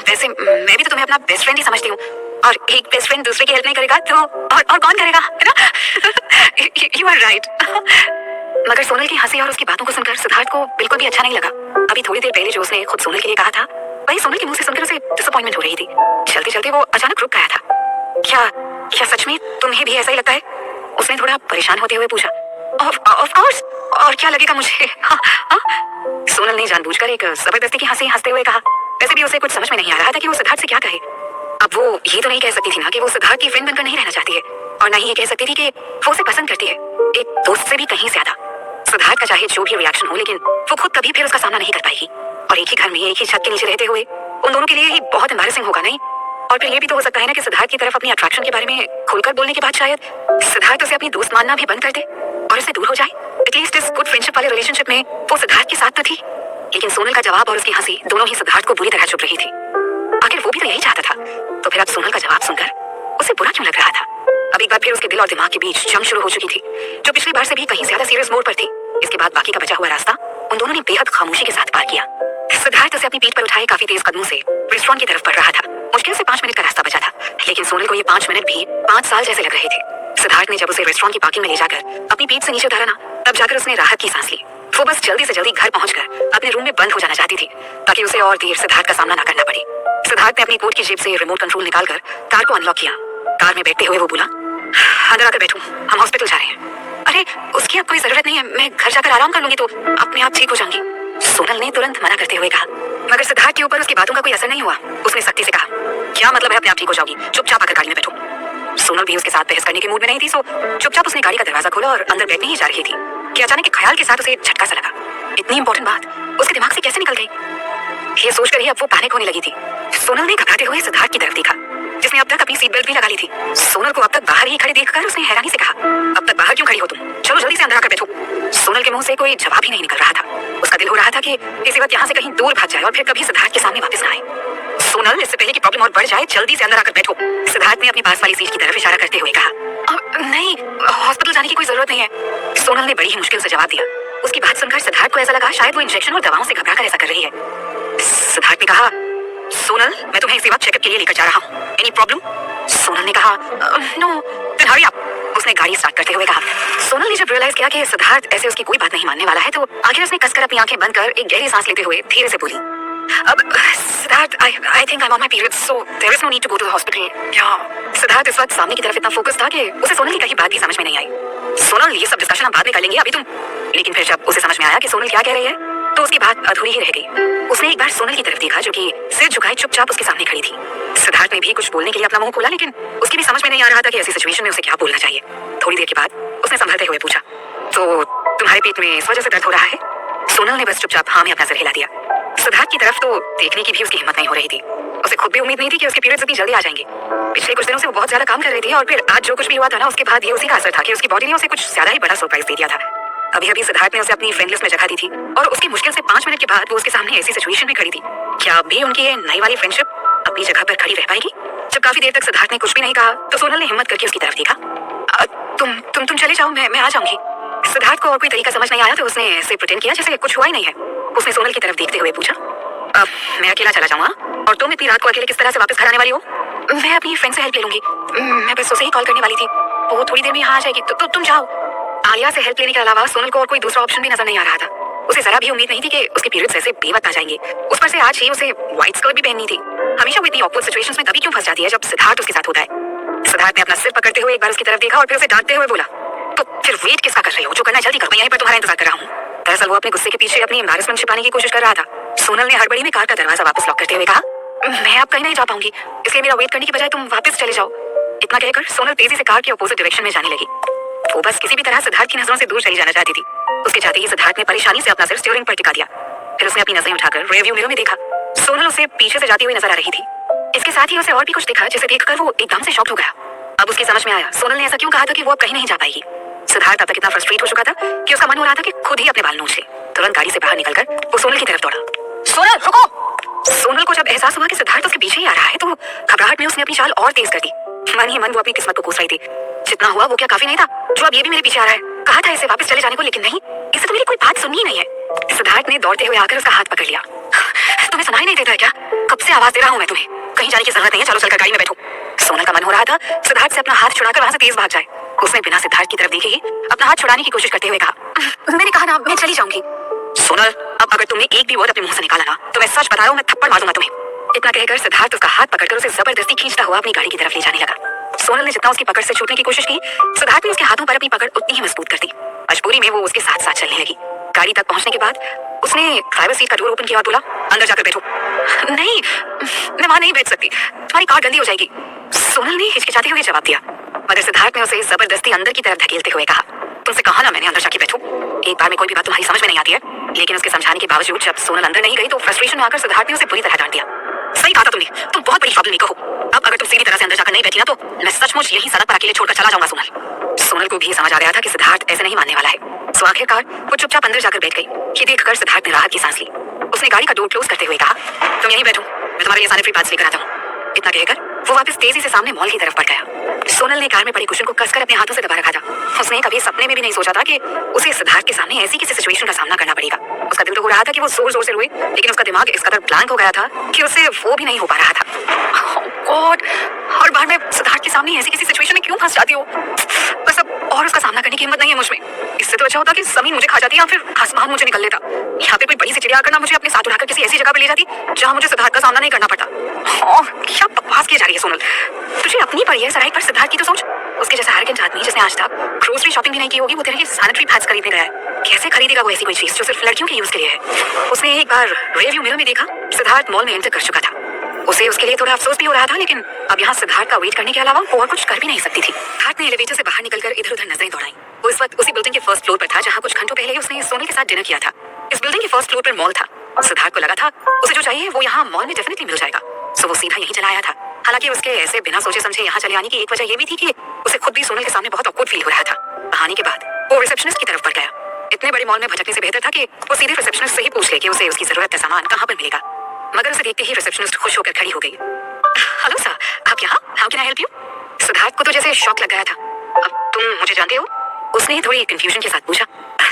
वैसे मैं भी तो तुम्हें अपना बेस्ट फ्रेंड ही समझती हूँ, और एक बेस्ट फ्रेंड दूसरे की हेल्प नहीं करेगा तो और कौन करेगा, है ना? You are right. मगर सोनल की हंसी और उसकी बातों को सुनकर सिद्धार्थ को बिल्कुल भी अच्छा नहीं लगा। अभी थोड़ी देर पहले जो उसने खुद सोनल के लिए कहा था, वही सोनल के मुंह से सुनकर उसे डिसअपॉइंटमेंट हो रही थी। चलते चलते वो अचानक रुक गया था। क्या सच में तुम्हें भी ऐसा ही लगता है? उसने थोड़ा परेशान होते हुए पूछा। ऑफ कोर्स, और क्या लगेगा मुझे? सोनल ने जानबूझकर एक जबरदस्ती की हंसी हंसते हुए कहा। वैसे भी उसे कुछ समझ में नहीं आ रहा था कि वो सिद्धार्थ से क्या कहे। अब वो ये तो नहीं कह सकती थी ना कि वो सिद्धार्थ की फ्रेंड बनकर नहीं रहना चाहती है, और ना ही ये कह सकती थी कि वो उसे पसंद करती है, एक दोस्त से भी कहीं ज्यादा। सिद्धार्थ का चाहे जो भी रिएक्शन हो, लेकिन वो खुद कभी फिर उसका सामना नहीं कर पाएगी। और एक ही घर में एक ही छत के नीचे रहते हुए उन दोनों के लिए ही बहुत एम्बैरेसिंग होगा, नहीं? और फिर ये भी तो हो सकता है ना कि सिद्धार्थ की तरफ अपनी अट्रैक्शन के बारे में खुलकर बोलने के बाद शायद सिद्धार्थ उसे अपनी दोस्त मानना भी बंद कर दे और उससे दूर हो जाए। एटलीस्ट इस गुड फ्रेंडशिप वाले रिलेशनशिप में वो सिद्धार्थ के साथ तो थी। लेकिन सोनल का जवाब और उसकी हंसी दोनों ही सिद्धार्थ को बुरी तरह चुभ रही थी। आखिर वो भी तो यही चाहता था। तो फिर अब सोनल का जवाब सुनकर उसे बुरा क्यों लग रहा था? अब एक बार फिर उसके दिल और दिमाग के बीच जंग शुरू हो चुकी थी, जो पिछली बार से भी कहीं ज्यादा सीरियस मोड पर थी। इसके बाद बाकी का बचा हुआ रास्ता उन दोनों ने बेहद खामोशी के साथ पार किया। सिद्धार्थ उसे अपनी पीठ पर उठाए काफी तेज कदमों से रेस्टोरेंट की तरफ बढ़ रहा था। मुश्किल से 5 मिनट का रास्ता बचा था, लेकिन सोनल को ये 5 मिनट भी 5 साल जैसे लग रहे थे। सिद्धार्थ ने जब उसे रेस्टोरेंट की पार्किंग में ले जाकर अपनी पीठ से नीचे उतारा ना, तब जाकर उसने राहत की सांस ली। वो बस जल्दी से जल्दी घर पहुंचकर अपने रूम में बंद हो जाना चाहती थी, ताकि उसे और देर सिद्धार्थ का सामना ना करना पड़े। सिद्धार्थ ने अपनी कोट की जेब से रिमोट कंट्रोल निकालकर कार को अनलॉक किया। कार में बैठते हुए वो बोला, अंदर आकर बैठो, हम हॉस्पिटल जा रहे हैं। अरे उसकी अब कोई जरूरत नहीं है, मैं घर जाकर आराम कर लूंगी तो अपने आप ठीक हो जाऊंगी, सोनल ने तुरंत मना करते हुए कहा। मगर सिद्धार्थ के ऊपर उसकी बातों का कोई असर नहीं हुआ। उसने सख्ती से कहा, क्या मतलब है अपने आप ठीक हो जाओगी? चुपचाप आकर गाड़ी में बैठो। सोनल भी उसके साथ बहस करने के मूड में नहीं थी, सो चुपचाप उसने गाड़ी का दरवाजा खोला और अंदर बैठने ही जा रही थी कि अचानक एक ख्याल के साथ उसे झटका सा लगा। इतनी इंपॉर्टेंट बात उसके दिमाग से कैसे निकल गई? ये सोचकर ही अब वो पैनिक होने लगी थी। सोनल ने घबराते हुए सिद्धार्थ की तरफ देखा, जिसने अब तक अपनी सीट बेल्ट भी लगा ली थी। सोनल को अब तक बाहर ही खड़े देखकर उसने हैरानी से कहा, अब तक बाहर क्यों खड़ी हो तुम? चलो जल्दी से अंदर आकर बैठो। सोनल के मुंह से कोई जवाब ही नहीं निकल रहा था। उसका दिल हो रहा था कि इसी वक्त यहाँ से कहीं दूर भाग जाए और फिर कभी सिद्धार्थ के सामने वापस ना आए। सोनल, इससे पहले कि प्रॉब्लम और बढ़ जाए, जल्दी से अंदर आकर बैठो, सिद्धार्थ ने अपनी पास वाली सीट की तरफ इशारा करते हुए कहा। नहीं, हॉस्पिटल जाने की कोई जरूरत नहीं है, सोनल ने बड़ी ही मुश्किल से जवाब दिया। उसकी बात सुनकर सिद्धार्थ को ऐसा लगा शायद वो इंजेक्शन और दवाओं से घबरा कर ऐसा कर रही है। सिद्धार्थ ने कहा, सोनल, मैं तुम्हें सेवा चेकअप के लिए लेकर जा रहा हूँ। Any problem? सोनल ने कहा नो। Then hurry up. उसने गाड़ी स्टार्ट करते हुए कहा। सोनल ने जब रियलाइज किया कि सिद्धार्थ ऐसे उसकी कोई बात नहीं मानने वाला है तो आखिर उसने कसकर अपनी आंखें बंद कर एक गहरी सांस लेते हुए धीरे से बोली, अब Siddharth, I think I'm on my period, so there is no need to go to the hospital. Yeah. Siddharth इस वक्त सामने की तरफ इतना फोकस था कि उसे सोनल की कही बात भी समझ में नहीं आई। सोनल, ये सब डिस्कशन हम बाद में कर लेंगे, अभी तुम। लेकिन फिर जब उसे समझ में आया कि सोनल क्या कह रही है तो उसकी बात अधूरी ही रह गई। उसने एक बार सोनल की तरफ देखा जो कि सिर झुकाए चुपचाप उसके सामने खड़ी थी। सिद्धार्थ ने भी कुछ बोलने के लिए अपना मुंह खोला, लेकिन उसकी भी समझ में नहीं आ रहा था कि ऐसी सिचुएशन में उसे क्या बोलना चाहिए। थोड़ी देर के बाद उसने संभलते हुए पूछा, तो तुम्हारे पेट में इस वजह से दर्द हो रहा है? सोनल ने बस चुपचाप हाँ में अपना सर हिला दिया। सिद्धार्थ की तरफ तो देखने की भी उसकी हिम्मत नहीं हो रही थी। उसे खुद भी उम्मीद नहीं थी कि उसके पीरियड्स इतनी जल्दी आ जाएंगे। पिछले कुछ दिनों से वो बहुत ज्यादा काम कर रही थी और फिर आज जो कुछ भी हुआ था ना, उसके बाद ये उसी का असर था कि उसकी बॉडी ने उसे कुछ ज्यादा ही बड़ा सरप्राइज दे दिया था। अभी अभी सिद्धार्थ ने उसे अपनी फ्रेंड लिस्ट में जगह दी थी और उसकी मुश्किल से 5 मिनट के बाद वो उसके सामने ऐसी सिचुएशन में खड़ी थी। क्या अभी उनकी ये नई वाली फ्रेंडशिप अपनी जगह पर खड़ी रह पाएगी? जब काफी देर तक सिद्धार्थ ने कुछ भी नहीं कहा तो सोनल ने हिम्मत करके उसकी तरफ देखा। तुम चले जाओ, मैं आ जाऊंगी। सिद्धार्थ को और कोई तरीका समझ नहीं आया तो उसने ऐसे प्रिटेंड किया जैसे कुछ हुआ ही नहीं है। उसने सोनल की तरफ देखते हुए पूछा, मैं अकेला चला जाऊंगा और तुम इतनी रात को अकेले किस तरह से वापस घर आने वाली हो? मैं अपनी फ्रेंड से हेल्प ले लूंगी। मैं बस उसे ही कॉल करने वाली थी, वो थोड़ी देर में यहाँ आ जाएगी, तो तुम जाओ। आलिया से हेल्प लेने के अलावा सोनल को और कोई दूसरा ऑप्शन भी नजर नहीं आ रहा था। उसे जरा भी उम्मीद नहीं थी कि उसके पीरियड्स ऐसे बेवक्त आ जाएंगे। उस पर से आज ही उसे व्हाइट स्कर्ट भी पहननी थी। हमेशा वो इतनी ऑकवर्ड सिचुएशंस में तभी क्यों फंस जाती है जब सिद्धार्थ उसके साथ होता है। सिद्धार्थ ने अपना सिर पकड़ते हुए एक बार उसकी तरफ देखा और फिर उसे डांटते हुए बोला, तो फिर वेट किसका कर रही हो? जो करना है जल्दी करो, मैं यहीं पर तुम्हारा इंतजार कर रहा हूँ। दरअसल वो अपने गुस्से के पीछे अपनी एम्बैरेसमेंट छिपाने की कोशिश कर रहा था। सोनल ने हड़बड़ी में कार का दरवाजा वापस लॉक करते हुए कहा, मैं अब कहीं नहीं जा पाऊंगी, इसलिए मेरा वेट करने की बजाय तुम वापस चले जाओ। इतना कहकर सोनल तेजी से कार के अपोजिट डायरेक्शन में जाने लगी। वो बस किसी भी तरह सिद्धार्थ की नजरों से दूर चली जाना चाहती थी। उसके जाते ही सिद्धार्थ ने परेशानी से अपना सिर स्टीयरिंग पर टिका दिया। फिर उसने अपनी नजरें उठाकर रियरव्यू मिरर में देखा। सोनल उसे पीछे से जाती हुई नजर आ रही थी। इसके साथ ही उसे और भी कुछ दिखा जिसे देखकर वो एकदम से शॉक हो गया। अब उसकी समझ में आया सोनल ने ऐसा क्यों कहा था कि वो अब कहीं नहीं जा पाएगी। सिद्धार्थ अब तक इतना फ्रस्ट्रेट हो चुका था कि उसका मन हो रहा था कि खुद ही अपने बाल नोच ले। तुरंत गाड़ी से बाहर निकलकर वो सोनल की तरफ दौड़ा। सोनल रुको! सोनल को जब एहसास हुआ कि सिद्धार्थ उसके पीछे ही आ रहा है तो घबराहट में उसने अपनी चाल और तेज कर दी। मन ही मन वो अपनी किस्मत को कोस रही थी। जितना हुआ वो क्या काफी नहीं था जो अब ये भी मेरे पीछे आ रहा है? कहा था इसे वापस चले जाने को, लेकिन नहीं, इसे तो मेरी कोई बात सुननी ही नहीं है। सिद्धार्थ ने दौड़ते हुए आकर उसका हाथ पकड़ लिया। तुम्हें सुनाई नहीं देता है क्या? कब से आवाज दे रहा हूँ मैं तुम्हें? कहीं जाने की जरूरत नहीं है, चलो चलकर गाड़ी में बैठो। सोनल का मन हो रहा था सिद्धार्थ से अपना हाथ छुड़ाकर वहां से तेज भाग जाए। उसने बिना सिद्धार्थ की तरफ देखे ही अपना हाथ छुड़ाने की कोशिश करते हुए कहा, मैंने कहा ना, मैं चली जाऊंगी। सोनल, अब अगर तुमने एक भी वर्ड अपने मुंह से निकाला ना तो मैं सच बता रहा हूँ, मैं थप्पड़ मार दूंगा तुम्हें। इतना कहकर सिद्धार्थ उसका हाथ पकड़कर उसे जबरदस्ती खींचता हुआ अपनी गाड़ी की तरफ ले जाने लगा। सोनल ने जितना उसकी पकड़ से छूटने की कोशिश की, सिद्धार्थ ने उसके हाथों पर अपनी पकड़ उतनी ही मजबूत कर दी। मजबूरी में वो उसके साथ साथ चलने लगी। गाड़ी तक पहुंचने के बाद उसने ड्राइवर सीट का डोर ओपन किया और बोला, अंदर जाकर बैठो। नहीं, मैं वहां नहीं बैठ सकती, तुम्हारी कार गंदी हो जाएगी। सोनल ने हिचकिचाते हुए जवाब दिया, मगर सिद्धार्थ ने उसे जबरदस्ती अंदर की तरफ धकेलते हुए कहा, तुमसे कहा ना मैंने अंदर जाके बैठो। एक बार में कोई भी बात तुम्हारी समझ में नहीं आती है। लेकिन उसके समझाने के बावजूद जब सोनल अंदर नहीं गई तो फ्रस्ट्रेशन में आकर सिद्धार्थ ने उसे बुरी तरह डांट दिया। सही कहा था तुमने, तुम बहुत बड़ी प्रॉब्लम मेकर हो। अब अगर तुम सीधी तरह से अंदर जाकर नहीं बैठी ना तो मैं सचमुच यही सड़क पर अकेले छोड़कर चला जाऊंगा। सोनल को भी समझ आ गया था कि सिद्धार्थ ऐसे नहीं मानने वाला है। सो आखिरकार वो चुपचाप अंदर जाकर बैठ गई। ये देखकर सिद्धार्थ ने राहत की सांस ली। उसने गाड़ी का डोर क्लोज करते हुए कहा, तुम यहीं बैठो, मैं तुम्हारे लिए सैनिटरी पैड्स लेकर आता हूँ। इतना कहकर वो वापस तेजी से सामने मॉल की तरफ बढ़ गया। सोनल ने कार में पड़ी कुशन को कसकर अपने हाथों से दबा रखा था। उसने कभी सपने में भी नहीं सोचा था कि उसे सिद्धार्थ के सामने ऐसी किसी सिचुएशन का सामना करना पड़ेगा। उसका दिल तो हो रहा था कि वो जोर जोर से रोए, लेकिन उसका दिमाग इस कदर ब्लैंक हो गया था कि उसे वो भी नहीं हो पा रहा था। गॉड, हर बार मैं सिद्धार्थ के सामने ऐसी किसी सिचुएशन में क्यों फंस जाती हूँ? बस अब और उसका सामना करने की हिम्मत नहीं है मुझमें। इससे तो अच्छा होता कि जमीन मुझे खा जाती या फिर आसमान मुझे निकल लेता। यहाँ पे कोई बड़ी सी चिड़िया आकर ना मुझे अपने साथ उठाकर किसी ऐसी जगह पे ले जाती जहाँ मुझे सिद्धार्थ का सामना नहीं करना पड़ता। क्या बकवास की जा रही है सोनल, तुझे अपनी पड़ी है सराय पर सिद्धार्थ की तो सोच। उसके जैसा एरोगेंट आदमी जिसने आज तक ग्रोसरी शॉपिंग भी नहीं की होगी, वो तेरे लिए सैनिटरी पैड्स खरीदने गया है। कैसे खरीदेगा वो ऐसी कोई चीज जो सिर्फ लड़कियों के यूज के लिए है? उसने एक बार रियरव्यू मिरर में देखा, सिद्धार्थ मॉल में एंटर कर चुका था। उसे उसके लिए थोड़ा अफसोस भी हो रहा था, लेकिन अब यहाँ सिद्धार्थ का वेट करने के अलावा वो और कुछ कर भी नहीं सकती थी। सिद्धार्थ ने एलिवेटर से बाहर निकलकर इधर उधर नजरें दौड़ाई। वो इस वक्त उसी बिल्डिंग के फर्स्ट फ्लोर पर था जहाँ कुछ घंटों पहले उसने सोनल के साथ डिनर किया था। इस बिल्डिंग के फर्स्ट फ्लोर पर मॉल था। सिद्धार्थ को लगा था उसे जो चाहिए वो यहाँ मॉल में डेफिनेटली मिल जाएगा, सो वो सीधा यहीं चला आया था। हालांकि उसके ऐसे बिना सोचे समझे यहाँ चले आने की एक वजह ये भी थी कि उसे खुद भी सोनल के सामने बहुत ऑकवर्ड फील हो रहा था। कहानी के बाद वो रिसेप्शनिस्ट की तरफ बढ़ गया। इतने बड़े मॉल में भटकने से बेहतर था कि वो सीधे रिसेप्शनिस्ट से ही पूछ ले कि उसे उसकी जरूरत का सामान कहाँ पर मिलेगा। मगर उसे देखते ही रिसेप्शनिस्ट खुश होकर खड़ी हो गई। हेलो सर, आप यहाँ? How can I help you? Siddharth को तो जैसे शॉक लग गया था। अब तुम मुझे जानते हो? उसने थोड़ी कंफ्यूजन के साथ पूछा।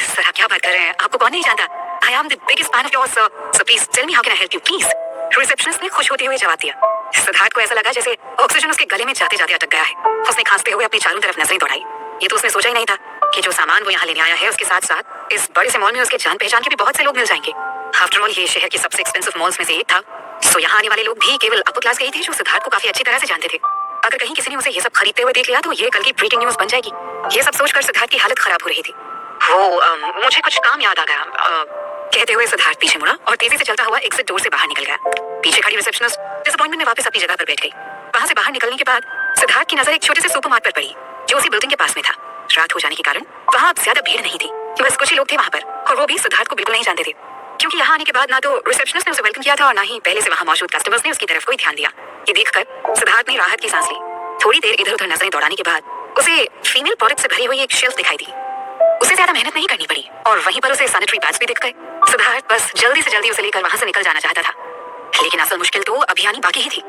सर आप क्या बात कर रहे हैं, आपको कौन नहीं जानता? I am the biggest fan of yours sir, so please tell me how can I help you please. Receptionist ने खुश होते हुए जवाब दिया। सिद्धार्थ को ऐसा लगा जैसे ऑक्सीजन उसके गले में जाते जाते अटक गया है। उसने खांसते हुए अपनी चारों तरफ नजरें दौड़ाई। ये तो उसने सोचा ही नहीं था कि जो सामान वो यहाँ लेने आया है उसके साथ साथ इस बड़े से मॉल में उसके जान पहचान के भी बहुत से लोग मिल जाएंगे। आफ्टर ऑल ये शहर के सबसे एक्सपेंसिव मॉल्स में से एक था, सो यहाँ आने वाले लोग भी केवल अपर क्लास के ही थे जो सिद्धार्थ को काफी अच्छी तरह से जानते थे। अगर कहीं किसी ने उसे ये सब खरीदते हुए देख लिया तो ये कल की ब्रेकिंग न्यूज बन जाएगी। ये सब सोचकर सिद्धार्थ की हालत खराब हो रही थी। वो मुझे कुछ काम याद आ गया, कहते हुए सिद्धार्थ पीछे मुड़ा और तेजी से चलता हुआ एग्जिट डोर से बाहर निकल गया। पीछे खड़ी रिसेप्शनिस्ट डिसअपॉइंटमेंट में वापस अपनी जगह पर बैठ गई। वहां से बाहर निकलने के बाद सिद्धार्थ की नजर एक छोटे से सुपरमार्केट पर पड़ी जो उसी बिल्डिंग के पास में था। रात हो जाने के कारण वहां अब ज्यादा भीड़ नहीं थी, बस कुछ ही लोग थे वहां पर और वो भी सिद्धार्थ को बिल्कुल नहीं जानते थे, क्योंकि यहाँ आने के बाद ना तो रिसेप्शनिस्ट ने उसे वेलकम किया था और ना ही पहले से वहां मौजूद कस्टमर्स ने उसकी तरफ कोई ध्यान दिया। ये देखकर सिद्धार्थ ने राहत की सांस ली। थोड़ी देर इधर उधर नजरें दौड़ाने के बाद उसे फीमेल प्रोडक्ट से भरी हुई एक शेल्फ दिखाई दी। उसे ज्यादा मेहनत नहीं करनी पड़ी और वहीं पर उसे सैनिटरी पैड्स भी दिख गए। सिद्धार्थ बस जल्दी से जल्दी उसे लेकर वहां से निकल जाना चाहता था, लेकिन असल मुश्किल तो अभी आनी बाकी ही थी।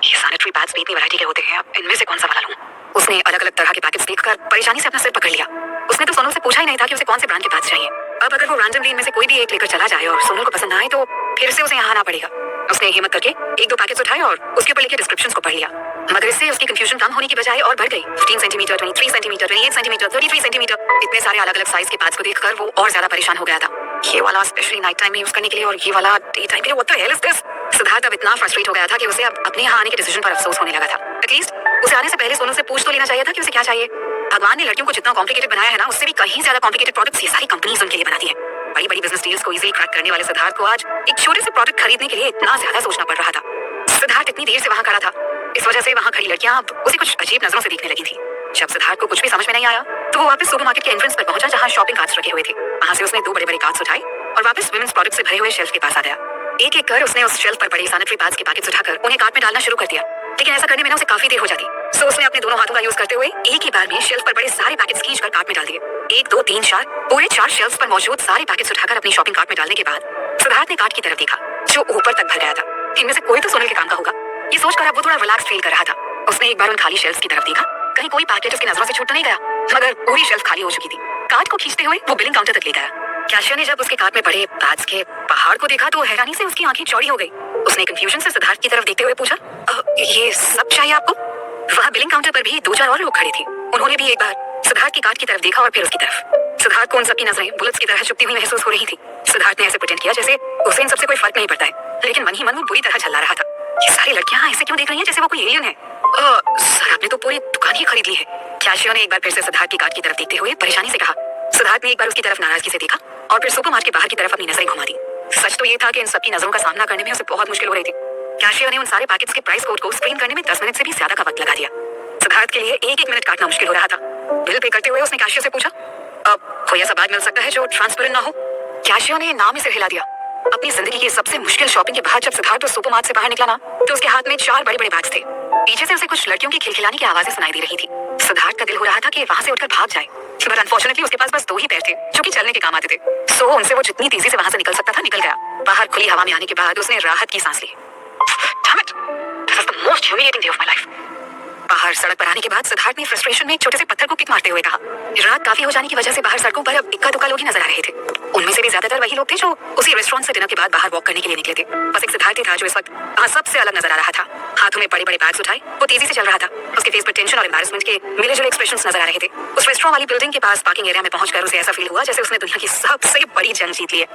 ये सैनिटरी पैड्स भी इतनी वैरायटी के होते हैं, अब इनमें से कौन सा वाला लूं? उसने अलग अलग तरह के पैकेट्स देखकर परेशानी से अपना सिर पकड़ लिया। उसने तो सोनल से पूछा ही नहीं था कि उसे कौन से ब्रांड के पैड्स चाहिए। अब अगर वो रैंडमली इनमें से कोई भी एक लेकर चला जाए और सोनल को पसंद ना आए तो फिर से उसे यहाँ आना पड़ेगा। उसने हिम्मत करके एक दो पैकेट्स उठाए और उसके ऊपर लिखे डिस्क्रिप्शंस को पढ़ लिया, मगर इससे उसकी कंफ्यूजन कम होने की बजाय और बढ़ गई। 15 सेंटीमीटर, 23 सेंटीमीटर, 28 सेंटीमीटर, 33 सेंटीमीटर, इतने सारे अलग अलग साइज के पैड्स को देखकर वो और ज्यादा परेशान हो गया था। ये वाला स्पेशली नाइट टाइम में यूज करने के लिए और ये वाला डे टाइम के लिए। What the hell is this? Siddharth अब इतना फ्रस्ट्रेट हो गया था कि उसे अब अपने यहाँ आने के डिसीजन पर अफसोस होने लगा था। एटलीस्ट उसे आने से पहले सोनल से पूछ तो लेना चाहिए था कि उसे क्या चाहिए। भगवान ने लड़कियों को जितना कॉम्प्लिकेटेड बनाया है ना, उससे भी कहीं ज्यादा कॉम्प्लिकेटेड प्रोडक्ट्स ये सारी कंपनीज उनके लिए बनाती है। बड़ी बड़ी बिजनेस डील्स को इजीली क्रैक करने वाले सिद्धार्थ को आज एक छोटे से प्रोडक्ट खरीदने के लिए इतना ज्यादा सोचना पड़ रहा था। सिद्धार्थ इतनी देर से वहां खड़ा था, इस वजह से वहां खड़ी लड़कियां अब उसे कुछ अजीब नजरों से देखने लगी थी। जब सिद्धार्थ को कुछ भी समझ में नहीं आया तो वो वापस सुपरमार्केट के एंट्रेंस पर पहुंचा जहां शॉपिंग कार्ट्स रखे हुए थे। वहां से उसने दो बड़े बड़े कार्ट्स उठाए और वापस वुमेन्स प्रोडक्ट से भरे हुए शेल्फ के पास आ गया। एक एक कर उसने उस शेल्फ पर पड़े सैनिटरी पैड्स के पैकेट्स उठाकर उन्हें कार्ट में डालना शुरू कर दिया, लेकिन ऐसा करने में ना उसे काफी देर हो जाती। सो उसने अपने दोनों हाथों का यूज करते हुए एक ही बार में शेल्फ पर बड़े सारे पैकेट्स खींचकर कार्ट में डाल दिए। 1 2 3 4 पूरे 4 शेल्फ्स पर मौजूद सारे पैकेट्स उठाकर अपनी शॉपिंग कार्ट में डालने के बाद सिद्धार्थ ने कार्ट की तरफ देखा जो ऊपर तक भर गया था। इनमें से कोई तो सोनल के काम का होगा, ये सोचकर अब वो थोड़ा रिलैक्स फील कर रहा था। उसने एक बार उन खाली शेल्फ्स की तरफ देखा, कहीं कोई पैकेट उसकी नजरों से छूट नहीं गया, मगर पूरी शेल्फ खाली हो चुकी थी। कार्ट को खींचते हुए वो बिलिंग काउंटर तक ले गया। कैशियर ने जब उसके कार्ट में पड़े पैड्स के पहाड़ को देखा तो हैरानी से उसकी आंखें चौड़ी हो गई। उसने कंफ्यूजन से सिद्धार्थ की तरफ देखते हुए पूछा, ये सब चाहिए आपको? वहाँ बिलिंग काउंटर पर भी 2-4 और लोग खड़े थे। उन्होंने भी एक बार सिद्धार्थ की कार्ट की तरफ देखा और फिर उसकी तरफ। सिद्धार्थ को उन सबकी नजरें बुलेट्स की तरह चुभती हुई महसूस हो रही थी। सिद्धार्थ ने ऐसे प्रिटेंड किया जैसे उसे इन सबसे कोई फर्क नहीं पड़ता है, लेकिन मन ही मन वो बुरी तरह झल्ला रहा था। ये सारी लड़कियां ऐसे क्यों देख रही हैं जैसे वो कोई एलियन है? सर आपने तो पूरी दुकान ही खरीद ली है। कैशियर ने एक बार फिर से सिद्धार्थ की कार्ट की तरफ देखते हुए परेशानी से कहा। सिद्धार्थ ने एक बार उसकी तरफ नाराजगी से देखा और फिर सुपरमार्केट के बाहर की तरफ अपनी नजरें घुमा दी। सच तो ये था कि इन सबकी नजरों का सामना करने में उसे बहुत मुश्किल हो रही थी। कैशियर ने उन सारे पैकेट्स के प्राइस कोड को स्क्रीन करने में 10 मिनट से भी ज्यादा का वक्त लगा दिया। सिद्धार्थ के लिए एक मिनट काटना मुश्किल हो रहा था। बिल पे करते हुए उसने कैशियर से पूछा, अब कोई ऐसा बैग मिल सकता है जो ट्रांसपेरेंट ना हो? कैशियर ने नाम ही सिर हिला दिया। अपनी जिंदगी की सबसे मुश्किल शॉपिंग के बाद जब सिद्धार्थ उस सुपरमार्केट से बाहर निकला ना तो उसके हाथ में 4 बड़े बड़े बैग्स थे। पीछे से उसे कुछ लड़कियों की खिलखिलाने की आवाजें सुनाई दे रही थी। सिद्धार्थ का दिल हो रहा था कि वहां से उठकर भाग जाए, बट अनफॉर्चुनेटली उसके पास बस 2 ही पैर थे जो कि चलने के काम आते थे। सो उनसे वो जितनी तेजी से वहां से निकल सकता था निकल गया। बाहर खुली हवा में आने के बाद उसने राहत की सांस ली। Damn it! This is the most humiliating day of my life. बाहर सड़क पर आने के बाद सिद्धार्थ ने फ्रस्ट्रेशन में एक छोटे से पत्थर को किक मारते हुए कहा। रात काफी हो जाने की वजह से बाहर सड़कों पर अब इक्का दुक्का लोग ही नजर आ रहे थे। उनमें से भी ज्यादातर वही लोग थे जो उसी रेस्टोरेंट से डिनर के बाद बाहर वॉक करने के लिए निकले थे। बस एक सिद्धार्थ ही था जो इस वक्त वहाँ सबसे अलग नजर आ रहा था। हाथों में बड़े बड़े बैग्स उठाए वो तेजी से चल रहा था। उसके फेस पर टेंशन और एम्बैरेसमेंट के मिले जुले एक्सप्रेशंस नजर आ रहे थे। उस रेस्टोरेंट वाली बिल्डिंग के पास पार्किंग एरिया में पहुंचकर उसे ऐसा फील हुआ जैसे उसने दुनिया की सबसे बड़ी जंग जीत ली है।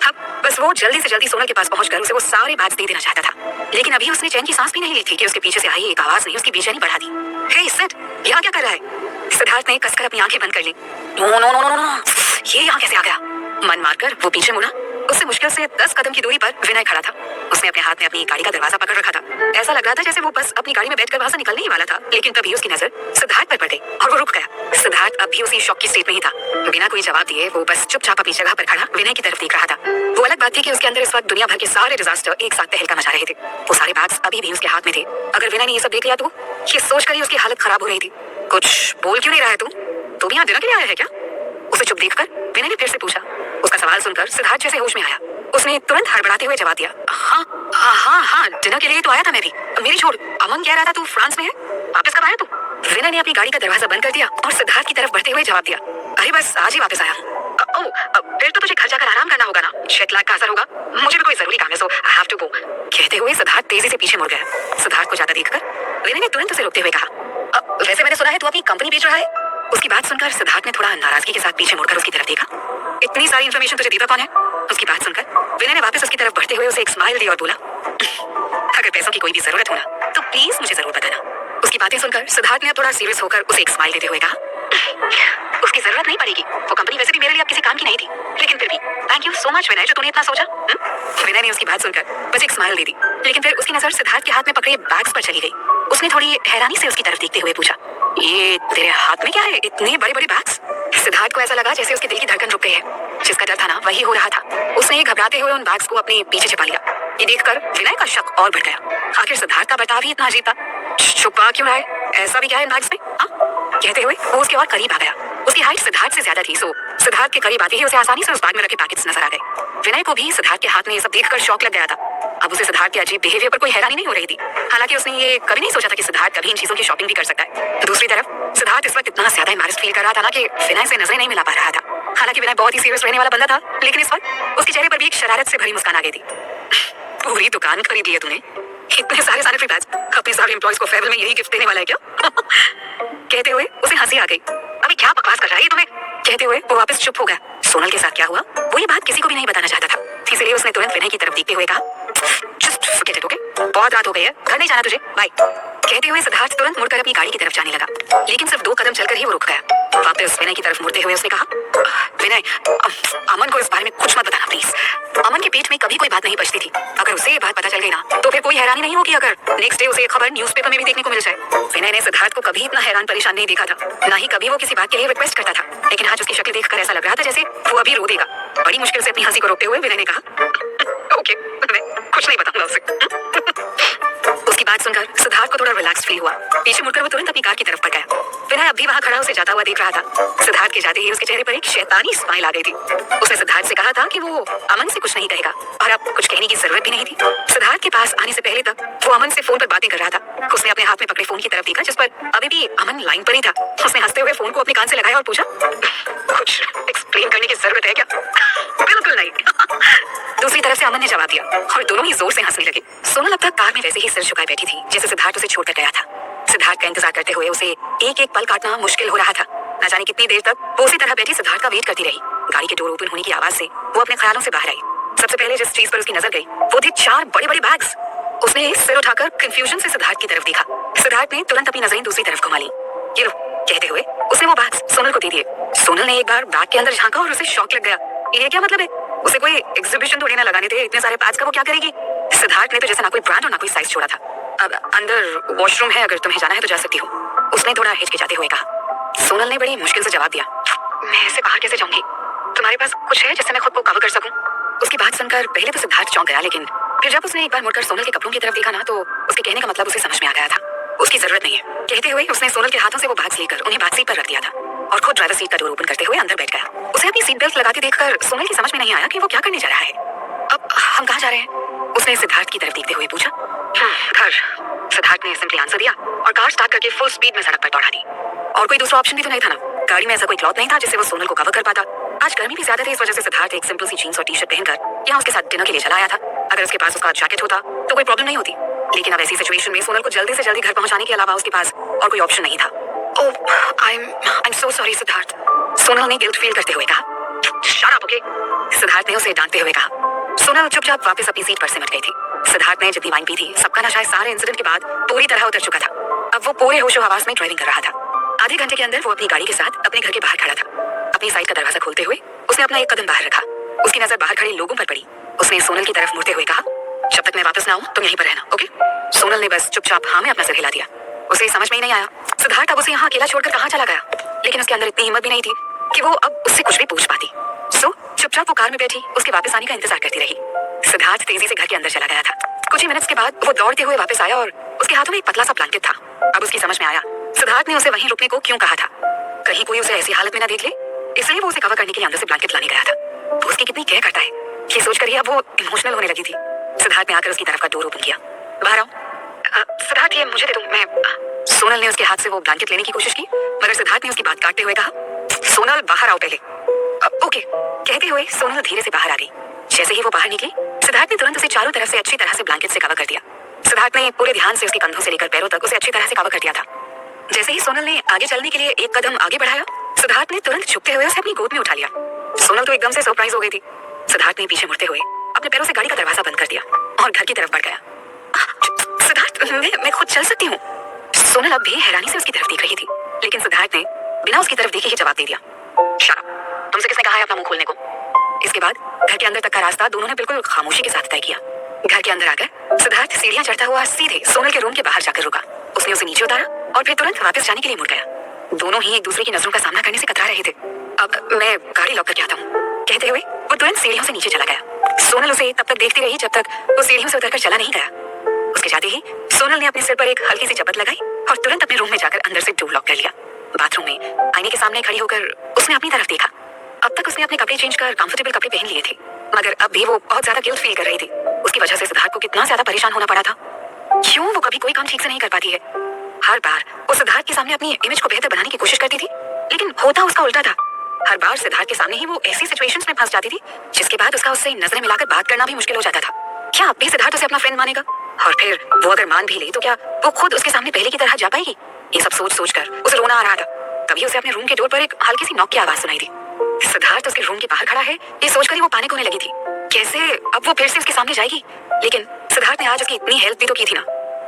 अब बस वो जल्दी से जल्दी सोनल के पास पहुंचकर उसे वो सारे बैग्स दे देना चाहता था, लेकिन अभी उसने चैन की सांस भी नहीं ली थी कि उसके पीछे से आई एक आवाज ने उसकी बेचैनी बढ़ा दी। हे सिड, यहाँ क्या कर रहा है? सिद्धार्थ ने कसकर अपनी आंखें बंद कर ली। No no no no no no, ये यहाँ कैसे आ गया? मन मारकर वो पीछे मुड़ा। उससे मुश्किल से 10 कदम की दूरी पर विनय खड़ा था। उसने अपने हाथ में अपनी गाड़ी का दरवाजा पकड़ रखा था। ऐसा लग रहा था जैसे वो बस अपनी गाड़ी में बैठकर वहां से निकलने ही वाला था, लेकिन तभी उसकी नजर सिद्धार्थ पर पड़ गई और वो रुक गया। सिद्धार्थ अब भी उसी शॉक की स्टेट में ही था। बिना कोई जवाब दिए वो बस चुपचाप अपनी जगह पर खड़ा विनय की तरफ देख रहा था। वो अलग बात थी कि उसके अंदर इस वक्त दुनिया भर के सारे डिजास्टर एक साथ तहलका मचा रहे थे। वो सारे बैग्स अभी भी उसके हाथ में थे। अगर विनय ने ये सब देख लिया तो ये सोचकर ही उसकी हालत खराब हो रही थी। कुछ बोल क्यों नहीं रहा है तुम यहाँ डिनर के लिए आया है क्या? उसे चुप देखकर विनय ने फिर से पूछा। उसका सवाल सुनकर सिद्धार्थ जैसे होश में आया। उसने तुरंत हड़बड़ाते हुए जवाब दिया, हाँ डिनर के लिए तो आया था मैं भी। मेरी छोड़, अमन कह रहा था तू फ्रांस में है, वापस कब आया तू? विनय ने अपनी गाड़ी का दरवाजा बंद कर दिया और सिद्धार्थ की तरफ बढ़ते हुए जवाब दिया, अरे बस आज ही वापस आया हूँ। फिर तो तुझे घर जाकर आराम करना होगा ना, जेट लैग का असर होगा। मुझे भी कोई जरूरी काम है, सो आई हैव टू गो। कहते कहते हुए सिद्धार्थ तेजी से पीछे मुड़ गया। सिद्धार्थ को जाता देखकर विनय ने तुरंत उसे रोकते हुए कहा, वैसे मैंने सुना है तू अपनी कंपनी बेच रहा है। उसकी बात सुनकर सिद्धार्थ ने थोड़ा नाराजगी के साथ पीछे मुड़कर उसकी तरफ देखा। इतनी सारी इन्फॉर्मेशन तुझे देता कौन है? उसकी बात सुनकर विनय ने वापस उसकी तरफ बढ़ते हुए उसे एक स्माइल दी और बोला, अगर पैसों की कोई भी जरूरत हो ना तो प्लीज मुझे जरूर बताना। उसकी बातें सुनकर सिद्धार्थ ने थोड़ा सीरियस होकर उसे एक स्माइल देते हुए कहा, उसकी जरूरत नहीं पड़ेगी, वो कंपनी वैसे भी मेरे लिए अब किसी काम की नहीं थी, लेकिन फिर भी थैंक यू सो मच विनय जो तूने इतना सोचा। विनय ने उसकी बात सुनकर बस एक स्माइल दे दी, लेकिन फिर उसकी नजर सिद्धार्थ के हाथ में पकड़े बैग्स पर चली गई। उसने थोड़ी हैरानी से उसकी तरफ देखते हुए पूछा, ये तेरे हाथ में क्या है, इतने बड़े बड़े बैग्स? सिद्धार्थ को ऐसा लगा जैसे उसके दिल की धड़कन रुक गई है। जिसका डर था ना वही हो रहा था। उसने घबराते हुए उन बैग्स को अपने पीछे छिपा लिया। ये देखकर विनय का शक और बढ़ गया। आखिर सिद्धार्थ का बर्ताव ही इतना अजीब था। छुपा क्यों रहा है? ऐसा भी क्या है इन बैग्स में? कहते हुए वो उसके और करीब आ गया। उसकी हाइट सिद्धार्थ से ज्यादा थी, सो सिद्धार्थ के करीब आते ही उसे आसानी से उस बैग में रखे पैकेट्स नजर आ गए। विनय को भी सिद्धार्थ के हाथ में ये सब देखकर शौक लग गया था। अब उसे सिद्धार्थ के अजीब बिहेवियर पर कोई हैरानी नहीं हो रही थी। हालांकि उसने ये कभी नहीं सोचा था कि सिद्धार्थ कभी इन चीजों की शॉपिंग भी कर सकता है। दूसरी तरफ सिद्धार्थ इस वक्त इतना ज्यादा एम्बैरेस्ड फील कर रहा था ना कि विनय से नजरें नहीं मिला पा रहा था। हालांकि विनय बहुत ही सीरियस रहने वाला बंदा था, लेकिन इस वक्त उसके चेहरे पर भी एक शरारत से भरी मुस्कान आ गई थी। पूरी दुकान खरीद ली है तूने, इतने सारे सैनिटरी पैड्स, अपने सारे एम्प्लॉइज को फेयरवेल में यही गिफ्ट देने वाला है क्या? कहते हुए उसे हंसी आ गई। अभी क्या बकवास कर रहा है ये तुम्हें? कहते हुए वो वापस चुप हो गया। सोनल के साथ क्या हुआ वो ये बात किसी को भी नहीं बताना चाहता था, इसलिए उसने तुरंत विनय की तरफ देखते हुए कहा, जस्ट फॉरगेट इट, ओके? बहुत रात हो गई है, घर नहीं जाना तुझे, बाय। कहते हुए सिद्धार्थ तुरंत मुड़कर अपनी गाड़ी की तरफ जाने लगा, लेकिन सिर्फ 2 कदम चलकर ही वो रुक गया। वापस विनय की तरफ मुड़ते हुए उसने कहा, विनय, अमन को इस बारे में कुछ मत बताना प्लीज। अमन के पेट में कभी कोई बात नहीं बचती थी। अगर उसे ये बात पता चल गई ना तो फिर कोई हैरानी नहीं होगी अगर नेक्स्ट डे उसे ये खबर न्यूज़पेपर में भी देखने को मिल जाए। विनय ने सिद्धार्थ को कभी इतना हैरान परेशान नहीं देखा था, ना ही कभी वो किसी बात के लिए रिक्वेस्ट करता था, लेकिन आज उसकी शक्ल देखकर ऐसा लग रहा था जैसे वो अभी रो देगा। बड़ी मुश्किल से अपनी हंसी को रोकते हुए विनय ने कहा, ओके, मैं कुछ नहीं बताऊंगा उसे। उसकी बात सुनकर सिद्धार्थ को थोड़ा रिलैक्स फील हुआ। पीछे मुड़कर वो तुरंत अपनी कार की तरफ बढ़ गया। विनय अभी वहां खड़ा उसे जाता हुआ देख रहा था। सिद्धार्थ के जाते ही उसके चेहरे पर एक शैतानी स्माइल आ गई थी। उसने सिद्धार्थ से कहा था कि वो अमन से कुछ नहीं कहेगा और अब कुछ कहने की जरूरत भी नहीं थी। सिद्धार्थ के पास आने से पहले तक वो अमन से फोन पर बातें कर रहा था। उसने अपने हाथ में पकड़े फोन की तरफ देखा जिस पर अभी भी अमन लाइन पर ही था। उसने हंसते हुए फोन को अपने कान से लगाया और पूछा, कुछ एक्सप्लेन करने की जरूरत है क्या? बिल्कुल नहीं। दूसरी तरफ से अमन ने जवाब दिया और दोनों ही जोर से हंसने लगे। सोनल अब तक कार में वैसे ही सिर झुकाए बैठी थी जैसे सिद्धार्थ उसे छोड़कर गया था। सिद्धार्थ का इंतजार करते हुए उसे एक एक पल काटना मुश्किल हो रहा था। न जाने कितनी देर तक वो उसी तरह बैठी सिद्धार्थ का वेट करती रही। गाड़ी के डोर ओपन होने की आवाज से वो अपने ख्यालों से बाहर आई। सबसे पहले जिस चीज पर उसकी नजर गई वो थे 4 बड़े बड़े बैग्स। उसने सिर उठाकर कंफ्यूजन से सिद्धार्थ की तरफ देखा। सिद्धार्थ ने तुरंत अपनी नजरें दूसरी तरफ घुमा ली। ये लो, कहते हुए उसने वो बैग्स सोनल को दे दिए। सोनल ने एक बार बैग के अंदर झांका और उसे शॉक लग गया। ये क्या मतलब है? उसे कोई एग्जीबिशन थोड़ी ना लगाने थे, इतने सारे बैग्स का वो क्या करेगी? सिद्धार्थ ने तो जैसे ना कोई ब्रांड और ना कोई साइज छोड़ा था। अब अंदर वॉशरूम है, अगर तुम्हें जाना है तो जा सकती हो, उसने थोड़ा हिचकिचाते हुए कहा। सोनल ने बड़ी मुश्किल से जवाब दिया, मैं ऐसे बाहर कैसे जाऊंगी? तुम्हारे पास कुछ है जिससे मैं खुद को कवर कर सकूं? उसकी बात सुनकर पहले तो सिद्धार्थ चौंक गया, लेकिन फिर जब उसने एक बार मुड़कर सोनल के कपड़ों की तरफ देखा ना तो उसके कहने का मतलब उसे समझ में आ गया था। उसकी जरूरत नहीं है, कहते हुए उसने सोनल के हाथों से वो बैग्स लेकर उन्हें बैक सीट पर रख दिया था और खुद ड्राइवर सीट का डोर ओपन करते हुए अंदर बैठ गया। उसे अपनी सीट बेल्ट लगाते देखकर सोनल की समझ में नहीं आया कि वो क्या करने जा रहा है। अब हम कहाँ जा रहे हैं? उसने सिद्धार्थ की तरफ देखते हुए पूछा। घर, सिद्धार्थ ने सिंपली आंसर दिया और कार स्टार्ट करके फुल स्पीड में सड़क पर दौड़ा दी। और कोई दूसरा ऑप्शन भी तो नहीं था ना। गाड़ी में ऐसा कोई क्लॉथ नहीं था जिससे वो सोनल को कवर कर पाता। आज गर्मी भी ज्यादा थी, इस वजह से सिद्धार्थ एक सिंपल सी जींस और टी-शर्ट पहनकर यहाँ उसके साथ डिनर के लिए चला आया था। अगर उसके पास उसका जैकेट होता तो कोई प्रॉब्लम नहीं होती, लेकिन अब ऐसी सिचुएशन में सोनल को जल्दी से जल्दी घर पहुंचाने के अलावा उसके पास और कोई ऑप्शन नहीं था। Oh, I am so sorry Siddharth, Sonal ने गिल्ट फील करते हुए कहा। शट अप, ओके, सिद्धार्थ ने उसे डांटते हुए कहा। सोनल चुपचाप वापस अपनी सीट पर सिमट गई थी। सिद्धार्थ ने जितनी वाइन पी थी सबका नशा इस सारे इंसिडेंट के बाद पूरी तरह उतर चुका था। अब वो पूरे होशो हवास में ड्राइविंग कर रहा था। आधे घंटे के अंदर वो अपनी गाड़ी के साथ अपने घर के बाहर खड़ा था। अपनी साइड का दरवाजा खोलते हुए उसने अपना एक कदम बाहर रखा। उसकी नजर बाहर खड़े लोगों पर पड़ी। उसने सोनल की तरफ मुड़ते हुए कहा, जब तक मैं वापस ना आऊं तुम यहीं पर रहना, ओके? सोनल ने बस चुपचाप हाँ में अपना सिर हिला दिया। उसे समझ में ही नहीं आया सिद्धार्थ अब उसे यहाँ अकेला छोड़कर कहाँ चला गया, लेकिन उसके अंदर इतनी हिम्मत भी नहीं थी कि वो अब उससे कुछ भी पूछ पाती। सो चुपचाप वो कार में बैठी उसके वापस आने का इंतजार करती रही। सिद्धार्थ तेजी से घर के अंदर चला गया था। कुछ ही मिनट्स के बाद वो दौड़ते हुए वापस आया और उसके हाथों में एक पतला सा ब्लैंकेट था। अब उसकी समझ में आया सिद्धार्थ ने उसे वहीं रुकने को क्यों कहा था। कहीं कोई उसे ऐसी हालत में ना देख ले, इसलिए वो उसे कवर करने के लिए अंदर से ब्लैंकेट लाने गया था। वो उसकी कितनी केयर करता है ये सोचकर ही अब वो इमोशनल होने लगी थी। सिद्धार्थ ने आकर उसकी तरफ का डोर ओपन किया। बाहर आओ। सिद्धार्थ, ये मुझे दे दो, मैं सोनल ने उसके हाथ से वो ब्लैंकेट लेने की कोशिश की, मगर सिद्धार्थ ने उसकी बात काटते हुए कहा, सोनल बाहर आओ पहले। ओके, कहते हुए सोनल धीरे से बाहर आ गई। जैसे ही वो बाहर निकली सिद्धार्थ ने तुरंत उसे चारों तरफ से अच्छी तरह से ब्लैंकेट से कवर कर दिया। सिद्धार्थ ने पूरे ध्यान से उसके कंधों से लेकर पैरों तक उसे अच्छी तरह से कवर कर दिया था। जैसे ही सोनल ने आगे चलने के लिए एक कदम आगे बढ़ाया, सिद्धार्थ ने तुरंत झुकते हुए उसे अपनी गोद में उठा लिया। सोनल तो एकदम से सरप्राइज हो गई थी। सिद्धार्थ ने पीछे मुड़ते हुए अपने पैरों से गाड़ी का दरवाजा बंद कर दिया और घर की तरफ बढ़ गया। सिद्धार्थ, मैं खुद चल सकती हूँ। सोनल अब भी हैरानी से उसकी तरफ देख रही थी, लेकिन सिद्धार्थ ने बिना उसकी तरफ देखे ही जवाब दे दिया, शट अप, तुमसे किसने कहा है अपना मुंह खोलने को। इसके बाद घर के अंदर तक का रास्ता दोनों ने बिल्कुल खामोशी के साथ तय किया। घर के अंदर आकर सिद्धार्थ सीढ़ियां चढ़ता हुआ सीधे सोनल के रूम के बाहर जाकर रुका। उसने उसे नीचे उतारा और फिर तुरंत वापस जाने के लिए मुड़ गया। दोनों ही एक दूसरे की नजरों का सामना करने से कतरा रहे थे। अब मैं गाड़ी लॉक करके आता हूँ, कहते हुए वो तुरंत सीढ़ियों से नीचे चला गया। सोनल उसे तब तक देखती रही जब तक वो सीढ़ियों से उतरकर चला नहीं गया। उसके जाते ही सोनल ने अपने सिर पर एक हल्की सी चपत लगाई और तुरंत अपने रूम में जाकर अंदर से डोर लॉक कर लिया। बाथरूम में आईने के सामने खड़ी होकर उसने अपनी तरफ देखा। अब तक उसने अपने कपड़े चेंज कर कंफर्टेबल कपड़े पहन लिए थे, मगर अब भी वो बहुत ज्यादा गिल्ट फील कर रही थी। उसकी वजह से सिद्धार्थ को कितना ज्यादा परेशान होना पड़ा था। क्यों वो कभी कोई काम ठीक से नहीं कर पाती है। हर बार वो सिद्धार्थ के सामने अपनी इमेज को बेहतर बनाने की कोशिश करती थी, लेकिन होता उसका उल्टा था। हर बार सिद्धार्थ के सामने ही वो ऐसी सिचुएशंस में फंस जाती थी जिसके बाद उसका उससे नजरें मिलाकर बात करना भी मुश्किल हो जाता था। क्या अब भी सिद्धार्थ उसे अपना फ्रेंड मानेगा? और फिर वो अगर मान भी ले तो क्या वो खुद उसके सामने पहले की तरह जा पाएगी? ये सब सोच सोच कर उसे रोना आ रहा था। तभी उसे अपने रूम के डोर पर एक हल्की सी नॉक की आवाज सुनाई दी। सिद्धार्थ उसके रूम के बाहर खड़ा है, ये सोचकर ही वो पैनिक होने लगी थी। कैसे अब वो फिर से उसके सामने जाएगी? लेकिन सिद्धार्थ ने आज उसकी इतनी हेल्प भी तो की थी ना,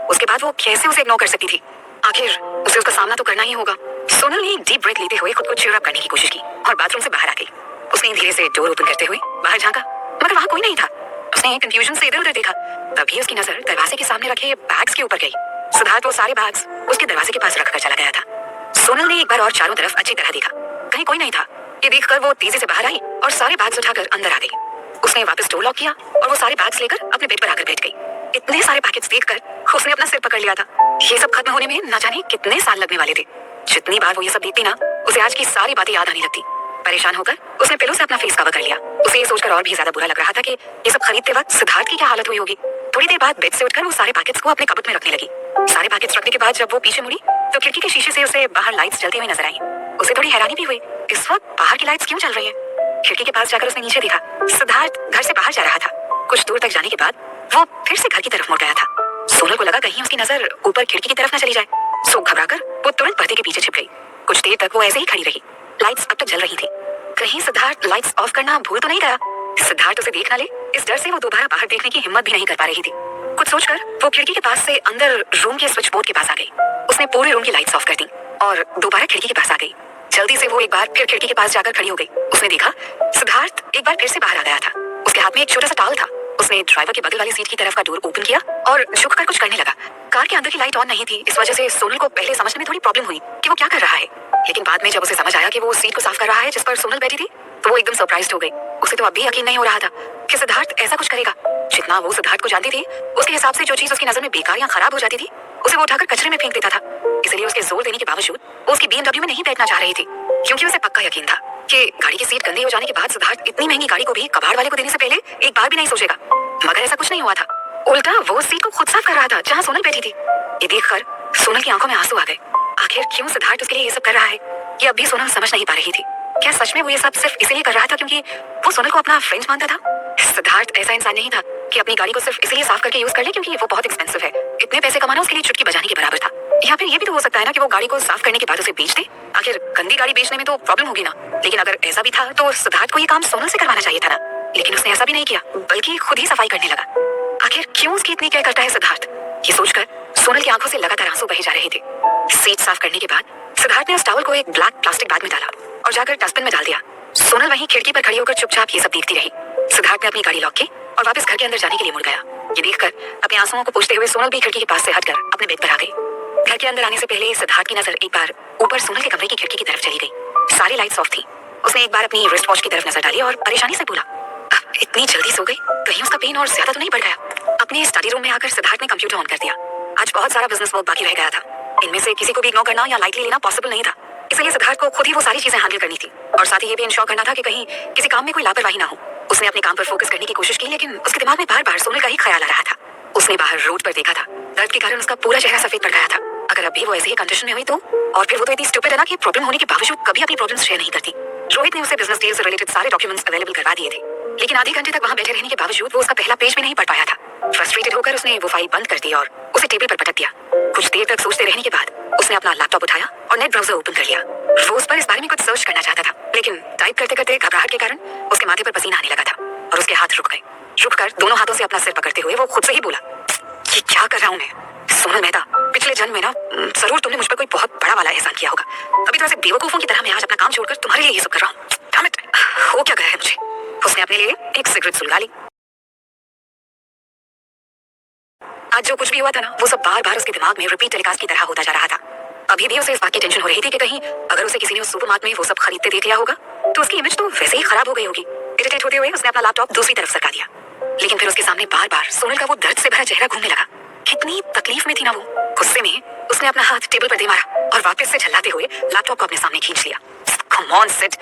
उसके बाद वो कैसे उसे इग्नोर कर सकती थी? आखिर उसे उसका सामना तो करना ही होगा। सोनल ने एक डीप ब्रेथ लेते हुए खुद को चीयर अप करने की कोशिश की और बाथरूम से बाहर आ गई। उसने धीरे से डोर ओपन करते हुए बाहर झांका, मगर वहां कोई नहीं था। उसने कंफ्यूजन से इधर उधर देखा, तभी उसकी नजर दरवाजे के सामने रखे बैग्स के ऊपर गई। सिद्धार्थ वो सारे बैग्स उसके दरवाजे के पास रखकर चला गया था। सोनल ने एक बार और चारों तरफ अच्छी तरह देखा, कहीं कोई नहीं था। ये देखकर वो तेजी से बाहर आई और सारे बैग्स उठाकर अंदर आ गई। उसने वापस डोर लॉक किया और वो सारे बैग्स लेकर अपने बेड पर आकर बैठ गई। इतने सारे पैकेट्स देखकर उसने अपना सिर पकड़ लिया था। ये सब खत्म होने में न जाने कितने साल लगने वाले थे। जितनी बार वो ये सब देखती ना, उसे आज की सारी बातें याद आने लगती। परेशान होकर उसने पिलो से अपना फेस कवर कर लिया। उसे ये सोचकर और भी ज्यादा बुरा लग रहा था कि ये सब खरीदते वक्त सिद्धार्थ की क्या हालत हुई होगी। थोड़ी देर बाद बेड से उठकर वो सारे पैकेट्स को अपने कबर्ड में रखने लगी। सारे पैकेट्स रखने के बाद जब वो पीछे मुड़ी तो खिड़की के शीशे से उसे बाहर लाइट्स जलती हुई नजर आई। उसे थोड़ी हैरानी भी हुई, इस वक्त बाहर की लाइट्स क्यों चल रही है? खिड़की के पास जाकर उसने नीचे देखा, सिद्धार्थ घर से बाहर जा रहा था। कुछ दूर तक जाने के बाद वो फिर से घर की तरफ मुड़ गया था। सोनल को लगा कहीं उसकी नजर ऊपर खिड़की की तरफ न चली जाए, सो घबराकर वो तुरंत पर्दे के पीछे छिप गई। कुछ देर तक वो ऐसे ही खड़ी रही। लाइट्स अब तक जल रही थी। कहीं सिद्धार्थ लाइट्स ऑफ करना भूल तो नहीं गया? सिद्धार्थ उसे देख न ले, इस डर से वो दोबारा बाहर देखने की हिम्मत भी नहीं कर पा रही थी। कुछ सोचकर वो खिड़की के पास से अंदर रूम के स्विच बोर्ड के पास आ गई। उसने पूरे रूम की लाइट्स ऑफ कर दी और दोबारा खिड़की के पास आ गई। जल्दी से वो एक बार फिर खिड़की के पास जाकर खड़ी हो गई। उसने देखा सिद्धार्थ एक बार फिर से बाहर आ गया था। उसके हाथ में एक छोटा सा टॉवल था। उसने ड्राइवर के बगल वाली सीट की तरफ का डोर ओपन किया और झुककर कुछ करने लगा। कार के अंदर की लाइट ऑन नहीं थी, इस वजह से सोनल को पहले समझने में थोड़ी प्रॉब्लम हुई कि वो क्या कर रहा है। लेकिन बाद में जब उसे समझ आया कि वो सीट को साफ कर रहा है जिस पर सोनल बैठी थी, तो वो एकदम सरप्राइज्ड हो गई। उसे तो अब भी यकीन नहीं हो रहा था कि सिद्धार्थ ऐसा कुछ करेगा। जितना वो सिद्धार्थ को जानती थी, उसके हिसाब से जो चीज उसकी नजर में बेकार या खराब हो जाती थी, उसे वो उठाकर कचरे में फेंक देता था। इसलिए उसके जोर देने के बावजूद वो उसकी BMW में नहीं बैठना चाह रही थी, क्योंकि उसे पक्का यकीन था कि गाड़ी की सीट गंदी हो जाने के बाद सिद्धार्थ इतनी महंगी गाड़ी को भी कबाड़ वाले को देने से पहले एक बार भी नहीं सोचेगा। मगर ऐसा कुछ नहीं हुआ था। उल्टा वो उस सीट को खुद साफ कर रहा था जहाँ सोनल बैठी थी। ये देखकर सोनल की आंखों में आंसू आ गए। आखिर क्यों सिद्धार्थ उसके लिए ये सब कर रहा है, ये अब भी सोनल समझ नहीं पा रही थी। क्या सच में वो ये सब सिर्फ इसीलिए कर रहा था क्योंकि वो सोनल को अपना फ्रेंड मानता था? सिद्धार्थ ऐसा इंसान नहीं था कि अपनी गाड़ी को सिर्फ इसलिए साफ करके यूज कर ले क्योंकि वो बहुत एक्सपेंसिव है। इतने पैसे कमाना उसके लिए चुटकी बजाने के बराबर था। या फिर ये भी तो हो सकता है ना कि वो गाड़ी को साफ करने के बाद उसे बेच दे। आखिर गंदी गाड़ी बेचने में तो प्रॉब्लम होगी ना। लेकिन अगर ऐसा भी था तो सिद्धार्थ को ये काम सोनल से करवाना चाहिए था ना। लेकिन उसने ऐसा भी नहीं किया, बल्कि खुद ही सफाई करने लगा। आखिर क्यों उसकी इतनी केयर करता है सिद्धार्थ? ये सोचकर सोनल की आंखों से लगातार आंसू बहे जा रहे थे। सीट साफ करने के बाद सिद्धार्थ ने उस टॉवल को एक ब्लैक प्लास्टिक बैग में डाला और जाकर डस्टबिन में डाल दिया। सोनल वहीं खिड़की पर खड़ी होकर चुपचाप ये सब देखती रही। सिद्धार्थ ने अपनी गाड़ी लॉक की और वापस घर के अंदर जाने के लिए मुड़ गया। ये देखकर अपने आंसुओं को पोंछते हुए सोनल भी खिड़की के पास से हटकर अपने बेड पर आ गई। घर के अंदर आने से पहले सिद्धार्थ की नजर एक बार ऊपर सोनल के कमरे की खिड़की की तरफ चली गई। सारी लाइट्स ऑफ थी। उसने एक बार अपनी रिस्ट वॉच की तरफ नजर डाली और परेशानी से बोला, इतनी जल्दी सो गई, कहीं उसका पेन और ज्यादा तो नहीं बढ़ गया? अपने स्टडी रूम में आकर सिद्धार्थ ने कंप्यूटर ऑन कर दिया। आज बहुत सारा बिजनेस वर्क बाकी रह गया था। इनमें से किसी को भी इग्नोर करना या लाइटली लेना पॉसिबल नहीं था। इसलिए सिद्धार्थ को खुद ही वो सारी चीजें हैंडल करनी थी और साथ ही ये भी इंश्योर करना था कि कहीं किसी काम में कोई लापरवाही ना हो। उसने अपने काम पर फोकस करने की कोशिश की, लेकिन उसके दिमाग में बार बार सोनल का ही ख्याल आ रहा था। उसने बाहर रोड पर देखा था, दर्द के कारण उसका पूरा चेहरा सफेद पड़ गया था। अगर अभी वो ऐसे ही कंडीशन में हुई तो? और फिर वो तो इतनी स्टूपिड है ना कि प्रॉब्लम होने के बावजूद कभी अपनी प्रॉब्लम्स शेयर नहीं करती। रोहित ने उसे बिजनेस डील से रिलेटेड सारे डॉक्यूमेंट्स अवेलेबल करवा दिए थे, लेकिन आधे घंटे तक वहाँ बैठे रहने के बावजूद वो उसका पहला पेज भी नहीं पढ़ पाया था। फ्रस्ट्रेटेड होकर उसने वो फाइल बंद कर दी और उसे टेबल पर पटक दिया। कुछ देर तक सोचते रहने के बाद उसने अपना लैपटॉप उठाया और नेट ब्राउजर ओपन कर लिया। वो उस पर इस बारे में कुछ सर्च करना चाहता था, लेकिन टाइप करते करते घबराहट के कारण उसके माथे पर पसीना आने लगा था और उसके हाथ रुक गए। रुककर दोनों हाथों से अपना सिर पकड़ते हुए वो खुद से ही बोला, ये क्या कर रहा हूँ मैं? सोनल मेहता, पिछले जन्म में ना जरूर तुमने मुझ पर कोई बहुत बड़ा वाला एहसान किया होगा। अभी तो ऐसे बेवकूफों की तरह मैं आज अपना काम छोड़कर तुम्हारे लिए ये सब कर रहा हूँ। Damn it! हो क्या गया है मुझे? उसने अपने लिए एक सिगरेट सुलगा ली। आज जो कुछ भी हुआ था ना, वो सब बार बार उसके दिमाग में रिपीट टेलीकास्ट की तरह होता जा रहा था। अभी भी उसे इस बात की टेंशन हो रही थी कि कहीं अगर उसे किसी ने उस सुपरमार्केट में वो सब खरीदते देख लिया होगा तो उसकी इमेज तो वैसे ही खराब हो गई होगी। इरिटेट होते हुए उसने अपना लैपटॉप दूसरी तरफ सरका दिया, लेकिन फिर उसके सामने बार बार सोनल का वो दर्द से भरा चेहरा घूमने लगा। कितनी तकलीफ में थी ना वो। गुस्से में उसने अपना हाथ टेबल पर दे मारा और वापस से झल्लाते हुए लैपटॉप को अपने सामने खींच लिया। कम ऑन सिड,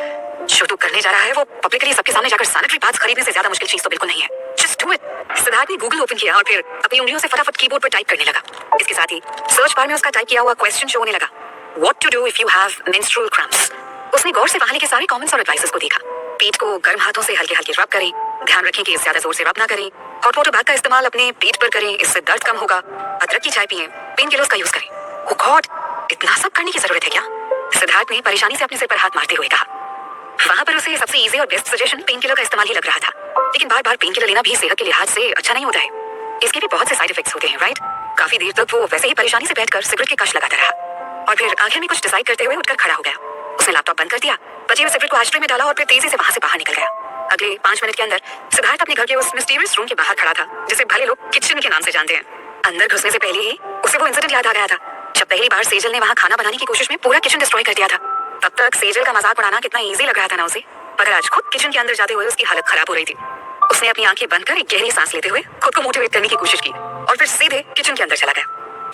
जो तू करने जा रहा है वो पब्लिकली सबके सामने जाकर सैनिटरी पैड्स खरीदने से ज्यादा मुश्किल चीज तो बिल्कुल नहीं है। Just do it. सिद्धार्थ ने गूगल ओपन किया और फिर अपनी उंगलियों से फटाफट कीबोर्ड पर टाइप करने लगा। इसके साथ ही सर्च बार में उसका टाइप किया हुआ क्वेश्चन शो होने लगा, what to do if you have menstrual cramps. उसने गौर से वहां के सारे कमेंट्स और एडवाइसेस को देखा। पेट को गर्म हाथों से हल्के हल्के रब करें, ध्यान रखें कि ज्यादा जोर से रब ना करें, हॉट वाटर बैग का इस्तेमाल अपने पेट पर करें, इससे दर्द कम होगा, अदरक की चाय पिएं, पेन किलर्स का यूज करें। ओह गॉड, इतना सब करने की जरूरत है क्या? सिद्धार्थ ने परेशानी से अपने सिर पर हाथ मारते हुए कहा। वहां पर उसे सबसे इजी और बेस्ट सजेशन पेन किलर का इस्तेमाल ही लग रहा था, लेकिन बार बार पेन किलर लेना भी सेहत के लिहाज से अच्छा नहीं होता है। इसके भी बहुत से साइड इफेक्ट्स होते हैं, राइट? काफी देर तक वो वैसे ही परेशानी से बैठकर सिगरेट के कश लगाता रहा और फिर आखिर में कुछ डिसाइड करते हुए उठकर खड़ा हो गया। उसने लैपटॉप बंद कर दिया, बचे हुए सिगरेट को आश्रय में डाला और फिर तेजी से वहां से बाहर निकल गया। अगले 5 मिनट के अंदर सिद्धार्थ अपने घर के उस मिस्टीरियस रूम के बाहर खड़ा था जिसे भले लोग किचन के नाम से जानते हैं। अंदर घुसने से पहले ही उसे वो इंसिडेंट याद आ गया था जब पहली बार सेजल ने वहां खाना बनाने की कोशिश में पूरा किचन डिस्ट्रॉय कर दिया था। तब तक सेजल का मजाक उड़ाना कितना इजी लग रहा था ना उसे, मगर आज खुद किचन के अंदर जाते हुए उसकी हालत खराब हो रही थी। उसने अपनी आंखें बंद कर एक गहरी सांस लेते हुए खुद को मोटिवेट करने की कोशिश की और फिर सीधे किचन के अंदर चला गया।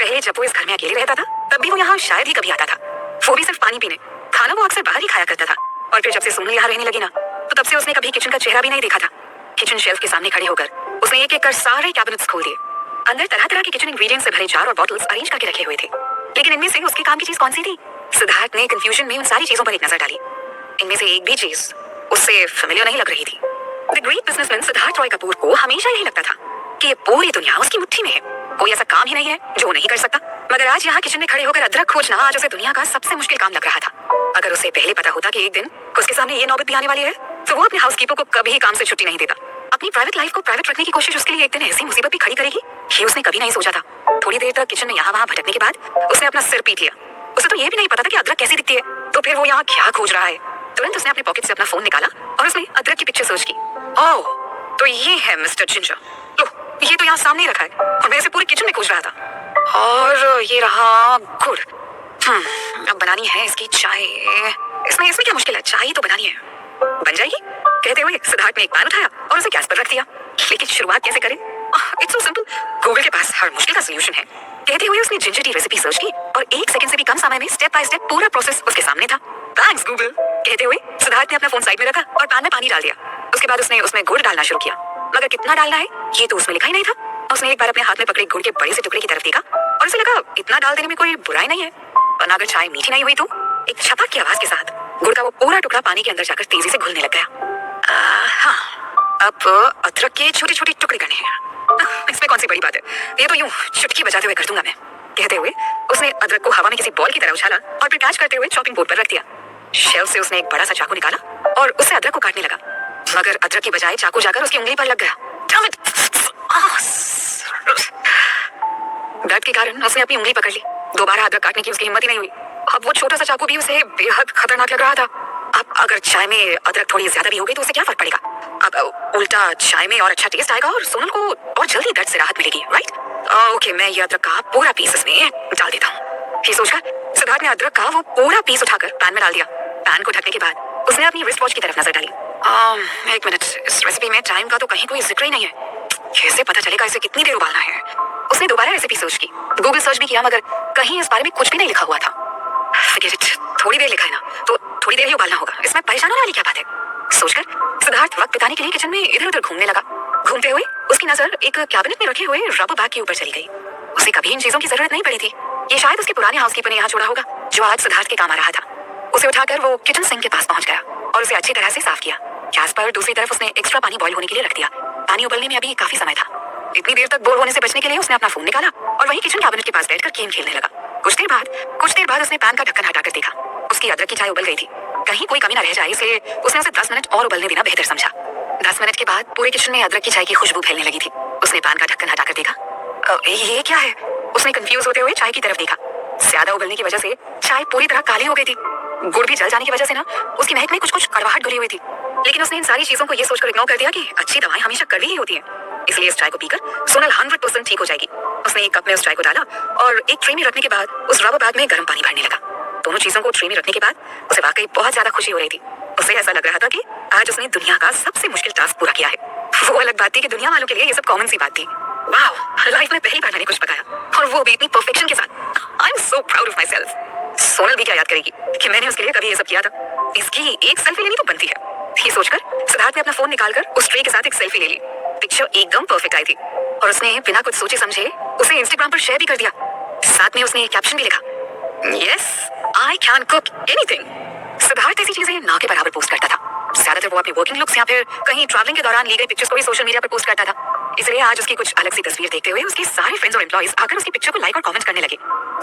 पहले जब वो इस घर में अकेले रहता था तब भी वो यहाँ शायद ही कभी आता था, वो भी सिर्फ पानी पीने। खाना वो अक्सर बाहर ही खाया करता था और फिर जब से सोनल यहाँ रहने लगी ना तो तब से उसने कभी किचन का चेहरा भी नहीं देखा था। किचन शेल्फ के सामने खड़े होकर उसने एक एक कर सारे कैबिनेट्स खोल दिए। अंदर तरह तरह के किचन इंग्रेडिएंट्स से भरे जार और बॉटल्स अरेंज करके रखे हुए थे, लेकिन इनमें से उसके काम की चीज कौन सी थी? सिद्धार्थ ने कंफ्यूजन में उन सारी चीजों पर एक नजर डाली। इनमें से एक भी चीज उससे फेमिलियर नहीं लग रही थी। The great businessman Siddharth Roy Kapoor को हमेशा यही लगता था कि ये पूरी दुनिया उसकी मुट्ठी में है, कोई ऐसा काम ही नहीं है जो वो नहीं कर सकता। मगर आज यहाँ किचन में खड़े होकर अदरक खोजना आज उसे दुनिया का सबसे मुश्किल काम लग रहा था। अगर उसे पहले पता होता कि एक दिन उसके सामने ये नौबत भी आने वाली है तो वो अपने हाउसकीपर को कभी काम से छुट्टी नहीं देता। अपनी प्राइवेट लाइफ को प्राइवेट रखने की कोशिश उसके लिए एक दिन ऐसी मुसीबत भी खड़ी करेगी ये उसने कभी नहीं सोचा था। थोड़ी देर तक किचन में यहाँ वहाँ भटकने के बाद उसने अपना सिर पीट लिया। उसे तो ये भी नहीं पता था कि अदरक कैसी दिखती है, तो फिर वो यहाँ क्या खोज रहा है। तुरंत उसने अपने पॉकेट से अपना फोन निकाला और उसने अदरक की पिक्चर सर्च की। ओह, तो ये है मिस्टर जिंजर। लो, ये तो यहाँ सामने रखा है और मैं इसे पूरे किचन में खोज रहा था। और ये रहा गुड़। अब बनानी है इसकी चाय। इसमें इसमें क्या मुश्किल है, चाय तो बनानी है, बन जाएगी। कहते हुए सिद्धार्थ ने एक पैन उठाया और उसे गैस पर रख दिया। लेकिन शुरुआत कैसे करें? इट्स सो सिंपल, गूगल के पास हर मुश्किल का सलूशन है। कहते हुए उसने जिंजर टी रेसिपी सर्च की और 1 सेकंड से भी कम समय में स्टेप बाय स्टेप पूरा प्रोसेस उसके सामने था। Thanks Google. कहते हुए सिद्धार्थ ने अपना फोन साइड में रखा और पैन में पानी डाल दिया। उसके बाद उसने उसमें गुड़ डालना शुरू किया, मगर कितना डालना है ये तो उसमें लिखा ही नहीं था। उसने एक बार अपने हाथ में पकड़े गुड़ के बड़े से टुकड़े की तरफ देखा और उसे लगा इतना डाल देने में कोई बुराई नहीं है, वरना अगर चाय मीठी नहीं हुई तो। एक छपक की आवाज के साथ गुड़ का वो पूरा टुकड़ा पानी के अंदर जाकर तेजी से घुलने लग गया। हाँ, अब अदरक के छोटे छोटे टुकड़े करने हैं। इसमें कौन सी बड़ी बात है, ये तो यूं चुटकी बजाते हुए कर दूंगा मैं। कहते हुए उसने अदरक को हवा में किसी बॉल की तरह उछाला और फिर कैच करते हुए चॉपिंग बोर्ड पर रख दिया। शेल्फ से उसने एक बड़ा सा चाकू निकाला और उससे अदरक को काटने लगा, मगर अदरक की बजाय चाकू जाकर उसकी उंगली पर लग गया। दर्द के कारण उसने अपनी उंगली पकड़ ली। दोबारा अदरक काटने की उसकी हिम्मत ही नहीं हुई। अब वो छोटा सा चाकू भी उसे बेहद खतरनाक लग रहा था। अब अगर चाय में अदरक थोड़ी ज्यादा भी हो गई तो उसे क्या फर्क पड़ेगा? अब उल्टा चाय में और अच्छा टेस्ट आएगा और सोनल को और जल्दी दर्द से राहत मिलेगी, राइट? ओके, मैं ये अदरक का पूरा पीस इसमें डाल देता हूँ। ये सोचकर सिद्धार्थ ने अदरक का वो पूरा पीस उठाकर पैन में डाल दिया। पैन को ढकने के बाद उसने अपनी रिस्ट वॉच की तरफ नजर डाली। एक मिनट, इस रेसिपी में टाइम का तो कहीं कोई जिक्र ही नहीं है। कैसे पता चलेगा इसे कितनी देर उबालना है? उसने दोबारा रेसिपी सर्च की, गूगल सर्च भी किया, मगर कहीं इस बारे में कुछ भी नहीं लिखा हुआ था। Forget it, थोड़ी देर लिखा है ना तो थोड़ी देर ही उबालना होगा, इसमें परेशान होने वाली क्या बात है? सोचकर सिद्धार्थ वक्त बिताने के लिए किचन में इधर उधर घूमने लगा। घूमते हुए उसकी नजर एक कैबिनेट में रखे हुए रबर बैग के ऊपर चली गई। उसे कभी इन चीजों की जरूरत नहीं पड़ी थी। ये शायद उसके पुराने हाउसकीपर ने यहाँ छोड़ा होगा जो आज सिद्धार्थ के काम आ रहा था। उसे उठाकर वो किचन सिंक के पास पहुंच गया और उसे अच्छी तरह से साफ किया। गैस पर दूसरी तरफ उसने एक्स्ट्रा पानी बॉईल होने के लिए रख दिया। पानी उबलने में अभी काफी समय था। इतनी देर तक बोर होने से बचने के लिए उसने अपना फोन निकाला और वहीं किचन कैबिनेट के पास बैठकर गेम खेलने लगा। कुछ देर बाद उसने पैन का ढक्कन हटाकर देखा। उसकी अदरक की चाय उबल गई थी। कहीं कोई कमी न रह जाए इसलिए उसने उसे 10 मिनट और उबलने देना बेहतर समझा। 10 मिनट के बाद पूरे किचन में अदरक की चाय की खुशबू फैलने लगी थी। उसने पैन का ढक्कन हटाकर देखा। ये क्या है? उसने कंफ्यूज होते हुए चाय की तरफ देखा। ज्यादा उबलने की वजह से चाय पूरी तरह काली हो गई थी। गुड़ भी जल जाने की वजह से ना उसकी महक में कुछ कड़वाहट घुली हुई थी। लेकिन उसने इन सारी चीजों को ये सोचकर इग्नोर कर दिया कि अच्छी दवाएं हमेशा कड़वी ही होती हैं। इसलिए इस चाय को पीकर सोनल 100% ठीक हो जाएगी। उसने एक कप में उस चाय को डाला और एक ट्रे में रखने के बाद उस रबर बैग में गर्म पानी भरने लगा। दोनों चीजों को ट्रे में रखने के बाद उसे वाकई बहुत ज्यादा खुशी हो रही थी। उसे ऐसा लग रहा था कि आज उसने दुनिया का सबसे मुश्किल टास्क पूरा किया है। वो अलग बात थी कि दुनिया वालों के लिए ये सब कॉमन सी बात थी। वाह, लाइफ में पहली बार मैंने कुछ पकाया और वो भी इतनी परफेक्शन के साथ। आई am so proud of my self. Sonal भी क्या याद करेगी कि मैंने उसके लिए कभी ये सब किया था। इसकी एक सेल्फी लेनी तो बनती है। ये सोचकर सिद्धार्थ ने अपना फोन निकालकर उस ट्रे के साथ एक सेल्फी ले ली। पिक्चर एकदम परफेक्ट आई थी और उसने बिना कुछ सोचे समझे उसे इंस्टाग्राम पर शेयर भी कर दिया। साथ में उसने कैप्शन भी लिखा, yes I can cook anything. Siddharth ऐसी चीजें ना के बराबर पोस्ट करता था। ज्यादातर वो अपने वर्किंग लुक्स या फिर कहीं ट्रैवलिंग के दौरान ली गई पिक्चर्स को ही सोशल मीडिया पर पोस्ट करता था। इसलिए आज उसकी कुछ अलग सी तस्वीर देखते हुए उसके सारे फ्रेंड्स और एम्प्लॉइज आकर उसकी पिक्चर को लाइक और कमेंट करने लगे।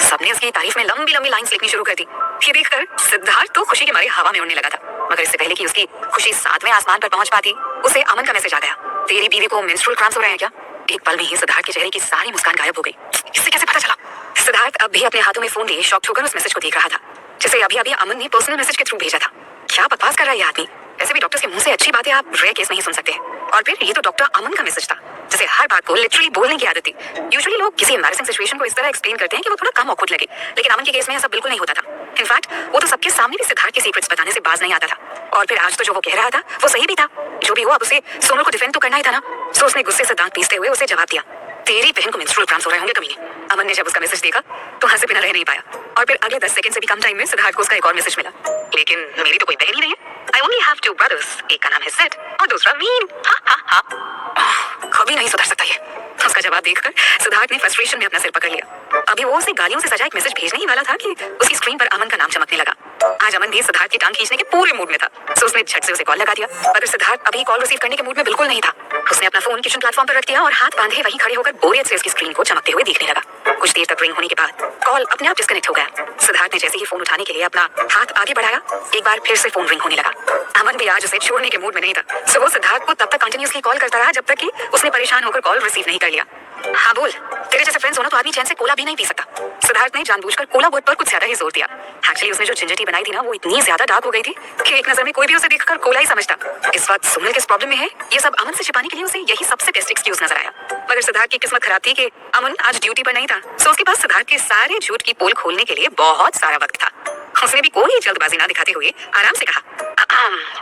सबने उसकी तारीफ में लंबी लंबी लाइंस लिखनी शुरू कर दी। ये देखकर सिद्धार्थ तो खुशी के मारे हवा में उड़ने लगा था। मगर इससे पहले कि उसकी खुशी 7वें आसमान पर पहुंच पाती, उसे अमन का मैसेज आ गया। तेरी बीवी को मेंस्ट्रुअल क्रैम्प्स हो रहे हैं क्या? एक पल में ही सिद्धार्थ के चेहरे की सारी मुस्कान गायब हो गई। इससे कैसे पता चला? सिद्धार्थ अब भी अपने हाथों में फोन लिए शॉक होकर उस मैसेज को देख रहा था, जिसे अभी अभी अमन ने पर्सनल मैसेज के थ्रू भेजा था। क्या बकवास कर रहा है ये आदमी? ऐसे भी डॉक्टर्स के मुंह से अच्छी बातें आप रेयर केस में ही सुन सकते हैं। और फिर ये तो डॉक्टर अमन का मैसेज था, जिसे हर बात को लिटरली बोलने की आदत थी। यूजुअली लोग किसी एम्बैरेसिंग सिचुएशन को इस तरह एक्सप्लेन करते हैं कि वो थोड़ा कम ऑकवर्ड लगे, लेकिन अमन के केस में ऐसा बिल्कुल नहीं होता था। इनफैक्ट वो तो सबके सामने भी सिद्धार्थ के सीक्रेट्स बताने से बाज नहीं आता था। और फिर आज तो जो वो कह रहा था वो सही भी था। जो भी हुआ अब उसे सोनल को डिफेंड तो करना ही था ना। सो उसने गुस्से से दांत पीसते हुए उसे जवाब दिया, तेरी बहन को मेंस्ट्रुअल क्रैम्प्स हो रहे होंगे कमीने। अमन ने जब उसका मैसेज देखा तो हंसे बिना रह नहीं पाया। और फिर अगले 10 सेकंड से भी कम टाइम में सिद्धार्थ को उसका एक और मैसेज मिला, लेकिन मेरी तो कोई बहन ही नहीं है। I only have 2 brothers. एक का नाम है सिड और दूसरा मीन। कभी नहीं सुधर सकता ये। उसका जवाब देखकर सिद्धार्थ ने फ्रस्ट्रेशन में अपना सिर पकड़ लिया। अभी वो उसे गालियों से सजा एक मैसेज भेजने ही वाला था कि उसकी स्क्रीन पर अमन का नाम चमकने लगा। आज अमन भी सिद्धार्थ की टांग खींचने के पूरे मूड में था, सो उसने झट से उसे कॉल लगा दिया। मगर सिद्धार्थ अभी कॉल रिसीव करने के मूड में बिल्कुल नहीं था। उसने अपना फोन किचन प्लेटफॉर्म पर रख दिया और हाथ बांधे वहीं खड़े होकर बोरियत से उसकी स्क्रीन को चमकते हुए देखने लगा। कुछ देर तक रिंग होने के बाद कॉल अपने आप डिस्कनेक्ट हो गया। सिद्धार्थ ने जैसे ही फोन उठाने के लिए अपना हाथ आगे बढ़ाया, एक बार फिर से फोन रिंग होने लगा। अमन भी आज उसे छोड़ने के मूड में नहीं था, सो वो सिद्धार्थ को तब तक कंटिन्यूअसली कॉल करता रहा जब तक कि उसने परेशान होकर कॉल रिसीव नहीं कर लिया। हाँ बोल, तेरे जैसे फ्रेंड्स हो ना तो आदमी चैन से कोला भी नहीं पी सकता। सिद्धार्थ ने जानबूझकर कोला वर्ड पर कुछ ज्यादा ही जोर दिया। एक्चुअली उसने जो जिंजर टी बनाई थी ना वो इतनी ज्यादा डार्क हो गई थी कि एक नजर में कोई भी उसे देखकर कोला ही समझता। इस वक्त सोनल किस प्रॉब्लम में है ये सब अमन से छिपाने के लिए उसे यही सबसे बेस्ट एक्सक्यूज नजर आया। मगर सिद्धार्थ की किस्मत खराब थी कि अमन आज ड्यूटी पर नहीं था, सो उसके पास सिद्धार्थ के सारे झूठ की पोल खोलने के लिए बहुत सारा वक्त था। उसने भी कोई जल्दबाजी ना दिखाते हुए आराम से कहा,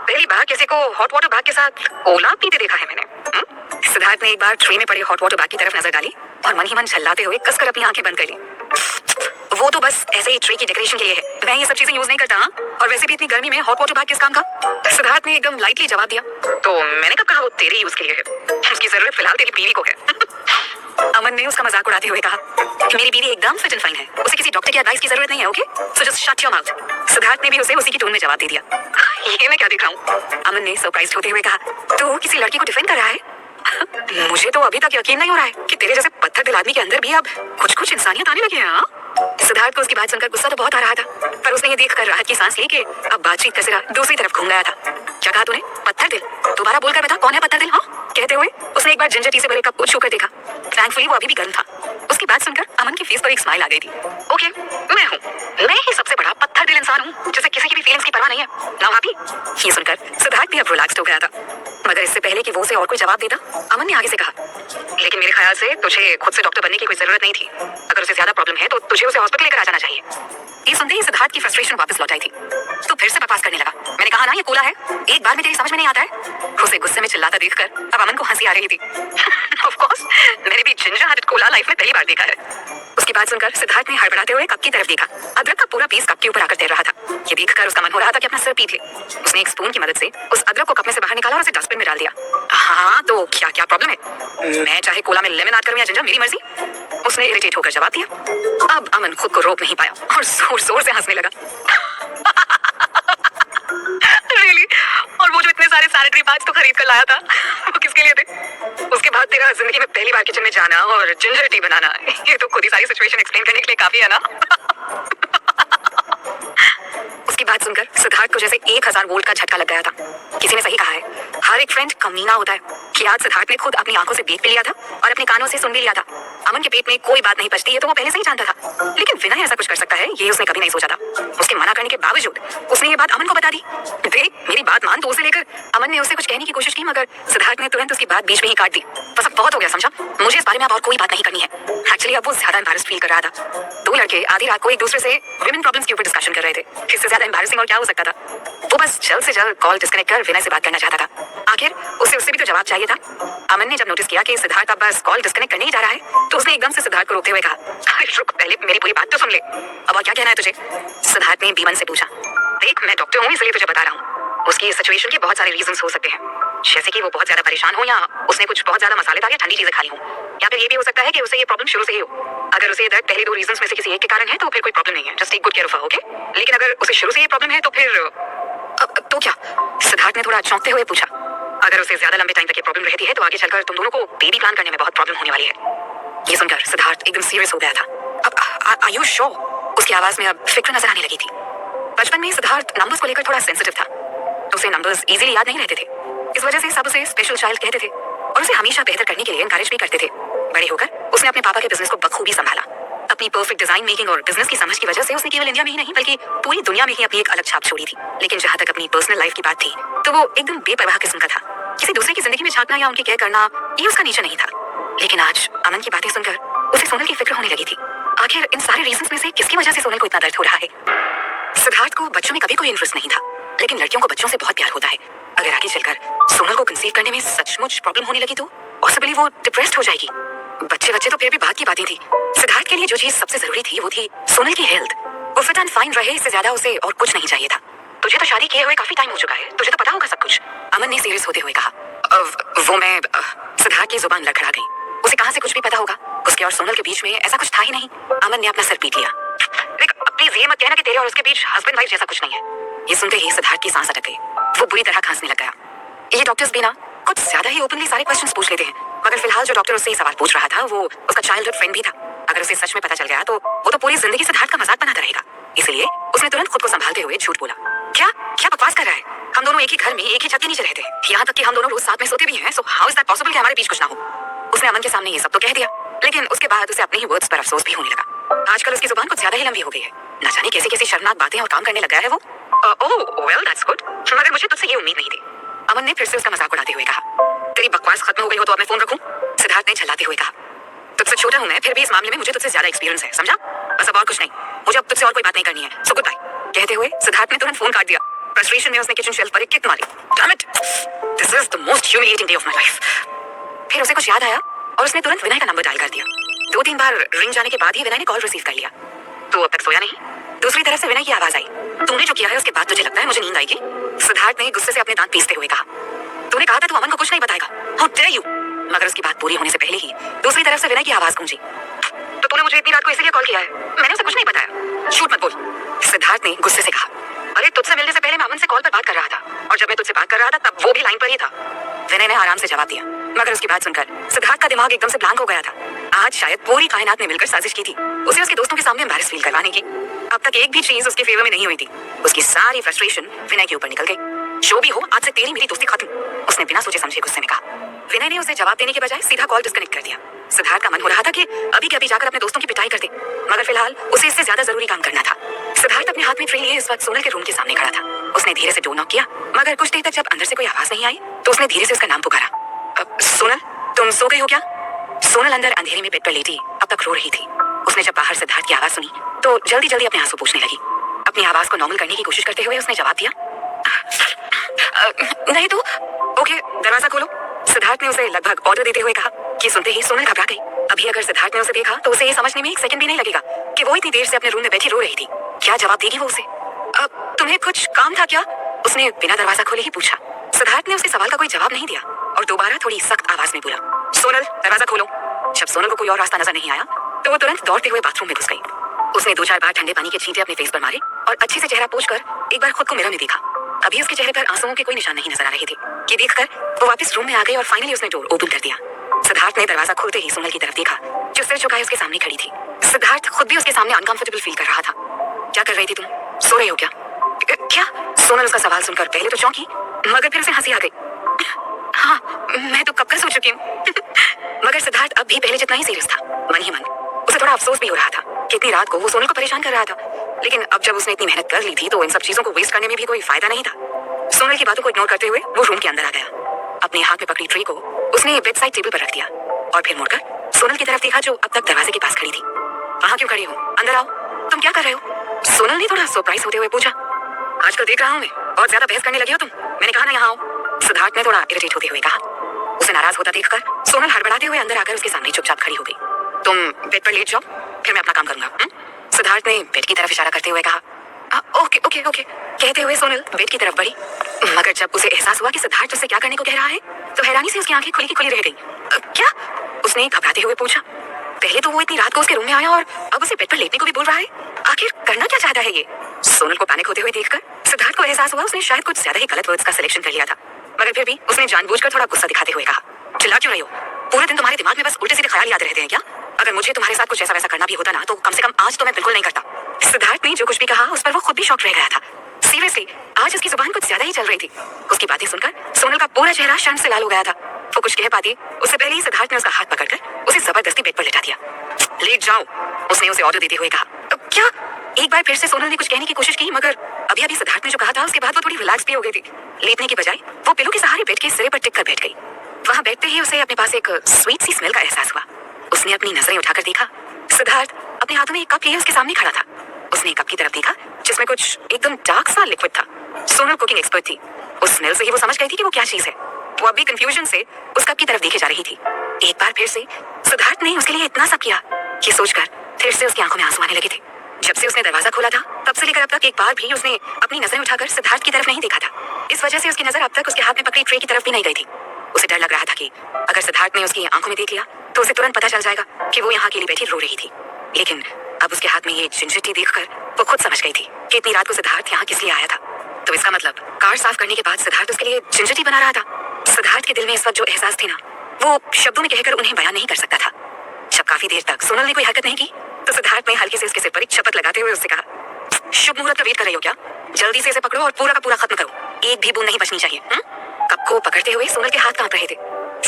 पहली बार किसी को हॉट वाटर बैग के साथ कोला पीते देखा है मैंने। सिद्धार्थ ने एक बार ट्रे में पड़े हॉट वाटर बैग की तरफ नजर डाली और मन ही मन झल्लाते हुए कसकर अपनी आंखें बंद कर ली। वो तो बस ऐसे ही ट्रे की डेकोरेशन के लिए है, मैं ये सब चीजें यूज नहीं करता। हाँ, और वैसे भी इतनी गर्मी में हॉट वाटर बैग किस काम का? सिद्धार्थ ने एकदम लाइटली जवाब दिया, तो मैंने कब कहा वो तेरे यूज के लिए है? उसकी जरूरत फिलहाल तेरी बीवी को है। अमन ने उसका मजाक उड़ाते हुए कहा, मेरी बीवी एकदम फिट एंड फाइन है, उसे किसी डॉक्टर की एडवाइस की जरूरत नहीं है, okay? So just shut your mouth. Siddharth ने भी उसे उसी की टोन में जवाब दे दिया। ये मैं क्या देख रहा हूँ? अमन ने सरप्राइज होते हुए कहा, तू किसी लड़की को डिफेंड कर रहा है? मुझे तो अभी तक यकीन नहीं हो रहा है कि तेरे जैसे पत्थर दिल आदमी के अंदर भी अब कुछ इंसानियत आने लगी है। हाँ? सिद्धार्थ को उसकी बात सुनकर गुस्सा तो बहुत आ रहा था, पर उसने ये देखकर राहत की सांस ली कि अब बातचीत का सिरा दूसरी तरफ घूम गया था। क्या कहा तूने? पत्थर दिल? दोबारा बोलकर बता, कौन है पत्थर दिल? हाँ? कहते हुए उसने एक बार जिंजर टी से भरे कप को छूकर देखा। थैंकफुली वो अभी भी गर्म था। उसकी बात सुनकर अमन की फेस पर एक स्माइल आ गई थी। ओके, मैं ही सबसे बड़ा पत्थर दिल इंसान हूँ जिसे किसी की भी फीलिंग्स की परवाह नहीं है। Now happy? ये सुनकर सिद्धार्थ भी अब रिलैक्स्ड हो गया था। मगर इससे पहले कि वो उसे और कोई जवाब देता, अमन ने आगे से कहा, लेकिन मेरे ख्याल से तुझे खुद से डॉक्टर बनने की कोई जरूरत नहीं थी। अगर उसे ज्यादा प्रॉब्लम है तो तुझे उसे हॉस्पिटल लेकर आ जाना चाहिए। ये सुनते ही सिद्धार्थ की फ्रस्ट्रेशन वापस लौट आई थी। तो फिर से बकवास करने लगा, मैंने कहा ना ये कोला है, एक बार में तेरी समझ में नहीं आता है? उसे गुस्से में चिल्लाता देखकर अब अमन को हंसी आ रही थी। ऑफ कोर्स मैंने भी जिंजर हार्टेड कोला लाइफ में पहली बार देखा है। उसकी बात सुनकर सिद्धार्थ ने हड़बड़ाते हुए कप की तरफ देखा। अदरक का पूरा पीस कप के ऊपर आकर तैर रहा था। ये देखकर उसका मन हो रहा था कि अपना सिर पीट ले। उसने एक स्पून की मदद से उस अदरक को कप में से बाहर निकाला और उसे डस्टबिन में डाल दिया। हाँ तो क्या क्या प्रॉब्लम है? मैं चाहे कोला में लेमन ऐड करूं या जिंजर, मेरी मर्जी। उसने इरिटेट होकर जवाब दिया। अब अमन खुद को रोक नहीं पाया और जोर जोर से हंसने लगा। Really? और वो जो इतने सारे सैनिटरी पैड्स तो खरीद कर लाया था। वो किसके लिए थे? उसके बाद तेरा जिंदगी में पहली बार किचन में जाना और जिंजर टी बनाना, ये तो खुद ही सारी सिचुएशन एक्सप्लेन करने के लिए काफी है ना। उसकी बात सुनकर सिद्धार्थ को जैसे 1000 वोल्ट का झटका लग गया था। किसी ने सही कहा है, हर एक फ्रेंड कमीना होता है। कि आज सिद्धार्थ ने खुद अपनी आंखों से देख भी लिया था और अपने कानों से सुन भी लिया था। अमन के पेट में कोई बात नहीं पचती है तो वो पहले से ही जानता था, लेकिन विनय ऐसा कुछ कर सकता है ये उसने कभी नहीं सोचा था। उसके मना करने के बावजूद उसने ये बात अमन को बता दी। देख मेरी बात मान, तो उसे लेकर अमन ने उससे कुछ कहने की कोशिश की, मगर सिद्धार्थ ने तुरंत उसकी बात बीच में ही काट दी। बस अब बहुत हो गया, समझा? मुझे इस बारे में अब और कोई बात नहीं करनी है। एक्चुअली अब वो ज्यादा एम्बैरेस्ड फील कर रहा था। दो लड़के आधी रात को एक दूसरे से विमेन प्रॉब्लम्स के ऊपर डिस्कशन कर रहे थे। इससे ज्यादा एम्बैरेसिंग और क्या हो सकता था? वो बस जल्द से जल्द कॉल डिस्कनेक्ट कर विनय से बात करना चाहता था। आखिर उससे भी तो जवाब चाहिए था। अमन ने जब नोटिस किया कि सिद्धार्थ अब बस कॉल डिस्कनेक्ट करने ही जा रहा है, तो उसने एकदम से सिद्धार्थ को रोकते हुए कहा, अरे रुक, पहले मेरी पूरी बात तो सुन ले। अब और क्या कहना है तुझे? सिद्धार्थ ने बीमन से पूछा। देख मैं डॉक्टर हूँ इसलिए तुझे बता रहा हूँ। उसकी सिचुएशन के बहुत सारे रीजंस हो सकते हैं, जैसे कि वो बहुत ज्यादा परेशान हो, या उसने कुछ बहुत ज्यादा मसालेदार या ठंडी चीजें खा ली हो, या फिर ये भी हो सकता है कि उसे ये प्रॉब्लम शुरू से ही हो। अगर उसे दर्द पहले दो रीजंस में से किसी एक के कारण है तो फिर कोई प्रॉब्लम नहीं है, just take good care of her, okay? लेकिन अगर उसे शुरू से ये प्रॉब्लम है तो फिर तो क्या? सिद्धार्थ ने थोड़ा चौंकते हुए पूछा। अगर उसे ज्यादा लंबे टाइम तक ये प्रॉब्लम रहती है तो आगे चलकर तुम दोनों को बेबी प्लान करने में बहुत प्रॉब्लम होने वाली है। ये सुनकर सिद्धार्थ एकदम सीरियस हो गया था। अब आर यू श्योर? उसकी आवाज में अब फिक्र नजर आने लगी थी। बचपन में सिद्धार्थ नंबर्स को लेकर थोड़ा सेंसिटिव था, तो उसे नंबर्स इजीली याद नहीं रहते थे। इस वजह से सब उसे स्पेशल चाइल्ड कहते थे और उसे हमेशा बेहतर करने के लिए एनकरेज भी करते थे। बड़े होकर उसने अपने पापा के बिजनेस को बखूबी संभाला। अपनी परफेक्ट डिजाइन मेकिंग और बिजनेस की समझ की वजह से उसने केवल इंडिया में ही नहीं बल्कि पूरी दुनिया में ही अपनी एक अलग छाप छोड़ी थी। लेकिन जहाँ तक अपनी पर्सनल लाइफ की बात थी तो वो एकदम बेपरवाह किस्म का था। किसी दूसरे की जिंदगी में झांकना या उनकी केयर करना ये उसका नेचर नहीं था। लेकिन आज अमन की बातें सुनकर उसे सोनल की फिक्र होने लगी थी। आखिर इन सारे रीजंस में से किसकी वजह से सोनल को इतना दर्द हो रहा है? सिद्धार्थ को बच्चों में कभी कोई इंटरेस्ट नहीं था, लेकिन लड़कियों को बच्चों से बहुत प्यार होता है। अगर आगे चलकर सोनल को कंसीव करने में सचमुच प्रॉब्लम होने लगी तो पॉसिबली वो डिप्रेस्ड हो जाएगी। बच्चे तो फिर भी बात की बातें थी। सिद्धार्थ के लिए जो चीज सबसे जरूरी थी वो थी सोनल की हेल्थ। वो फिट एंड फाइन रहे, इससे ज्यादा उसे और कुछ नहीं चाहिए था। तुझे तो शादी किए हुए काफी टाइम हो चुका है, तुझे तो पता होगा सब कुछ, अमन ने सीरियस होते हुए कहा। वो मैं सिद्धार्थ की जुबान लड़खड़ा गई। उसे कहां से कुछ भी पता होगा? उसके और सोनल के बीच में ऐसा कुछ था ही नहीं। अमन ने अपना सर पीट लिया। देख प्लीज ये मत कहना कि तेरे और उसके बीच हस्बैंड वाइफ जैसा कुछ नहीं है। ये सुनते ही सिद्धार्थ की सांस अटक गई। वो बुरी तरह खांसने लग गया। ये डॉक्टर्स भी ना कुछ ज्यादा ही ओपनली सारे क्वेश्चंस पूछ लेते हैं, मगर फिलहाल जो डॉक्टर उससे सवाल पूछ रहा था वो उसका चाइल्डहुड फ्रेंड भी था। अगर उसे सच में पता चल गया तो वो तो पूरी जिंदगी सिद्धार्थ का मजाक बनाता रहेगा। इसलिए उसने तुरंत खुद को संभालते हुए झूठ बोला। क्या क्या बकवास कर रहा है? हम दोनों एक ही घर में एक ही छत के नीचे रहते हैं, यहाँ तक कि हम दोनों रोज साथ में सोते भी हैं। So how is that possible कि हमारे बीच कुछ ना हो? उसने अमन के सामने ये सब तो कह दिया, लेकिन उसके बाद उसे अपने ही वर्ड्स पर अफसोस भी होने लगा। आजकल उसकी जुबान कुछ ज्यादा ही लंबी हो गई है। न जाने कैसी कैसी शर्मनाक बातें और काम करने लगा है वो। ओह वेल दैट्स गुड, मगर मुझे तुझसे ये उम्मीद नहीं थी। अमन ने फिर से उसका मजाक उड़ाते हुए कहा। तेरी बकवास खत्म हो गई हो तो अब मैं फोन रखूं? सिद्धार्थ ने झल्लाते हुए कहा। तुझसे छोटा हूं मैं, फिर भी इस मामले में मुझे तुझसे ज्यादा एक्सपीरियंस है, समझा? बस अब और कुछ नहीं, मुझे अब तुझसे और कोई बात नहीं करनी है। So goodbye. कहते हुए सिद्धार्थ ने तुरंत फोन काट दिया। फ्रस्ट्रेशन में उसने किचन शेल्फ पर एक किक मारी। Damn it, this is the most humiliating day of my life. फिर उसे कुछ याद आया और उसने तुरंत विनय का नंबर डायल कर दिया। 2-3 बार रिंग जाने के बाद ही विनय ने कॉल रिसीव कर लिया। तो अब तक सोया नहीं? दूसरी तरफ से विनय की आवाज आई। तूने जो किया है उसके बाद तुझे लगता है मुझे नींद आएगी? सिद्धार्थ ने गुस्से से अपने दांत पीसते हुए कहा। तूने कहा था तू अमन को कुछ नहीं बताएगा, हाउ डेयर यू? मगर उसकी बात पूरी होने से पहले ही दूसरी तरफ से विनय की आवाज गूंजी। तो तूने मुझे इतनी रात को इसलिए कॉल किया है? मैंने उसे कुछ नहीं बताया। झूठ मत बोल, सिद्धार्थ ने गुस्से से कहा। अरे तुझसे मिलने से पहले मैं अमन से कॉल पर बात कर रहा था, और जब मैं तुझसे बात कर रहा था तब वो भी लाइन पर ही था। विनय ने आराम से जवाब दिया, मगर उसकी बात सुनकर सिद्धार्थ का दिमाग एकदम से ब्लैंक हो गया था। आज शायद पूरी कायनात ने मिलकर साजिश की थी उसे उसके दोस्तों के सामने एम्बैरेस फील करवाने की। अब तक एक भी चीज उसके फेवर में नहीं हुई थी। उसकी सारी फ्रस्ट्रेशन विनय के ऊपर निकल गई। जो भी हो, आज से तेरी मेरी दोस्ती खत्म, उसने बिना सोचे समझे गुस्से में कहा। विनय ने उसे जवाब देने के बजाय सीधा कॉल डिस्कनेक्ट कर दिया। सिद्धार्थ का मन हो रहा था कि अभी के अभी जाकर अपने दोस्तों की पिटाई कर दे, मगर फिलहाल उसे इससे ज्यादा जरूरी काम करना था। सिद्धार्थ अपने हाथ में ट्रे लिए इस वक्त सोनल के रूम के सामने खड़ा था। उसने धीरे से डोर नॉक किया, मगर कुछ देर तक जब अंदर से कोई आवाज नहीं आई तो उसने धीरे से उसका नाम पुकारा। सोनल, तुम सो गई हो क्या? सोनल अंदर अंधेरे में बेड पर लेटी अब तक रो रही थी। उसने जब बाहर सिद्धार्थ की आवाज सुनी तो जल्दी जल्दी अपने आंसू पोंछने लगी। अपनी आवाज को नॉर्मल करने की कोशिश करते हुए उसने जवाब दिया, नहीं तो ओके, दरवाजा खोलो। सिद्धार्थ ने उसे लगभग ऑर्डर देते हुए कहा। कि सुनते ही सोनल घबरा गई। अभी अगर सिद्धार्थ ने उसे देखा तो उसे ये समझने में एक सेकंड भी नहीं लगेगा कि वो इतनी देर से अपने रूम में बैठी रो रही थी। क्या जवाब देगी वो उसे? तुम्हें कुछ काम था क्या? उसने बिना दरवाजा खोले ही पूछा। सिद्धार्थ ने उसके सवाल का कोई जवाब नहीं दिया और दोबारा थोड़ी सख्त आवाज में बोला, सोनल दरवाजा खोलो। जब सोनल को कोई और रास्ता नजर नहीं आया तो वो तुरंत दौड़ते हुए बाथरूम में घुस गई। उसने 2-4 बार ठंडे पानी के छींटे अपने फेस पर मारे और अच्छे से चेहरा पोंछकर एक बार खुद को मिरर में देखा। अभी उसके चेहरे पर आंसुओं के कोई निशान नहीं नजर आ रहे थे। ये देखकर वो वापस रूम में आ गई और फाइनली उसने डोर ओपन कर दिया। सिद्धार्थ ने दरवाजा खोलते ही सोनल की तरफ देखा, जो सिर झुकाए उसके सामने खड़ी थी। सिद्धार्थ खुद भी उसके सामने अनकंफर्टेबल फील कर रहा था। क्या कर रही थी तुम? सो रही हो क्या? क्या? सोनल उसका सवाल सुनकर पहले तो चौंकी, मगर फिर उसे हंसी आ गई। हाँ, मैं तो कब का सो चुकी हूँ। मगर सिद्धार्थ अब भी पहले जितना ही सीरियस था। मन ही मन उसे थोड़ा अफसोस भी हो रहा था कि इतनी रात को वो सोनल को परेशान कर रहा था। लेकिन अब जब उसने इतनी मेहनत कर ली थी तो इन सब चीजों को वेस्ट करने में भी कोई फायदा नहीं था। सोनल की बातों को इग्नोर करते हुए वो रूम के अंदर आ गया। अपने हाथ में पकड़ी ट्रे को उसने बेड साइड टेबल पर रख दिया और फिर मुड़कर सोनल की तरफ देखा, जो अब तक दरवाजे के पास खड़ी थी। वहां क्यों खड़ी हो? अंदर आओ। तुम क्या कर रहे हो? सोनल ने थोड़ा सरप्राइज होते हुए पूछा। आजकल देख रहा हूँ मैं, बहुत ज्यादा बहस करने लगी हो तुम। मैंने कहा ना यहाँ आओ। सिद्धार्थ ने थोड़ा इरिटेट होते हुए कहा। उसे नाराज होता देखकर सोनल हड़बड़ाते हुए अंदर आकर उसके सामने चुपचाप खड़ी हो गई। तुम बेड पर लेट जाओ, फिर मैं अपना काम करूंगा। सिद्धार्थ ने बेड की तरफ इशारा करते हुए कहा। ओके ओके ओके कहते हुए सोनल बेड की तरफ बढ़ी। मगर जब उसे एहसास हुआ कि सिद्धार्थ उससे क्या करने को कह रहा है तो हैरानी से उसकी आंखें खुली की खुली रह गई। क्या? उसने घबराते हुए पूछा। पहले तो वो इतनी रात को उसके रूम में आया और अब उसे बेड पर लेटने को भी बोल रहा है। आखिर करना क्या चाहता है ये? सोनल को पैनिक होते हुए देखकर सिद्धार्थ को एहसास हुआ उसने शायद कुछ ज्यादा ही गलत वर्ड्स का सिलेक्शन कर लिया था। मगर फिर भी उसने जानबूझकर थोड़ा गुस्सा दिखाते हुए कहा। चिल्ला क्यों रही हो? पूरे दिन तुम्हारे दिमाग में बस उल्टे सीधे ख्याल याद रहते हैं क्या? अगर मुझे तुम्हारे साथ कुछ ऐसा वैसा करना भी होता ना तो कम से कम आज तो मैं बिल्कुल नहीं करता। सिद्धार्थ ने जो कुछ भी कहा उस पर वो खुद भी शॉक रह गया था। सीरियसली आज उसकी जुबान कुछ ज्यादा ही चल रही थी। उसकी बातें सुनकर सोनल का पूरा चेहरा शर्म से लाल हो गया था। वो कुछ कह पाती उससे पहले ही सिद्धार्थ ने उसका हाथ पकड़कर उसे जबरदस्ती बेड पर लेटा दिया। लेट जाओ, उसने उसे ऑर्डर देते हुए कहा। क्या? एक बार फिर से सोनल ने कुछ कहने की कोशिश की, मगर अभी अभी सिद्धार्थ ने जो कहा था उसके बाद वो थोड़ी रिलैक्स भी हो गई थी। लेटने की बजाय वो पिलो के सहारे बेड के सिरे पर टिक कर बैठ गई। वहां बैठते ही उसे अपने पास एक स्वीट सी स्मेल का एहसास हुआ। उसने अपनी नजरें उठाकर देखा, सिद्धार्थ अपने हाथों में एक कप लिए उसके सामने खड़ा था। उसने कप की तरफ देखा जिसमें कुछ एकदम डार्क सा लिक्विड था। सोनल कुकिंग एक्सपर्ट थी, उस स्मेल से ही वो समझ गई थी कि वो क्या चीज है। वो अभी कंफ्यूजन से उस कप की तरफ देखे जा रही थी। एक बार फिर से सिद्धार्थ ने उसके लिए इतना सब किया, ये सोचकर फिर से उसकी आंखों में आंसू आने लगे थे। जब से उसने दरवाजा खोला था तब से लेकर अब तक एक बार भी उसने अपनी नजरें उठाकर सिद्धार्थ की तरफ नहीं देखा था। इस वजह से उसकी नजर अब तक उसके हाथ में पकड़ी ट्रे की तरफ भी नहीं गई थी। उसे डर लग रहा था कि अगर सिद्धार्थ ने उसकी आंखों में देख लिया तो उसे तुरंत पता चल जाएगा कि वो यहाँ अकेली बैठी रो रही थी। लेकिन अब उसके हाथ में ये जिंजर टी देखकर वो खुद समझ गई थी कि इतनी रात को सिद्धार्थ यहाँ किस लिए आया था। तो इसका मतलब कार साफ करने के बाद सिद्धार्थ उसके लिए जिंजर टी बना रहा था। सिद्धार्थ के दिल में इस वक्त जो एहसास थे ना, वो शब्दों में कहकर उन्हें बयान नहीं कर सकता था। जब काफी देर तक सोनल ने कोई हरकत नहीं की तो सिद्धार्थ ने हल्के से उसके सिर पर एक शपथ लगाते हुए उससे कहा। शुभ मुहूर्त का वेट कर रही हो क्या? जल्दी से इसे पकड़ो और पूरा का पूरा खत्म करो, एक भी बूंद नहीं बचनी चाहिए। कप को पकड़ते हुए सोनल के हाथ कांप रहे थे।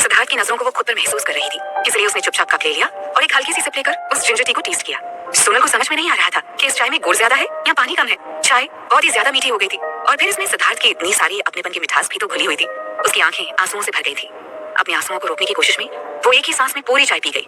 सिद्धार्थ की नजरों को वो खुद पर महसूस कर रही थी, इसलिए उसने चुपचाप कप ले लिया और एक हल्की सी सिप लेकर उस जिंजर टी को टेस्ट किया। सोनल को समझ में नहीं आ रहा था कि इस चाय में गुड़ ज्यादा है या पानी कम है। चाय बहुत ही ज्यादा मीठी हो गई थी और फिर इसमें सिद्धार्थ की इतनी सारी अपनेपन की मिठास भी तो घुली हुई थी। उसकी आंखें आंसुओं से भर गई थी। अपने आंसुओं को रोकने की कोशिश में वो एक ही सांस में पूरी चाय पी गई।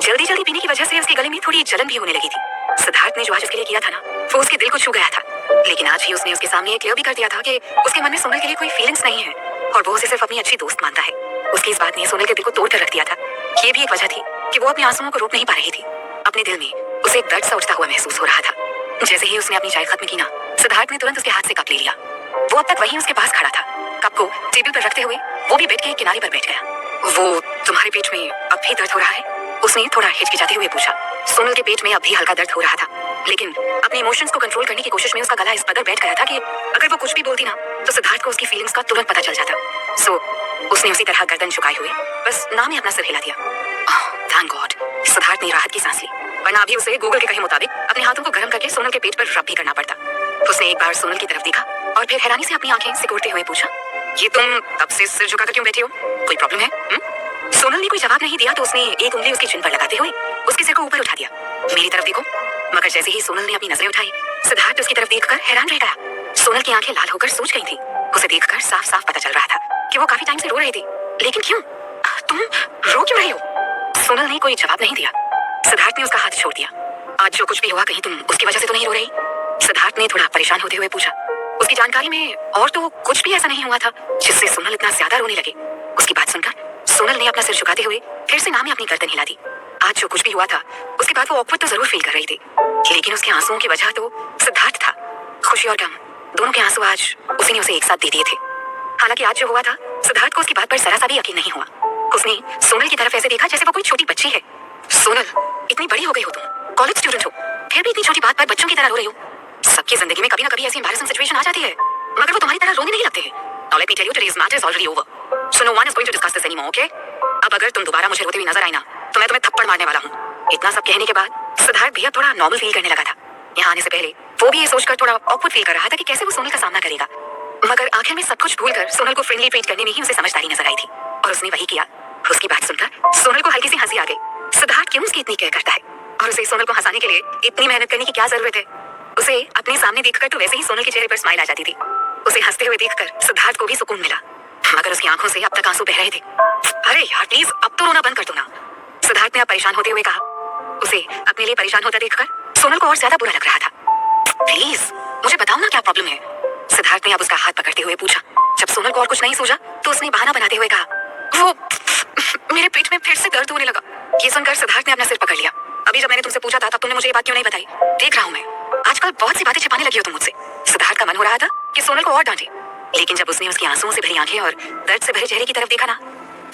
जल्दी जल्दी पीने की वजह से उसके गले में थोड़ी जलन भी होने लगी थी। सिद्धार्थ ने जो आज उसके लिए किया था ना, वो उसके दिल को छू गया था। लेकिन आज ही उसने उसके सामने क्लियर भी कर दिया था कि उसके मन में सोनल के लिए कोई फीलिंग्स नहीं है और वो उसे सिर्फ अपनी अच्छी दोस्त मानता है। उसकी इस बात ने सोनल के दिल को तोड़ कर रख दिया था। ये भी एक वजह थी कि वो अपने आंसुओं को रोक नहीं पा रही थी। अपने दिल में उसे एक दर्द सा उठता हुआ महसूस हो रहा था। जैसे ही उसने अपनी चाय खत्म की ना, सिद्धार्थ ने तुरंत उसके हाथ से कप ले लिया। वो अब तक वहीं उसके पास खड़ा था। कप को टेबल पर रखते हुए वो भी बेड के किनारे पर बैठ गया। वो तुम्हारे पेट में अब भी दर्द हो रहा है? उसने थोड़ा हिचकिचाते हुए पूछा। सोनल के पेट में अब भी हल्का दर्द हो रहा था, लेकिन अपने इमोशंस को कंट्रोल करने की कोशिश में उसका गला इस कदर बैठ गया था कि अगर वो कुछ भी बोलती ना तो सिद्धार्थ को उसकी फीलिंग्स का तुरंत पता चल जाता। सो उसने उसी तरह गर्दन झुकाए हुए बस नाम ही अपना सिर हिला दिया। थैंक गॉड, सिद्धार्थ ने राहत की सांस ली, वरना अभी उसे गूगल के कहे मुताबिक अपने हाथों को गर्म करके सोनल के पेट पर रब भी करना पड़ता। उसने एक बार सोनल की तरफ देखा और फिर हैरानी से अपनी आंखें सिकोड़ते हुए पूछा, ये तुम तब से सिर झुकाकर क्यों बैठी हो? कोई प्रॉब्लम है? सोनल ने कोई जवाब नहीं दिया तो उसने एक उंगली उसकी चिन पर लगाते हुए उसके सिर को ऊपर उठा दिया। मेरी तरफ देखो। मगर जैसे ही सोनल ने अपनी नजरें उठाई, सिद्धार्थ उसकी तरफ देखकर हैरान रह गया। सोनल की आंखें लाल होकर सूज गई थी। उसे देखकर साफ साफ पता चल रहा था कि वो काफी टाइम से रो रही थी। लेकिन क्यों? तुम रो क्यों रही हो? सोनल ने कोई जवाब नहीं दिया। सिद्धार्थ ने उसका हाथ छोड़ दिया। आज जो कुछ भी हुआ कहीं तुम उसकी वजह से तो नहीं रो रही? सिद्धार्थ ने थोड़ा परेशान होते हुए पूछा। उसकी जानकारी में और तो कुछ भी ऐसा नहीं हुआ था जिससे सोनल इतना ज्यादा रोने लगे। उसकी बात सुनकर सोनल ने अपना सिर झुकाते हुए फिर से नाम में अपनी गर्दन हिला दी। आज जो कुछ भी हुआ था उसके बाद वो ऑकवर्ड तो जरूर फील कर रही थी, लेकिन उसके आंसुओं की वजह तो सिद्धार्थ था। खुशी और गम दोनों के आंसू आज उसी ने उसे एक साथ दे दिए थे। हालांकि आज जो हुआ था सिद्धार्थ को उसकी बात पर जरा सा भी यकीन नहीं हुआ। उसने सोनल की तरफ ऐसे देखा जैसे वो कोई छोटी बच्ची है। सोनल, इतनी बड़ी हो गई हो तुम, कॉलेज स्टूडेंट हो, फिर भी इतनी छोटी बात पर बच्चों की तरह रो रही हो। सबकी जिंदगी में कभी ना कभी ऐसी एम्बैरेसिंग सिचुएशन आ जाती है, मगर वो तुम्हारी तरह रोने नहीं लगते हैं। Now let me tell you, today's matter is already over. So no one is going to discuss this anymore, okay? अब अगर तुम दोबारा मुझे रोते हुए नजर आई ना, तो मैं तुम्हें थप्पड़ मारने वाला हूँ। इतना सब कहने के बाद सिद्धार्थ भैया थोड़ा नॉर्मल फील करने लगा था। यहाँ आने से पहले वो भी ये सोचकर थोड़ा ऑकवर्ड फील कर रहा था कि कैसे वो सोनल का सामना करेगा। मगर आखिर में सब कुछ भूलकर सोनल को फ्रेंडली ट्रीट करने में ही उसे समझदारी नजर आई थी, और उसने वही किया। उसकी बात सुनकर सोनल को हल्की सी हंसी आ गई। सिद्धार्थ क्यों उसकी इतनी केयर करता है, और उसे सोनल को हंसाने के लिए इतनी मेहनत करने की क्या जरूरत है। उसे अपने सामने देखकर तो वैसे ही सोनल के चेहरे पर स्माइल आ जाती थी। उसे हंसते हुए देखकर सिद्धार्थ को भी सुकून मिला, मगर उसकी आंखों से अब तक आंसू बह रहे थे। अरे यार प्लीज अब तो रोना बंद कर दो ना, सिद्धार्थ ने अब परेशान होते हुए कहा। उसे अपने लिए परेशान होता देखकर सोनल को और ज्यादा बुरा लग रहा था। प्लीज मुझे बताओ ना क्या प्रॉब्लम है, सिद्धार्थ ने अब उसका हाथ पकड़ते हुए पूछा। जब सोनल को और कुछ नहीं सूझा तो उसने बहाना बनाते हुए कहा, वो मेरे पेट में फिर से दर्द होने लगा। ये सुनकर सिद्धार्थ ने अपना सिर पकड़ लिया। अभी जब मैंने तुमसे पूछा था तब तुमने मुझे ये बात क्यों नहीं बताई? देख रहा हूँ मैं, आजकल बहुत सी बातें छिपाने लगी हो तुम मुझसे। सिद्धार्थ का मन हो रहा था कि सोनल को और डांटे, लेकिन जब उसने उसकी आंसुओं से भरी आंखें और दर्द से भरे चेहरे की तरफ देखा ना,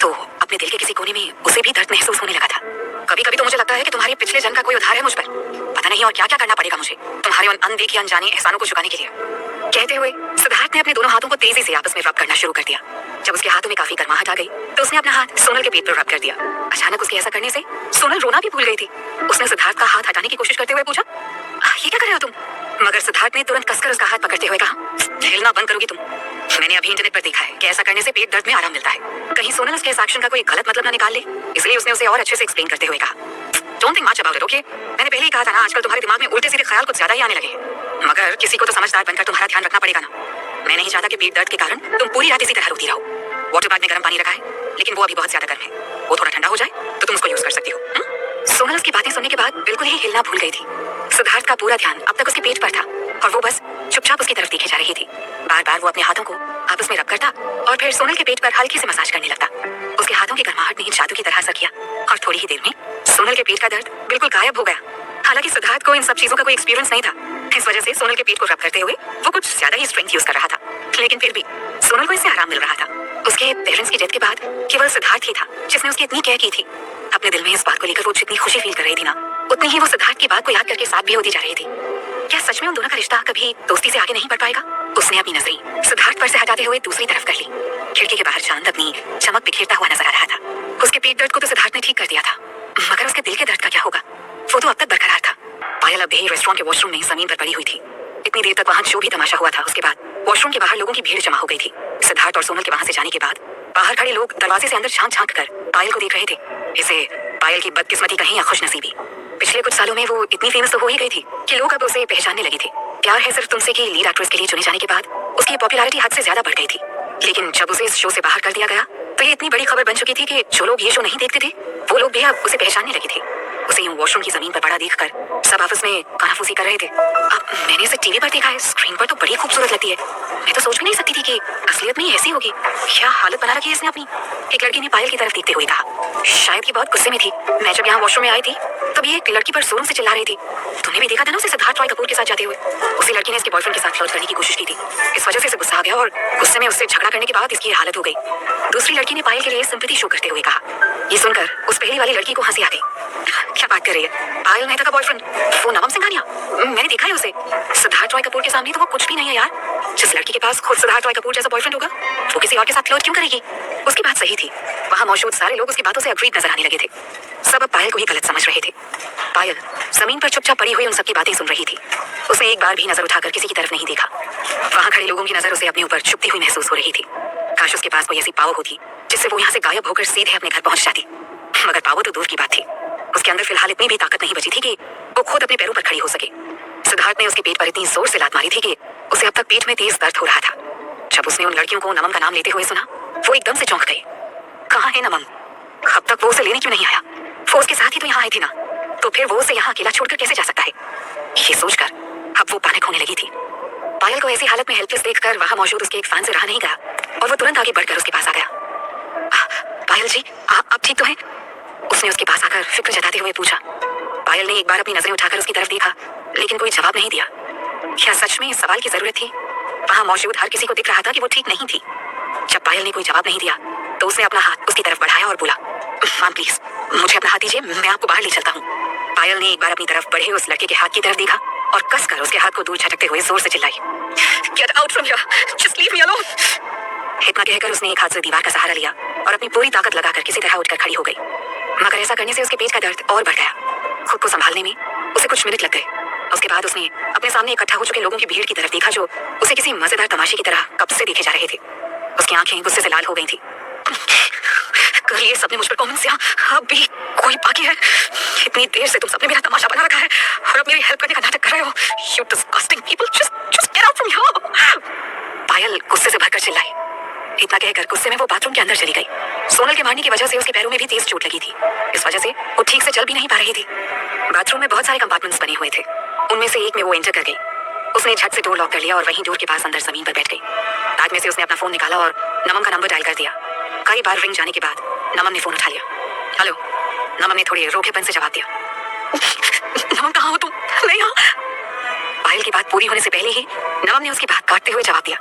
तो अपने दिल के किसी कोने में उसे भी दर्द महसूस होने लगा था। कभी कभी तो मुझे लगता है कि तुम्हारे पिछले जन्म का कोई उधार है मुझ पर। पता नहीं और क्या क्या करना पड़ेगा मुझे तुम्हारे उन अनदेखे अनजाने एहसानों को चुकाने के लिए। कहते हुए सिद्धार्थ ने अपने दोनों हाथों को तेजी से आपस में रब करना शुरू कर दिया। जब उसके हाथों में काफी गर्माहट आ गई तो उसने अपना हाथ सोनल के पेट पर रब कर दिया। अचानक उसके ऐसा करने से सोनल रोना भी भूल गई थी। उसने सिद्धार्थ का हाथ हटाने की कोशिश करते हुए पूछा, ये क्या कर रहे हो तुम? मगर सिद्धार्थ ने तुरंत कसकर उसका हाथ पकड़ते हुए कहा, हिलना बंद करोगी तुम? मैंने अभी इंटरनेट पर देखा है कि ऐसा करने से पेट दर्द में आराम मिलता है। कहीं सोनल उसके इस एक्शन का कोई गलत मतलब ना निकाल ले, इसलिए उसने उसे और अच्छे से एक्सप्लेन करते हुए कहा, don't think much about it, okay? मैंने पहले ही कहा था ना, आजकल तुम्हारे दिमाग में उल्टे सीधे ख्याल कुछ ज्यादा ही आने लगे हैं। मगर किसी को तो समझदार बनकर तुम्हारा ध्यान रखना पड़ेगा ना। मैं नहीं चाहता कि पेट दर्द के कारण तुम पूरी रात इसी तरह रोती रहो। वाटर बैग में गर्म पानी रखा है, लेकिन वो अभी बहुत ज्यादा गर्म है। वो थोड़ा ठंडा हो जाए तो तुम उसको यूज कर सकती हो। सोनल उसकी बातें सुनने के बाद बिल्कुल ही हिलना भूल गई थी। सिद्धार्थ का पूरा ध्यान अब तक उसके पेट पर था, और वो बस चुपचाप उसकी तरफ देखे जा रही थी। बार बार वो अपने हाथों को आपस में रब करता और फिर सोनल के पेट पर हल्की से मसाज करने लगता। उसके हाथों की गर्माहट ने जादू की तरह असर किया, और थोड़ी ही देर में सोनल के पेट का दर्द बिल्कुल गायब हो गया। हालांकि सिद्धार्थ को इन सब चीजों का कोई एक्सपीरियंस नहीं था, इस वजह से सोनल के पेट को रब करते हुए वो कुछ ज्यादा ही स्ट्रेंथ यूज कर रहा था, लेकिन फिर भी सोनल को इससे आराम मिल रहा था। उसके पेरेंट्स की डेथ के बाद केवल सिद्धार्थ ही था जिसने उसकी इतनी केयर की थी। अपने दिल में इस बात को लेकर वो जितनी खुशी फील कर रही थी ना, उतनी ही वो सिद्धार्थ की बात को याद करके साथ भी होती जा रही थी। क्या सच में उन दोनों का रिश्ता कभी दोस्ती से आगे नहीं बढ़ पाएगा? उसने अपनी नजरें सिद्धार्थ पर से हटाते हुए दूसरी तरफ कर ली। खिड़की के बाहर चांद अपनी चमक बिखेरता हुआ नजर आ रहा था। उसके पेट दर्द को तो सिद्धार्थ ने ठीक कर दिया था, मगर उसके दिल के दर्द का क्या होगा? वो तो अब तक बरकरार था। पायल अब भी रेस्टोरेंट के वॉशरूम में जमीन पर पड़ी हुई थी। इतनी देर तक वहाँ जो भी तमाशा हुआ था, उसके बाद वॉशरूम के बाहर लोगों की भीड़ जमा हो गई थी। सिद्धार्थ और सोनल के वहाँ से जाने के बाद बाहर खड़े लोग दरवाजे से अंदर झांक झांक कर पायल को देख रहे थे। इसे पायल की बदकिस्मती कहीं या खुशनसीबी, पिछले कुछ सालों में वो इतनी फेमस तो हो ही गई थी कि लोग अब उसे पहचानने लगे थे। प्यार है सिर्फ तुमसे की लीड एक्ट्रेस के लिए चुने जाने के बाद उसकी पॉपुलैरिटी हद से ज्यादा बढ़ गई थी। लेकिन जब उसे इस शो से बाहर कर दिया गया तो ये इतनी बड़ी खबर बन चुकी थी कि जो लोग ये शो नहीं देखते थे वो लोग भी अब उसे पहचानने लगे थे। उसे यूं वॉशरूम की जमीन पर पड़ा देखकर सब आपस में कानाफूसी कर रहे थे। अब मैंने इसे टीवी पर देखा है, स्क्रीन पर तो बड़ी खूबसूरत लगती है। मैं तो सोच भी नहीं सकती थी कि असलियत में ये ऐसी होगी। क्या हालत बना रखी है इसने अपनी? एक लड़की ने पायल की तरफ देखते हुए कहा। शायद ये बहुत गुस्से में थी। मैं जब यहाँ वॉशरूम में आई थी तब ये एक लड़की पर जोरों से चिल्ला रही थी। तुमने भी देखा था ना उसे सिद्धार्थ रॉय कपूर के साथ जाते हुए? उसी लड़की ने इसके बॉयफ्रेंड के साथ फ्लर्ट करने की कोशिश की थी। इस वजह से इसे गुस्सा आ गया और गुस्से में उससे झगड़ा करने के बाद इसकी हालत हो गई। दूसरी लड़की ने पायल के लिए सिंपैथी शो करते हुए कहा। ये सुनकर उस पहली वाली लड़की को हंसी आ गई। क्या बात कर रही है? पायल मेहता का बॉयफ्रेंड, वो नवम सिंघानिया? मैंने देखा है उसे। सिद्धार्थ रॉय कपूर के सामने तो वो कुछ भी नहीं है यार। जिस लड़की के पास खुद सिद्धार्थ रॉय कपूर जैसा बॉयफ्रेंड होगा वो किसी और के साथ फ्लर्ट क्यों करेगी? उसकी बात सही थी। वहाँ मौजूद सारे लोग उसकी बातों से अग्रीड नजर आने लगे थे। सब अब पायल को ही गलत समझ रहे थे। पायल जमीन पर चुपचाप पड़ी हुई उन सबकी बातें सुन रही थी। उसने एक बार भी नजर उठाकर किसी की तरफ नहीं देखा। वहाँ खड़े लोगों की नजर उसे अपने ऊपर छुपती हुई महसूस हो रही थी। काश उसके पास कोई ऐसी पावर होती जिससे वो यहाँ से गायब होकर सीधे अपने घर पहुंच जाती। मगर पावर तो दूर की बात थी, उसके अंदर फिलहाल इतनी भी ताकत नहीं बची थी कि वो खुद अपने पैरों पर खड़ी हो सके। सिद्धार्थ ने उसके पेट पर इतनी जोर से लात मारी थी कि उसे अब तक पेट में तेज दर्द हो रहा था। जब उसने उन लड़कियों को नमम का नाम लेते हुए सुना वो एकदम से चौंक गई। कहाँ है नमम? अब तक वो उसे लेने क्यों नहीं आया? वो उसके साथ ही तो यहाँ आई थी ना, तो फिर वो उसे यहाँ अकेला छोड़कर कैसे जा सकता है? ये सोचकर अब वो पैनिक होने लगी थी। पायल को ऐसी हालत में हेल्पलेस देखकर वहाँ मौजूद उसके एक फैन से रहा नहीं गया और वो तुरंत आगे बढ़कर उसके पास आ गया। पायल जी, आप ठीक तो हैं? उसने उसके पास आकर फिक्र जताते हुए पूछा। पायल ने एक बार अपनी नजरें उठाकर उसकी तरफ देखा, लेकिन कोई जवाब नहीं दिया। क्या सच में इस सवाल की जरूरत थी? वहाँ मौजूद हर किसी को दिख रहा था कि वो ठीक नहीं थी। जब पायल ने कोई जवाब नहीं दिया तो उसने अपना हाथ उसकी तरफ बढ़ाया और बोला, मैम प्लीज मुझे अपना हाथ दीजिए, मैं आपको बाहर ले चलता हूँ। पायल ने एक बार अपनी तरफ बढ़े उस लड़के के हाथ की तरफ देखा और कसकर उसके हाथ को दूर झटकते हुए जोर से चिल्लाई, get out from here, just leave me alone. इतना कहकर उसने एक हाथ से दीवार का सहारा लिया और अपनी पूरी ताकत लगाकर किसी तरह उठकर खड़ी हो गई। मगर ऐसा करने से उसके पेट का दर्द और बढ़ गया। खुद को संभालने में उसे कुछ मिनट लग गए। उसके बाद उसने अपने सामने इकट्ठा हो चुके लोगों की भीड़ की तरफ देखा जो उसे किसी मजेदार तमाशे की तरह कब से देखे जा रहे थे। उसकी आंखें गुस्से से लाल हो गई थी। कर लिए सबने मुझ पर कमेंट्स किया, अब भी कोई बाकी है? इतनी देर से तुम सबने मेरा तमाशा बना रखा है और अब मेरी हेल्प करने का नाटक कर रहे हो। You disgusting people, just get out from here। पायल गुस्से से भरकर चिल्लाई। इतना कहकर गुस्से में वो बाथरूम के अंदर चली गई। सोनल के मारने की वजह से उसके पैरों में भी तेज चोट लगी थी। इस वजह से वो ठीक से चल भी नहीं पा रही थी। बाथरूम में बहुत सारे कंपार्टमेंट्स बने हुए थे। उनमें से एक में वो एंटर कर गई। उसने झट से डोर लॉक कर लिया और वहीं डोर के पास अंदर जमीन पर बैठ गई। बैग में से उसने अपना फोन निकाला और नमम का नंबर डायल कर दिया। कई बार रिंग जाने के बाद नमम ने फोन उठा लिया। हेलो। नमम ने थोड़ी रोकेपन से जवाब दिया। नमम कहाँ हो तुम? मैं यहाँ। पायल की बात पूरी होने से पहले ही नमम ने उसकी बात काटते हुए जवाब दिया,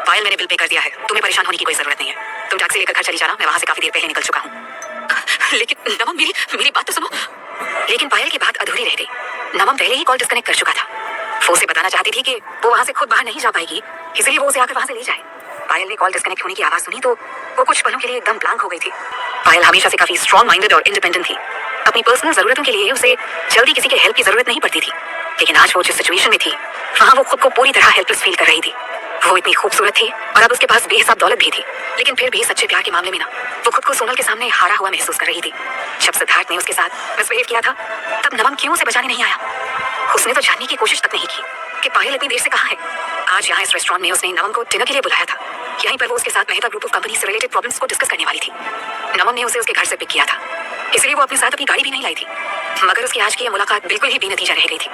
पायल मैंने बिल पे कर दिया है, तुम्हें परेशान होने की कोई जरूरत नहीं है। तुम टैक्सी लेकर घर चली जाना, मैं वहां से काफी देर पहले निकल चुका हूँ। लेकिन नमम मेरी बात तो सुनो। लेकिन पायल की बात अधूरी रह गई। नमम पहले ही कॉल डिस्कनेक्ट कर चुका था। वो उसे बताना चाहती थी कि वो वहां से खुद बाहर नहीं जा पाएगी, इसलिए वो उसे आकर वहां से ले जाए। पायल ने कॉल डिस्कनेक्ट होने की आवाज सुनी तो वो कुछ पलों के लिए एकदम ब्लैंक हो गई थी। पायल हमेशा से काफी स्ट्रॉन्ग माइंडेड और इंडिपेंडेंट थी। अपनी पर्सनल जरूरतों के लिए उसे जल्दी किसी के हेल्प की जरूरत नहीं पड़ती थी। लेकिन आज वो जिस सिचुएशन में थी वहां वो खुद को पूरी तरह हेल्पलेस फील कर रही थी। वो इतनी खूबसूरत थी और अब उसके पास बेहिसाब दौलत भी थी, लेकिन फिर भी सच्चे प्यार के मामले में ना वो खुद को सोनल के सामने हारा हुआ महसूस कर रही थी। जब सिद्धार्थ ने उसके साथ मिसबिहेव किया था तब नमन क्यों उसे बचाने नहीं आया? उसने तो जानने की कोशिश तक नहीं की कि पायल इतनी देर से कहाँ है। आज यहाँ इस रेस्टोरेंट में उसने नमन को डिनर के लिए बुलाया था। यहीं पर वो उसके साथ मेहता ग्रुप ऑफ कंपनी से रिलेटेड प्रॉब्लम्स को डिस्कस करने वाली थी। नमन ने उसे उसके घर से पिक किया था, इसलिए वो अपने साथ अपनी गाड़ी भी नहीं लाई थी। मगर उसकी आज की ये मुलाकात बिल्कुल ही बेनतीजा रह गई थी।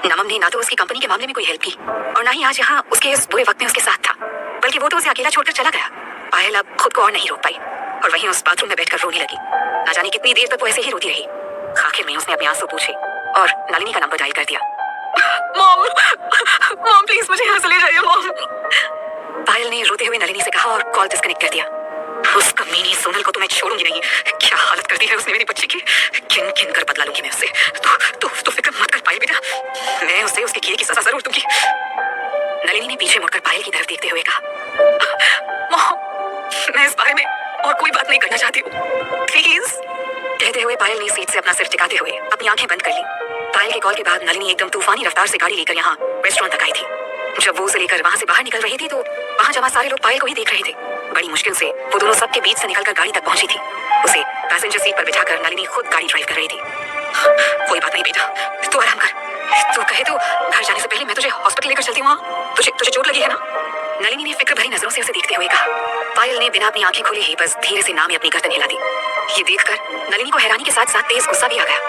नमन ने ना तो उसकी कंपनी के मामले में कोई हेल्प की और ना ही आज यहाँ उसके इस बुरे वक्त में उसके साथ था, बल्कि वो तो उसे अकेला छोड़कर चला गया। पायल अब खुद को और नहीं रोक पाई और वहीं उस बाथरूम में बैठकर रोने लगी। ना जाने कितनी देर तक वो ऐसे ही रोती रही। आखिर में उसने अपने आंसू पूछे और नलिनी का नंबर डायल कर दिया। मॉम प्लीज मुझे यहाँ से ले जाइए मॉम। पायल ने रोते हुए नलिनी से कहा और कॉल डिस्कनेक्ट कर दिया। उस कमीनी सोनल को तो मैं छोड़ूंगी नहीं। क्या हालत कर दी है उसने मेरी बच्ची की। किन किन कर बदला लूंगी मैं उससे। तो फिक्र मत कर पायल बेटा, मैं उसे उसके किए की सजा जरूर दूंगी। नलिनी ने पीछे मुड़कर पायल की तरफ देखते हुए कहा, मॉम मैं इस बारे में और कोई बात नहीं करना चाहती हूँ प्लीज। कहते हुए पायल ने सीट से अपना सिर टिकाते हुए अपनी आंखें बंद कर ली। पायल के कॉल के बाद नलिनी एकदम तूफानी रफ्तार से गाड़ी लेकर यहाँ रेस्टोरेंट तक आई थी। जब वो उसे लेकर वहां से बाहर निकल रही थी तो वहां जमा सारे लोग पायल को ही देख रहे थे। बड़ी मुश्किल से वो दोनों सबके बीच से निकलकर गाड़ी तक पहुंची थी। उसे पैसेंजर सीट पर बिठाकर नलिनी खुद गाड़ी ड्राइव कर रही थी। कोई बात नहीं बेटा, तू आराम कर। तू कहे तो घर जाने से पहले मैं तुझे हॉस्पिटल लेकर चलती हूँ। तुझे चोट लगी है ना? नलिनी ने फिक्र भरी नजरों से उसे देखते हुए कहा। पायल ने बिना अपनी आंखें खोले ही बस धीरे से नाम अपनी गर्दन हिला दी। ये देखकर नलिनी को हैरानी के साथ साथ तेज गुस्सा भी आ गया।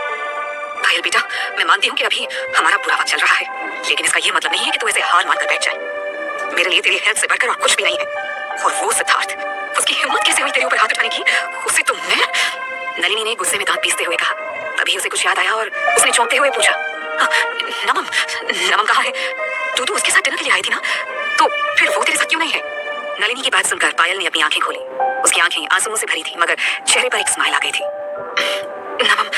पायल बेटा, मैं मानती हूँ कि अभी हमारा बुरा वक्त चल रहा है, लेकिन इसका ये मतलब नहीं है कि तू ऐसे हार मानकर बैठ जाए। मेरे लिए तेरी हेल्थ से बढ़कर और कुछ भी नहीं है। और वो सिद्धार्थ, उसकी हिम्मत कैसे हुई तेरे ऊपर हाथ उठाने की? उसे तो मैं। नलिनी ने गुस्से में दांत पीसते हुए कहा। तभी उसे कुछ याद आया और उसने चौंकते हुए पूछा, नमम कहाँ है? तू उसके साथ डिनर के लिए आई थी ना, तो फिर वो तेरे साथ क्यों नहीं है? नलिनी की बात सुनकर पायल ने अपनी आंखें खोली। उसकी आंखें आंसुओं से भरी थी मगर चेहरे पर एक स्माइल आ गई थी। नमम,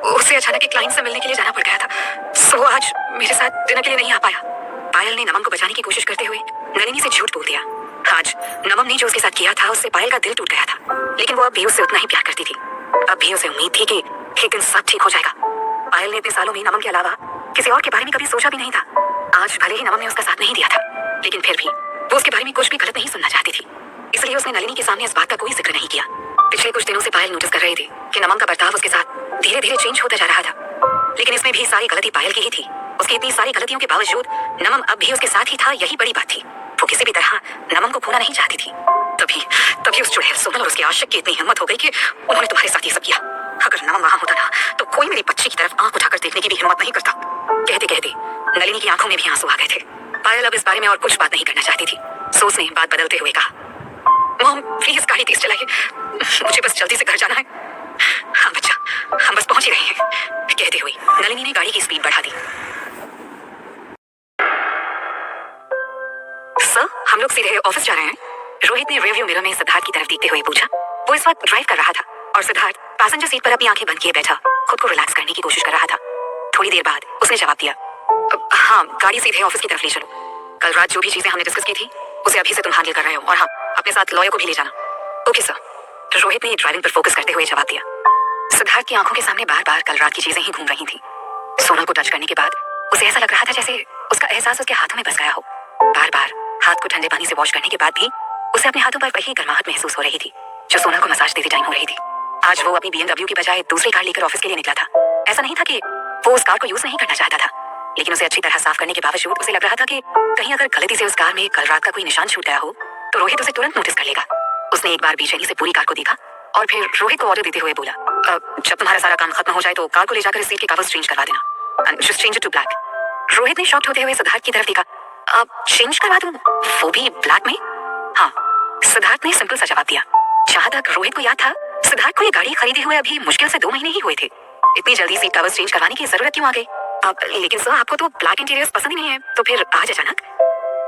उसे अचानक एक क्लाइंट से मिलने के लिए जाना पड़ गया था, सो आज मेरे साथ डिनर के लिए नहीं आ पाया। पायल ने नमम को बचाने की कोशिश करते हुए नलिनी से झूठ बोल दिया। आज नमम ने जो उसके साथ किया था उससे पायल का दिल टूट गया था, लेकिन वो अब भी उससे उतना ही प्यार करती थी। अब भी उसे उम्मीद थी कि एक दिन सब ठीक हो जाएगा। पायल ने इतने सालों में नमम के अलावा किसी और के बारे में कभी सोचा भी नहीं था। आज भले ही नमम ने उसका साथ नहीं दिया था, लेकिन फिर भी वो उसके बारे में कुछ भी गलत नहीं सुनना चाहती थी, इसलिए उसने नलिनी के सामने इस बात का कोई जिक्र नहीं किया। पिछले कुछ दिनों से पायल नोटिस कर रही थी कि नमम का बर्ताव उसके साथ धीरे धीरे चेंज होता जा रहा था, लेकिन इसमें भी सारी गलती पायल की ही थी। उसकी इतनी सारी गलतियों के बावजूद नमम अब भी उसके साथ ही था, यही बड़ी बात थी। वो किसी भी तरह नमम को खोना नहीं चाहती थी। तभी उस चुड़ैल सोनल और उसके आशिक की इतनी हिम्मत हो गई कि उन्होंने तुम्हारे साथ ये सब किया। अगर नमम वहां होता ना तो कोई मेरी बच्ची की तरफ आंख उठाकर देखने की भी हिम्मत नहीं करता। कहते कहते नलिनी की आंखों में भी आंसू आ गए थे। पायल अब इस बारे में और कुछ बात नहीं करना चाहती थी, सो उसने बात बदलते हुए कहा, मॉम प्लीज गाड़ी तेज चलाइए, मुझे बस जल्दी से घर जाना है। हाँ बच्चा, हम बस पहुंच ही रहे हैं। कहते हुए नलिनी ने गाड़ी की स्पीड बढ़ा दी। सर, हम लोग सीधे ऑफिस जा रहे हैं। रोहित ने रिव्यू मिरर में सिद्धार्थ की तरफ देखते हुए पूछा। वो इस वक्त ड्राइव कर रहा था और सिद्धार्थ पैसेंजर सीट पर अपनी आंखें बंद किए बैठा खुद को रिलैक्स करने की कोशिश कर रहा था। थोड़ी देर बाद उसने जवाब दिया, हाँ, गाड़ी सीधे ऑफिस की तरफ ले चलो। कल रात जो भी चीजें हमने डिस्कस की थी उसे अभी से तुम हैंडल कर रहे हो, और हाँ, अपने साथ लॉयर को भी ले जाना। Okay sir. रोहित ने ड्राइविंग पर फोकस करते हुए जवाब दिया। सिद्धार्थ की आंखों के सामने बार बार कल रात की चीजें ही घूम रही थी। सोनल को टच करने के बाद उसे ऐसा लग रहा था जैसे उसका एहसास उसके हाथों में बस गया हो। बार बार हाथ को ठंडे पानी से वॉश करने के बाद भी उसे अपने हाथों पर वही गर्माहट महसूस हो रही थी जो सोनल को मसाज देते टाइम हो रही थी। आज वो अपनी BMW की बजाय दूसरी कार लेकर ऑफिस के लिए निकला था। ऐसा नहीं था कि वो उस कार को यूज नहीं करना चाहता था, लेकिन उसे अच्छी तरह साफ करने के बावजूद उसे लग रहा था कि कहीं अगर गलती से उस कार में कल रात का कोई निशान छूट गया हो तो रोहित उसे तुरंत नोटिस कर लेगा। उसने एक बार बेचैनी से पूरी कार को देखा और फिर रोहित को ऑर्डर देते हुए बोला, जब तुम्हारा सारा काम खत्म हो जाए तो कार को ले जाकर इस सीट के कागज चेंज करवा देना, and just change it to black. Rohit ने शॉक्ड होते हुए सिद्धार्थ की तरफ देखा। चेंज करवा दूं, वो भी ब्लैक में? हाँ, सिद्धार्थ ने सिंपल सा जवाब दिया। जहां तक रोहित को याद था, सिद्धार्थ को ये गाड़ी खरीदे हुए अभी मुश्किल से 2 महीने ही हुए थे। इतनी जल्दी सीट कवर्स चेंज करवाने की जरूरत क्यों आ गई? लेकिन सर, आपको तो ब्लैक इंटीरियर्स पसंद ही नहीं है, तो फिर आज अचानक?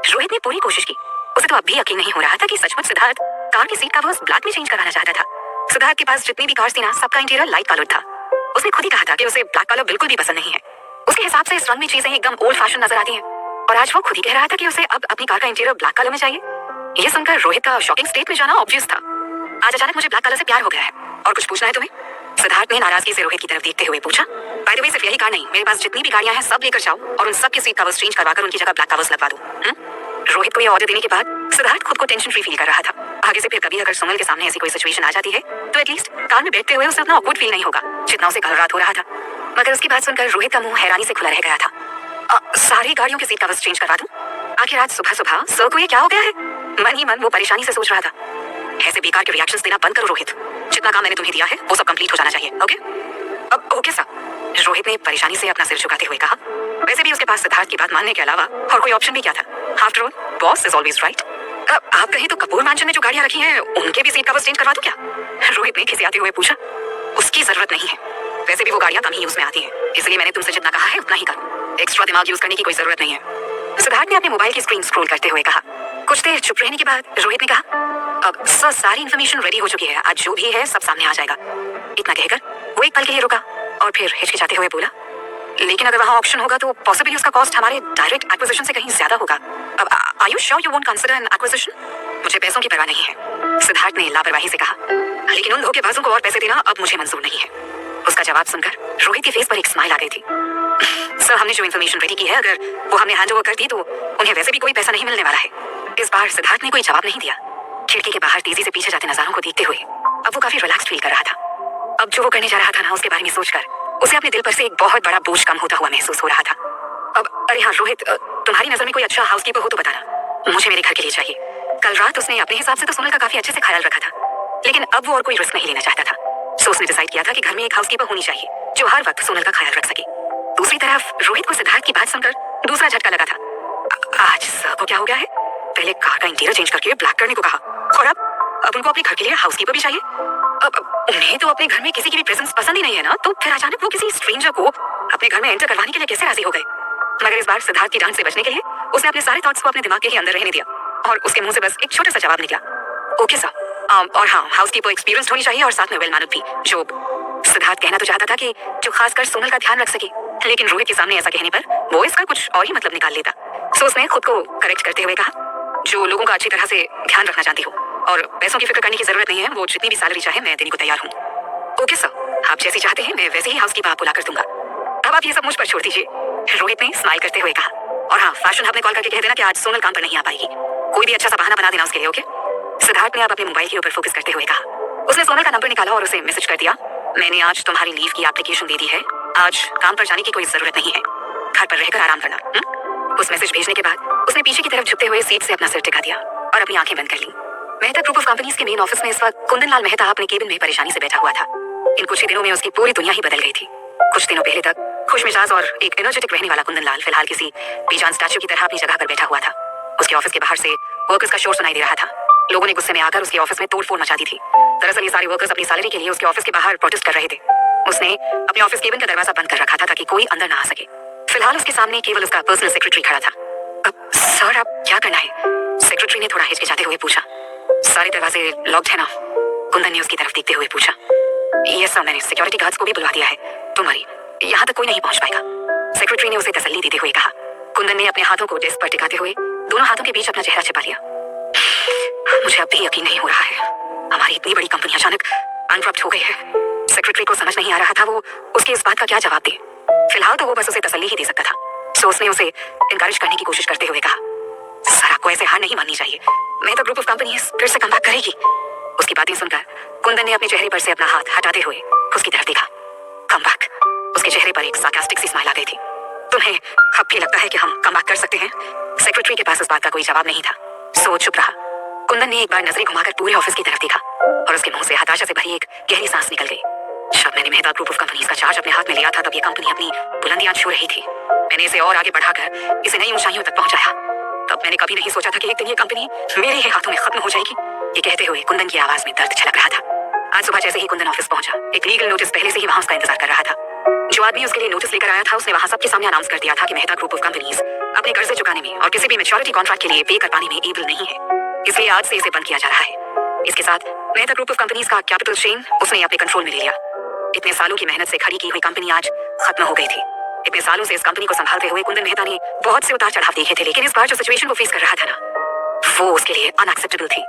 रोहित ने पूरी कोशिश की। उसे तो अब भी यकीन नहीं हो रहा था कि सचमुच सिद्धार्थ कार की सीट कवर्स ब्लैक में चेंज कराना चाहता था। सिद्धार्थ के पास जितनी भी कार्स थी ना, सबका इंटीरियर लाइट कलर था। उसने खुद ही कहा था कि उसे ब्लैक कलर बिल्कुल भी पसंद नहीं है। उसके हिसाब से इस रंग में चीजें एकदम ओल्ड फैशन नजर आती हैं, और आज वो खुद ही कह रहा था कि उसे अब अपनी कार का इंटीरियर ब्लैक कलर में चाहिए। यह सुनकर रोहित का शॉकिंग स्टेट में जाना ऑब्वियस था। आज अचानक मुझे ब्लैक कलर से प्यार हो गया है, और कुछ पूछना है तुम्हें? सिद्धार्थ ने नाराजगी से रोहित की तरफ देखते हुए पूछा। बाय द वे, सिर्फ यही कार नहीं, मेरे पास जितनी भी गाड़ियां हैं सब लेकर जाओ और उन सब के सीट कवर्स चेंज करवाकर उनकी जगह ब्लैक कवर्स लगवा दो। रोहित को यह ऑर्डर देने के बाद सिद्धार्थ खुद को टेंशन फ्री फील कर रहा था। आगे से फिर कभी अगर सोनल के सामने ऐसी कोई सिचुएशन आ जाती है तो एटलीस्ट कार में बैठते हुए उसे उतना ऑकवर्ड फील नहीं होगा जितना उसे कल रात हो रहा था। मगर उसकी बात सुनकर रोहित का मुंह हैरानी से खुला रह गया था। सारी गाड़ियों के सीट कवर्स चेंज करवा दूं? आखिर आज सुबह सुबह सर को ये क्या हो गया है? मन ही मन वो परेशानी से सोच रहा था। ऐसे बेकार के रिएक्शंस देना बंद करो रोहित। जितना काम मैंने तुम्हें दिया है वो सब कंप्लीट हो जाना चाहिए। ओके? Okay sir. रोहित ने परेशानी से अपना सिर झुकाते हुए कहा। वैसे भी उसके पास सिद्धार्थ की बात मानने के अलावा और कोई ऑप्शन भी क्या था? After all, boss is always right. आप कहीं तो कपूर मैंशन में जो गाड़ियां रखी हैं उनके भी सीट कवर्स चेंज करवा दूं क्या? रोहित ने खिसियाते हुए पूछा। उसकी जरूरत नहीं है, वैसे भी वो गाड़ियां कम ही यूज में आती हैं, इसलिए मैंने तुमसे जितना कहा है उतना ही करो। एक्स्ट्रा दिमाग यूज करने की कोई जरूरत नहीं है। सिद्धार्थ ने अपने मोबाइल की स्क्रीन स्क्रॉल करते हुए कहा। कुछ देर चुप रहने के बाद रोहित ने कहा, अब सर सारी इन्फॉर्मेशन रेडी हो चुकी है, आज जो भी है सब सामने आ जाएगा। इतना कहकर वो एक पल के लिए रुका और फिर हिचकिचाते हुए बोला, लेकिन अगर वहाँ ऑप्शन होगा तो पॉसिबली उसका कॉस्ट हमारे डायरेक्ट एक्विजिशन से कहीं ज्यादा होगा। अब are you sure you won't consider an acquisition? मुझे पैसों की परवाह नहीं है, सिद्धार्थ ने लापरवाही से कहा, लेकिन उन धोखेबाजों को और पैसे देना अब मुझे मंजूर नहीं है। उसका जवाब सुनकर रोहित के फेस पर एक स्माइल आ गई थी। सर, हमने जो इन्फॉर्मेशन रेडी की है, अगर वो हमने हैंड ओवर कर दी तो उन्हें वैसे भी कोई पैसा नहीं मिलने वाला है। इस बार सिद्धार्थ ने कोई जवाब नहीं दिया। खिड़की के बाहर तेजी से पीछे जाते नजारों को देखते हुए अब वो काफी रिलैक्स फील कर रहा था। अब जो वो करने जा रहा था ना, उसके बारे में सोचकर उसे अपने दिल पर से एक बहुत बड़ा बोझ कम होता हुआ महसूस हो रहा था। अब अरे हाँ रोहित, तुम्हारी नजर में कोई अच्छा हाउसकीपर हो तो बताना, मुझे मेरे घर के लिए चाहिए। कल रात उसने अपने हिसाब से तो सोनल का काफी अच्छे से ख्याल रखा था, लेकिन अब वो और कोई रिस्क नहीं लेना चाहता था। सो उसने डिसाइड किया था कि घर में एक हाउसकीपर होनी चाहिए जो हर वक्त सोनल का ख्याल रख सके। दूसरी तरफ रोहित को सिद्धार्थ की बात सुनकर दूसरा झटका लगा था। आज सर को क्या हो गया है? पहले कार का इंटीरियर चेंज करके ब्लैक करने को कहा, और अब उनको अपने घर के लिए हाउसकीपर भी चाहिए। अब उन्हें तो अपने घर में किसी की भी प्रेजेंस पसंद ही नहीं है ना, तो फिर अचानक वो किसी स्ट्रेंजर को अपने घर में एंटर करवाने के लिए कैसे राजी हो गए? मगर इस बार सिद्धार्थ की डांट से बचने के लिए उसने अपने सारे थॉट्स को अपने दिमाग के ही अंदर रहने दिया, और उसके मुंह से बस एक छोटा सा जवाब निकला, ओके सर। और हाँ, हाउसकीपर एक्सपीरियंस्ड होनी चाहिए और साथ में वेल मैनर्ड भी। जो सिद्धार्थ कहना तो चाहता था कि जो खासकर सोनल का ध्यान रख सके, लेकिन रोहित के सामने ऐसा कहने पर वो इसका कुछ और ही मतलब निकाल लेता। सो उसने खुद को करेक्ट करते हुए कहा, जो लोगों का अच्छी तरह से ध्यान रखना जानती हो, और पैसों की फिक्र करने की जरूरत नहीं है, वो जितनी भी सैलरी चाहे मैं देने को तैयार हूँ। ओके सर, आप जैसी चाहते हैं मैं वैसे ही हाउसकीपर आप बुला कर दूंगा। अब आप ये सब मुझ पर छोड़ दीजिए, रोहित ने स्माइल करते हुए कहा। और हाँ, फैशन हब में कॉल करके कह देना कि आज सोनल काम पर नहीं आ पाएगी, कोई भी अच्छा सा बहाना बना देना उसके लिए। ओके? सिद्धार्थ ने अब अपने मोबाइल के ऊपर फोकस करते हुए कहा। उसने सोनल का नंबर निकाला और उसे मैसेज कर दिया, मैंने आज तुम्हारी लीव की एप्लीकेशन दे दी है, आज काम पर जाने की कोई जरूरत नहीं है, घर पर रहकर आराम करना। उस मैसेज भेजने के बाद उसने पीछे की तरफ झुकते हुए सीट से अपना सिर टिका दिया और अपनी आंखें बंद कर ली। मेहता ग्रुप ऑफ कंपनीज के मेन ऑफिस में इस वक्त कुंदन लाल मेहता अपने केबिन में परेशानी से बैठा हुआ था। इन कुछ ही दिनों में उसकी पूरी दुनिया ही बदल गई थी। कुछ दिनों पहले तक खुश मिजाज और एक एनर्जेटिक रहने वाला कुंदन लाल फिलहाल किसी बेजान स्टैच्यू की तरह अपनी जगह पर बैठा हुआ था। उसके ऑफिस के बाहर से वर्कर्स का शोर सुनाई दे रहा था। लोगों ने गुस्से में आकर उसके ऑफिस में तोड़फोड़ मचा दी थी। दरअसल ये सारे वर्कर्स अपनी सैलरी के लिए उसके ऑफिस के बाहर प्रोटेस्ट कर रहे थे। उसने अपने ऑफिस केबिन का दरवाजा बंद कर रखा था ताकि कोई अंदर ना आ सके। फिलहाल उसके सामने केवल उसका पर्सनल सेक्रेटरी खड़ा था। अब सर, अब क्या करना है? सेक्रेटरी ने थोड़ा हिचकिचाते हुए पूछा। सारे दरवाजे लॉक्ड है ना? कुंदन ने उसकी तरफ देखते हुए पूछा। यस सर, मैंने सिक्योरिटी गार्ड्स को भी बुलवा दिया है, तुम वरी यहाँ तक कोई नहीं पहुंच पाएगा, सेक्रेटरी ने उसे तसल्ली देते हुए कहा। कुंदन ने अपने हाथों को डेस्क पर टिकाते हुए दोनों हाथों के बीच अपना चेहरा छिपा लिया। मुझे अब भी यकीन नहीं हो रहा है, हमारी इतनी बड़ी कंपनी अचानक बैंकरप्ट हो गई है। सेक्रेटरी को समझ नहीं आ रहा था वो उसके इस बात का क्या जवाब दे। फिलहाल तो वो बस उसे तसल्ली ही दे सकता था, सो उसने उसे इनकरेज करने की कोशिश करते हुए कहा, सर आपको ऐसे हार नहीं माननी चाहिए, मेहता ग्रुप ऑफ कंपनीज फिर से कमबैक करेगी। उसकी बातें सुनकर कुंदन ने अपने चेहरे पर से अपना हाथ हटाते हुए उसकी तरफ देखा। कमबैक? उसके चेहरे पर एक सार्कास्टिक सी स्माइल आ गई थी। तुम्हें अब भी लगता है कि हम कमबैक कर सकते हैं? सेक्रेटरी के पास इस बात का कोई जवाब नहीं था, सो चुप रहा। कुंदन ने एक बार नजरें घुमाकर पूरे ऑफिस की तरफ देखा और उसके मुंह से हताशा से भरी एक गहरी सांस निकल गई। जब मैंने मेहता ग्रुप ऑफ कंपनीज का चार्ज अपने हाथ में लिया था, तब ये कंपनी अपनी बुलंदियां छू रही थी। मैंने इसे और आगे बढ़ाकर इसे नई ऊंचाइयों तक पहुंचाया। तब मैंने कभी नहीं सोचा था कि एक दिन ये कंपनी मेरे ही हाथों में खत्म हो जाएगी। ये कहते हुए कुंदन की आवाज में दर्द छलक रहा था। आज सुबह जैसे ही कुंदन ऑफिस पहुंचा, एक लीगल नोटिस पहले से ही वहां उसका इंतजार कर रहा था। जो आदमी उसके लिए नोटिस लेकर आया था, उसने वहां सबके सामने अनाउंस कर दिया था कि मेहता ग्रुप ऑफ कंपनीज अपने कर्जे चुकाने में और किसी भी मैच्योरिटी कॉन्ट्रैक्ट के लिए पे कर पाने में एबल नहीं है, इसलिए आज से इसे बंद किया जा रहा है। इसके साथ मेहता ग्रुप ऑफ कंपनीज का कैपिटल चेन उसने अपने कंट्रोल में ले लिया। इतने सालों की मेहनत से खड़ी की हुई कंपनी आज खत्म हो गई थी। इतने सालों से इस कंपनी को संभालते हुए कुंदन मेहता ने बहुत से उतार चढ़ाव देखे थे, लेकिन इस बार जो सिचुएशन वो फेस कर रहा था ना, वो उसके लिए अनएक्सेप्टेबल थी।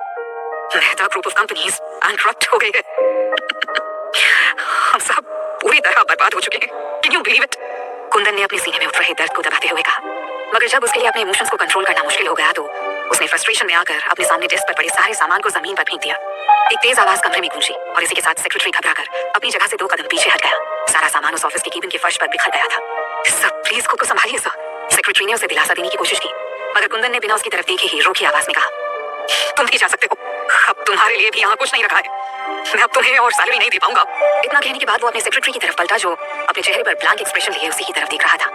Mehta group of companies bankrupt हो गई है। हम सब पूरी तरह बर्बाद हो चुके हैं। Can you believe it? Kundan ने अपने सीने में उठ रहे दर्द को दबाते हुए कहा। मगर जब उसके लिए अपने इमोशंस को कंट्रोल करना मुश्किल हो गया, तो उसने फ्रस्ट्रेशन में आकर अपने सामने डेस्क पर पड़े सारे सामान को जमीन पर फेंक दिया। एक तेज आवाज कमरे में गूंजी और इसी के साथ सेक्रेटरी घबराकर अपनी जगह से 2 कदम पीछे हट गया। सारा सामान उस ऑफिस के केबिन के फर्श पर बिखर गया था। सर प्लीज खुद को संभालिए सर, सेक्रेटरी ने उसे दिलासा देने की कोशिश की, मगर कुंदन ने बिना उसकी तरफ देखे ही रूखी आवाज में कहा, तुम भी जा सकते हो, अब तुम्हारे लिए भी यहाँ कुछ नहीं रखा है, मैं अब तुम्हें और सैलरी नहीं दे पाऊंगा। इतना कहने के बाद वो अपने सेक्रेटरी की तरफ पलटा, जो अपने चेहरे पर ब्लैंक एक्सप्रेशन लिए उसी की तरफ देख रहा था।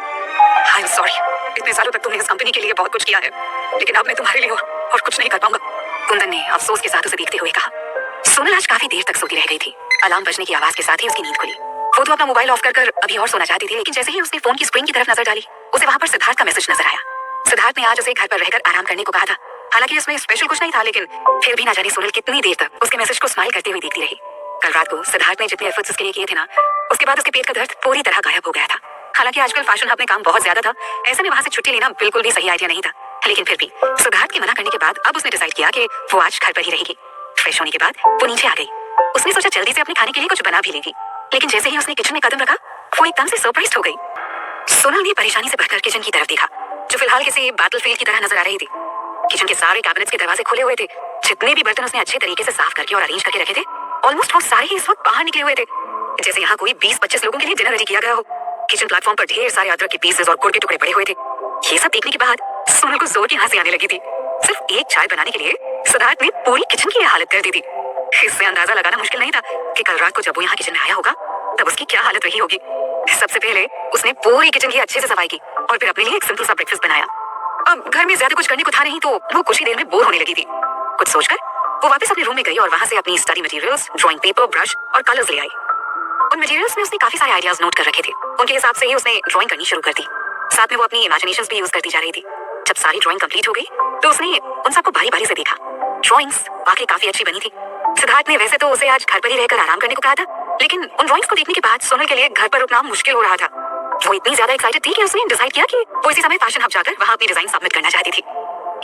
आई एम सॉरी, इतने सालों तक तुमने इस कंपनी के लिए बहुत कुछ किया है, लेकिन अब मैं तुम्हारे लिए और कुछ नहीं कर पाऊंगा। कुंदन ने अफसोस के साथ उसे देखते हुए कहा। सोनल आज काफी देर तक सोती रह गई थी। अलार्म बजने की आवाज के साथ ही उसकी नींद खुली। वो तो अपना मोबाइल ऑफ कर अभी और सोना चाहती थी, लेकिन जैसे ही उसने फोन की स्क्रीन की तरफ नजर डाली, उसे वहां पर सिद्धार्थ का मैसेज नजर आया। सिद्धार्थ ने आज उसे घर पर रहकर आराम करने को कहा था। हालांकि इसमें स्पेशल कुछ नहीं था, लेकिन फिर भी ना जाने सोनल कितनी देर तक उसके मैसेज को स्माइल करते हुए देखती रही। कल रात को सिद्धार्थ ने जितने एफर्ट्स उसके लिए किए थे ना, उसके बाद उसके पेट का दर्द पूरी तरह गायब हो गया था। हालांकि आजकल फैशन हब में काम बहुत ज्यादा था, ऐसे में वहां से छुट्टी लेना बिल्कुल भी सही आइडिया नहीं था, लेकिन फिर भी सिद्धार्थ के मना करने के बाद अब उसने डिसाइड किया कि वो आज घर पर ही रहेगी। फ्रेश होने के बाद वो नीचे आ गई। उसने सोचा जल्दी से अपने खाने के लिए कुछ बना भी लेगी, लेकिन जैसे ही उसने किचन में कदम रखा, वो एकदम से सरप्राइज हो गई। सोनल ने परेशानी से भरकर किचन की तरफ देखा, जो फिलहाल किसी बैटलफील्ड की तरह नजर आ रही थी। किचन के सारे कैबिनेट्स के दरवाजे खुले हुए थे। जितने भी बर्तन उसने अच्छे तरीके से साफ करके और अरेंज करके रखे थे, ऑलमोस्ट वो सारे ही इस वक्त बाहर निकले हुए थे, जैसे यहाँ कोई 20-25 लोगों के लिए डिनर रेडी किया गया हो। किचन प्लेटफॉर्म पर ढेर सारे अदरक के पीसेस और गुड़ के टुकड़े पड़े हुए थे। ये सब देखने के बाद सोनल को जोर की हंसी आने लगी थी। सिर्फ एक चाय बनाने के लिए सिद्धार्थ ने पूरी किचन की हालत कर दी थी। इससे अंदाजा लगाना मुश्किल नहीं था कि कल रात को जब वो यहाँ किचन में आया होगा, तब उसकी क्या हालत रही होगी। सबसे पहले उसने पूरी किचन की अच्छे से सफाई की और फिर अपने लिए एक सिंपल सा ब्रेकफास्ट बनाया। अब घर में ज्यादा कुछ करने को था नहीं, तो वो कुछ ही देर में बोर होने लगी थी। कुछ सोचकर वो वापस अपने रूम में गई और वहां से अपनी study materials, drawing paper, brush और कलर्स ले आई। उन मटेरियल्स में उसने काफी सारे आइडियाज नोट कर रखे थे। उनके हिसाब से ही उसने ड्राइंग करनी शुरू कर दी। साथ में वो अपनी इमेजिनेशंस भी यूज करती जा रही थी। जब सारी ड्राइंग कंप्लीट हो गई, तो उसने उन सबको बारी बारी से देखा। ड्राइंग्स वाकई काफी अच्छी बनी थी। सिद्धार्थ ने वैसे तो उसे आज घर पर ही रहकर आराम करने को कहा था, लेकिन उन ड्राइंग्स को देखने के बाद सोनल के लिए घर पर रुकना मुश्किल हो रहा था। वो इतनी ज्यादा एक्साइटेड थी कि उसने डिसाइड किया कि वो इसी समय फैशन हब जाकर वहां अपनी डिजाइन सबमिट करना चाहती थी।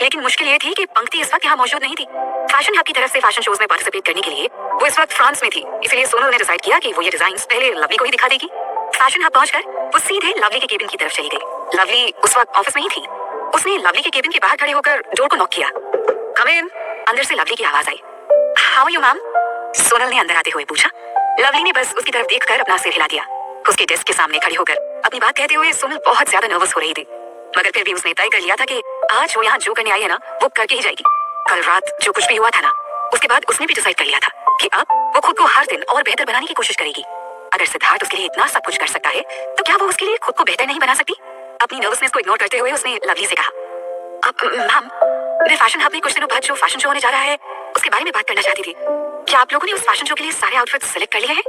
लेकिन मुश्किल ये थी कि पंक्ति इस वक्त यहाँ मौजूद नहीं थी। फैशन हब की तरफ से फैशन शोज में पार्टिसिपेट करने के लिए वो इस वक्त फ्रांस में थी, इसलिए सोनल ने डिसाइड किया कि वो ये डिजाइन पहले लवली को ही दिखा देगी। फैशन हब पहुंचकर वो सीधे लवली के केबिन की तरफ चली गई। लवली उस वक्त ऑफिस में ही थी। उसने लवली के केबिन के बाहर खड़े होकर डोर को नॉक किया। कम इन। अंदर से लवली की आवाज आई। How are you ma'am? Sonal ने अंदर आते हुए पूछा। लवली ने बस उसकी तरफ देखकर अपना सिर हिला दिया। उसके डेस्क के सामने खड़ी होकर अपनी बात कहते हुए सोनल बहुत ज्यादा नर्वस हो रही थी, मगर फिर भी उसने तय कर लिया था कि आज वो यहाँ जो करने आई है ना, वो करके ही जाएगी। कल रात जो कुछ भी हुआ था ना, उसके बाद उसने भी डिसाइड कर लिया था कि अब वो खुद को हर दिन और बेहतर बनाने की कोशिश करेगी। अगर सिद्धार्थ उसके लिए इतना सब कुछ कर सकता है, तो क्या वो उसके लिए खुद को बेहतर नहीं बना सकती? अपनी नर्वसनेस को इग्नोर करते हुए उसने लवली से कहा, मैम, मैं फैशन हब में कुछ दिनों बाद जो फैशन शो होने जा रहा है, उसके बारे में बात करना चाहती थी। क्या आप लोगों ने उस फैशन शो के लिए सारे आउटफिट्स सिलेक्ट कर लिए हैं?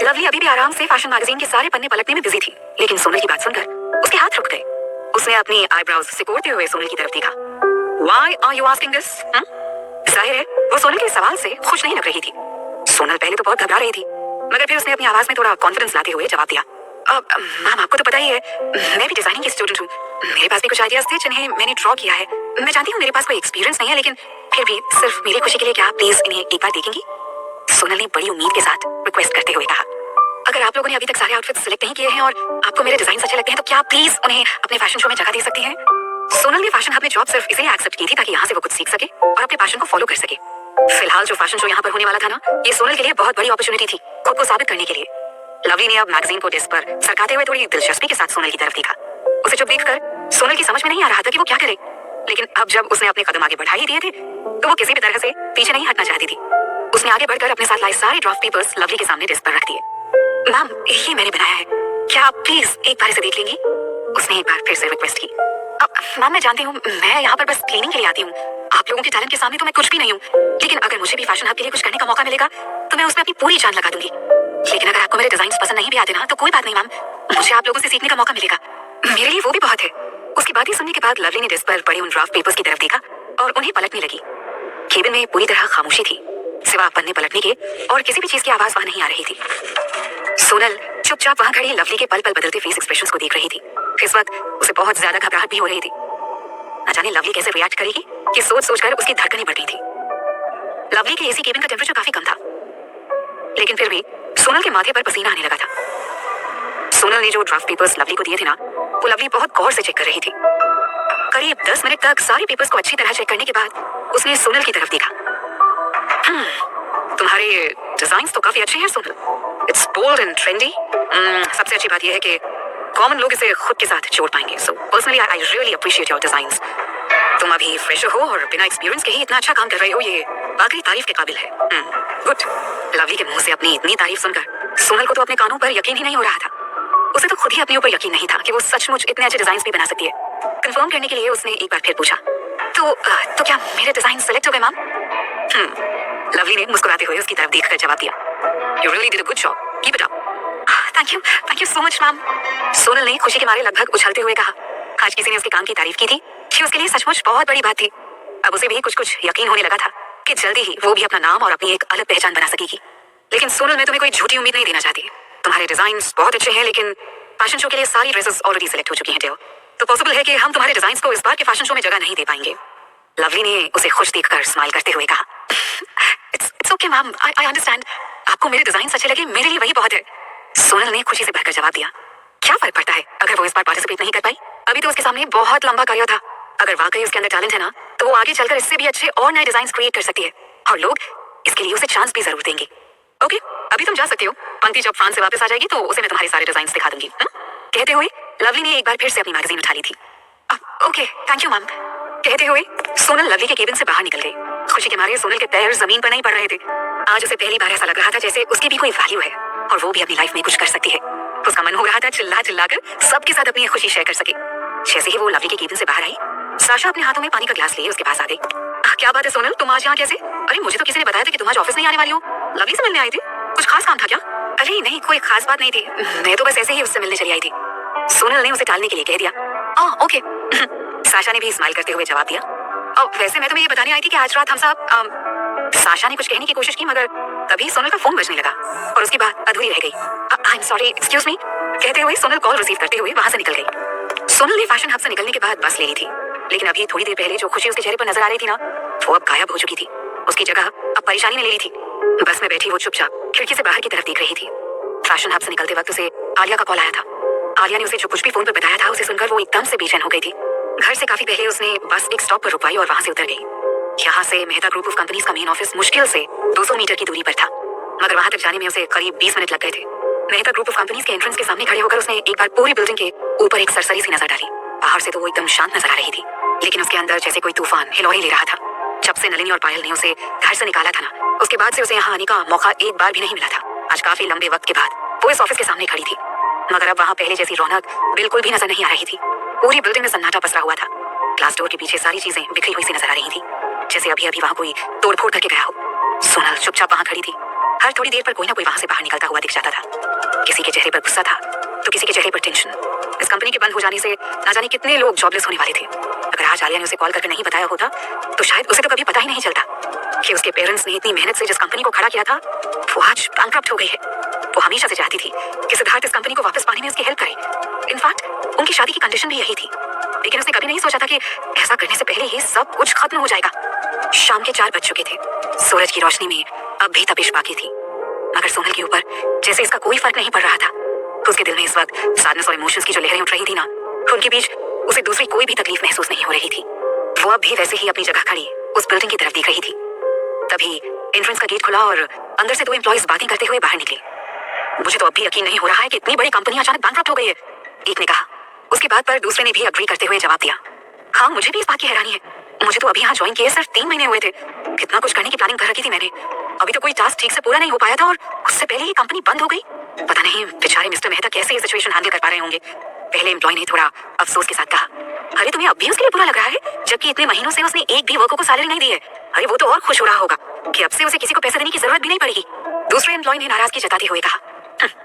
लवली अभी भी आराम से फैशन मैगजीन के सारे पन्ने पलटने में बिजी थी, लेकिन सोनल की बात सुनकर उसके हाथ रुक गए। उसने अपनी आईब्रोज सिकोड़ते हुए सोनल की तरफ देखा। Why are you asking this? जाहिर है वो सोनल के सवाल से खुश नहीं लग रही थी। सोनल पहले तो बहुत घबरा रही थी, मगर फिर उसने अपनी आवाज में थोड़ा कॉन्फिडेंस लाते हुए जवाब दिया। मैम आपको तो पता ही है, मैं भी डिजाइनिंग की स्टूडेंट हूँ। मेरे पास भी कुछ आइडियाज थे जिन्हें मैंने ड्रॉ किया है। मैं जानती हूँ मेरे पास कोई एक्सपीरियंस नहीं है, लेकिन फिर भी सिर्फ मेरी खुशी के लिए क्या आप प्लीज इन्हें एक बार देखेंगी? सोनल ने बड़ी उम्मीद के साथ रिक्वेस्ट करते हुए कहा। अगर आप लोगों ने अभी तक सारे आउटफिट्स सिलेक्ट नहीं किए हैं और आपको मेरे डिजाइन अच्छे लगते हैं, तो क्या प्लीज उन्हें अपने फैशन शो में जगह दे सकती हैं? सोनल ने फैशन हब में जॉब सिर्फ इसलिए एक्सेप्ट की थी ताकि यहाँ से वो कुछ सीख सके और अपने पैशन को फॉलो कर सके। फिलहाल जो फैशन शो यहाँ पर होने वाला था ना, ये सोनल के लिए बहुत बड़ी अपॉर्चुनिटी थी खुद को साबित करने के लिए। लवली ने अब मैगजीन को डेस्क पर सरकाते हुए थोड़ी दिलचस्पी के साथ सोनल की तरफ देखा। उसे चुप देखकर सोनल की समझ में नहीं आ रहा था कि वो क्या करे, लेकिन अब जब उसने अपने कदम आगे बढ़ा ही दिए थे तो वो किसी भी तरह से पीछे नहीं हटना चाहती थी। उसने आगे बढ़कर अपने साथ लाए सारे ड्राफ्ट पेपर्स लवली के सामने डेस्क पर रख दिए। मैम, ये मैंने बनाया है, क्या आप प्लीज एक बार इसे देख लेंगी? उसने एक बार फिर से रिक्वेस्ट की। मैम मैं जानती हूँ, मैं यहाँ पर बस क्लीनिंग के लिए आती हूँ। आप लोगों के टैलेंट के सामने तो मैं कुछ भी नहीं हूँ, लेकिन अगर मुझे भी फैशन हब के लिए कुछ करने का मौका मिलेगा तो मैं उसमें अपनी पूरी जान लगा दूंगी। लेकिन अगर आपको मेरे डिजाइन पसंद नहीं भी आते ना, तो कोई बात नहीं मैम, मुझे आप लोगों से सीखने का मौका मिलेगा। मेरे लिए वो भी बहुत है। उसकी बातें सुनने के बाद लवली ने डेस्क पर पड़े उन ड्राफ्ट पेपर्स की तरफ देखा और उन्हें पलटने लगी। केबिन में पूरी तरह खामोशी थी, सिवा पन्ने पलटने के और किसी भी चीज की आवाज वहां नहीं आ रही थी। सोनल चुपचाप वहां खड़ी लवली के पल पल बदलते फेस एक्सप्रेशंस को देख रही थी। इस वक्त उसे बहुत ज्यादा घबराहट भी हो रही थी। न जाने लवली कैसे रिएक्ट करेगी, कि सोच सोचकर उसकी धड़कनें बढ़ रही थी। लवली के एसी केबिन का टेंपरेचर काफी कम था, लेकिन फिर भी सोनल के माथे पर पसीना आने लगा था। सोनल ने जो ड्राफ्ट पेपर्स लवली को दिए थे ना, वो लवली बहुत गौर से चेक कर रही थी। करीब 10 मिनट तक सारे पेपर्स को अच्छी तरह चेक करने के बाद उसने सोनल की तरफ देखा। तुम्हारे डिजाइन्स तो काफी अच्छे हैं Sonal. It's bold and trendy. सबसे अच्छी बात यह है कि कॉमन लोग इसे खुद के साथ जोड़ पाएंगे। So personally I really appreciate your designs. तुम अभी फ्रेशर हो और बिना एक्सपीरियंस के ही इतना अच्छा काम कर रहे हो, ये वाकई तारीफ के काबिल है। गुड। लवली के मुंह से अपनी इतनी तारीफ सुनकर सोनल को तो अपने कानों पर यकीन ही नहीं हो रहा था। उसे तो खुद ही अपने ऊपर यकीन नहीं था कि वो सचमुच इतने अच्छे डिजाइन भी बना सकती है। कंफर्म करने के लिए उसने एक बार फिर पूछा, तो क्या मेरे डिजाइन सेलेक्ट हो गए मैम? लवली ने मुस्कुराते हुए उसकी तरफ देखकर जवाब दिया, you really did a good job, keep it up. Thank you so much ma'am. Sonal ने खुशी के मारे लगभग उछलते हुए कहा। आज किसी ने उसके काम की तारीफ की थी कि उसके लिए सचमुच बहुत बड़ी बात थी। अब उसे भी कुछ यकीन होने लगा था कि जल्दी ही वो भी अपना नाम और अपनी एक अलग पहचान बना सकेगी। लेकिन सोनल, मैं तुम्हें कोई झूठी उम्मीद नहीं देना चाहती। तुम्हारे डिजाइन्स बहुत अच्छे हैं, लेकिन फैशन शो के लिए सारी ड्रेसेस ऑलरेडी सिलेक्ट हो चुकी हैं डियर। तो पॉसिबल है कि हम तुम्हारे डिजाइन्स को इस बार के फैशन शो में जगह नहीं दे पाएंगे। लवली ने उसे खुश देखकर स्माइल करते हुए कहा, it's okay ma'am, I understand. आपको मेरे डिजाइन्स अच्छे लगे, मेरे लिए वही बहुत है। सोनल ने खुशी से भरकर जवाब दिया, क्या फर्क पड़ता है अगर वो इस बार पार्टिसिपेट नहीं कर पाई? अभी तो उसके सामने बहुत लंबा करियर था। अगर वाकई उसके अंदर टैलेंट है ना, तो वो आगे चलकर इससे भी अच्छे और नए डिजाइन क्रिएट कर सकती है, और लोग इसके लिए उसे चांस भी जरूर देंगे। ओके, अभी तुम जा सकती हो। पंक्ति जब फ्रांस से वापस आ जाएगी तो उसे मैं तुम्हारे सारे डिजाइन दिखा दूंगी। कहते हुए लवली ने एक बार फिर से अपनी मैगजीन उठा ली थी। Okay, thank you ma'am. कहते हुए सोनल लवली के केबिन से बाहर निकल गई। खुशी के मारे सोनल के पैर जमीन पर नहीं पड़ रहे थे। आज उसे पहली बार ऐसा लग रहा था जैसे उसकी भी कोई वैल्यू है और वो भी अपनी लाइफ में कुछ कर सकती है। उसका मन हो रहा था चिल्ला चिल्लाकर सबके साथ अपनी खुशी शेयर कर सके। जैसे ही वो लवली के केबिन से बाहर आई, साशा अपने हाथों में पानी का ग्लास लिए उसके पास आ गई। क्या बात है सोनल, तुम आज यहाँ कैसे? अरे मुझे तो किसी ने बताया था कि तुम आज ऑफिस नहीं आने वाली हो। लवली से मिलने आई थी, कुछ खास काम था क्या? अरे नहीं, कोई खास बात नहीं थी, मैं तो बस ऐसे ही उससे मिलने चली आई थी। सोनल ने उसे टालने के लिए कह दिया। ओके। साशा ने भी स्माइल करते हुए जवाब दिया, वैसे मैं तुम्हें ये बताने आई थी कि आज रात हम सब। साशा ने कुछ कहने की कोशिश की, मगर तभी सोनल का फोन बजने लगा और उसकी बात अधूरी रह गई। आई एम सॉरी, एक्सक्यूज मी। कहते हुए सोनल कॉल रिसीव करते हुए वहां से निकल गई। सोनल ने फैशन हब से निकलने के बाद बस ले ली थी, लेकिन अभी थोड़ी देर पहले जो खुशी उसके चेहरे पर नजर आ रही थी ना, वो अब गायब हो चुकी थी। उसकी जगह अब परेशानी ने ले ली थी। बस में बैठी वो चुपचाप खिड़की से बाहर की तरफ देख रही थी। फैशन हब से निकलते वक्त उसे आलिया का कॉल आया था। आलिया ने उसे जो कुछ भी फोन पर बताया था, उसे सुनकर वो एकदम से बेचैन हो गई थी। घर से काफी पहले उसने बस एक स्टॉप पर रुकवाई और वहां से उतर गई। यहाँ से मेहता ग्रुप ऑफ कंपनीज का मेन ऑफिस मुश्किल से 200 मीटर की दूरी पर था, मगर वहां तक जाने में उसे करीब 20 मिनट लग गए थे। मेहता ग्रुप ऑफ कंपनीज के एंट्रेंस के सामने खड़े होकर उसने एक बार पूरी बिल्डिंग के ऊपर एक सरसरी सी नजर डाली। बाहर से तो वो एकदम शांत नजर आ रही थी, लेकिन उसके अंदर जैसे कोई तूफान हिलोरे ले रहा था। जब से नलिनी और पायल ने उसे घर से निकाला था ना, उसके बाद से उसे यहाँ आने का मौका एक बार भी नहीं मिला था। आज काफी लंबे वक्त के बाद वो इस ऑफिस के सामने खड़ी थी, मगर अब वहाँ पहले जैसी रौनक बिल्कुल भी नजर नहीं आ रही थी। पूरी बिल्डिंग में सन्नाटा पसरा हुआ था। ग्लास डोर के पीछे सारी चीजें बिखरी हुई सी नजर आ रही थी, जैसे अभी अभी वहाँ कोई तोड़फोड़ करके गया हो। सोनल चुपचाप वहाँ खड़ी थी। हर थोड़ी देर पर कोई ना कोई वहाँ से बाहर निकलता हुआ दिख जाता था। किसी के चेहरे पर गुस्सा था तो किसी के चेहरे पर टेंशन। इस कंपनी के बंद हो जाने से ना जाने कितने लोग जॉबलेस होने वाले थे। अगर आज आलिया ने उसे कॉल करके नहीं बताया होता तो शायद उसे तो कभी पता ही नहीं चलता कि उसके पेरेंट्स ने इतनी मेहनत से जिस कंपनी को खड़ा किया था वो आज बैंकरप्ट हो गई है। वो हमेशा से चाहती थी कि सिद्धार्थ इस कंपनी को वापस पाने में उसकी हेल्प करे। इनफैक्ट उनकी शादी की कंडीशन भी यही थी, लेकिन उसने कभी नहीं सोचा था कि ऐसा करने से पहले ही सब कुछ खत्म हो जाएगा। शाम के 4 बज चुके थे। सूरज की रोशनी में अब भी तपिश बाकी थी, मगर सोनल के ऊपर जैसे इसका कोई फर्क नहीं पड़ रहा था। उसके दिल में इस वक्त सैडनेस और इमोशंस की जो लहरें उठ रही थी ना, उनके बीच उसे दूसरी कोई भी तकलीफ महसूस नहीं हो रही थी। वो अब भी वैसे ही अपनी जगह खड़ी उस बिल्डिंग की तरफ देख रही थी। तभी एंट्रेंस का गेट खुला और अंदर से 2 एम्प्लॉइज बातें करते हुए बाहर निकले। मुझे तो अब भी यकीन नहीं हो रहा है कि इतनी बड़ी कंपनी अचानक बैंकरप्ट हो गई है, एक ने कहा। उसकी बात पर दूसरे ने भी अग्री करते हुए जवाब दिया, हाँ मुझे भी इस बात की हैरानी है। मुझे तो अभी यहाँ ज्वाइन किए सिर्फ 3 महीने हुए थे। कितना कुछ करने की प्लानिंग कर रखी थी मैंने, अभी तो कोई टास्क ठीक से पूरा नहीं हो पाया था और उससे पहले ही कंपनी बंद हो गई। पता नहीं बेचारे मिस्टर मेहता कैसे ये सिचुएशन हैंडल कर पा रहे होंगे। पहले एम्प्लॉय ने थोड़ा अफसोस के साथ कहा, अरे तुम्हें अब भी उसके लिए बुरा लग रहा है, जबकि इतने महीनों से उसने एक भी वर्कर को सैलरी नहीं दी है। अरे वो तो और खुश हो रहा होगा कि अब से उसे किसी को पैसे देने की जरूरत भी नहीं पड़ेगी। दूसरे एम्प्लॉय ने नाराजगी जताते हुए कहा,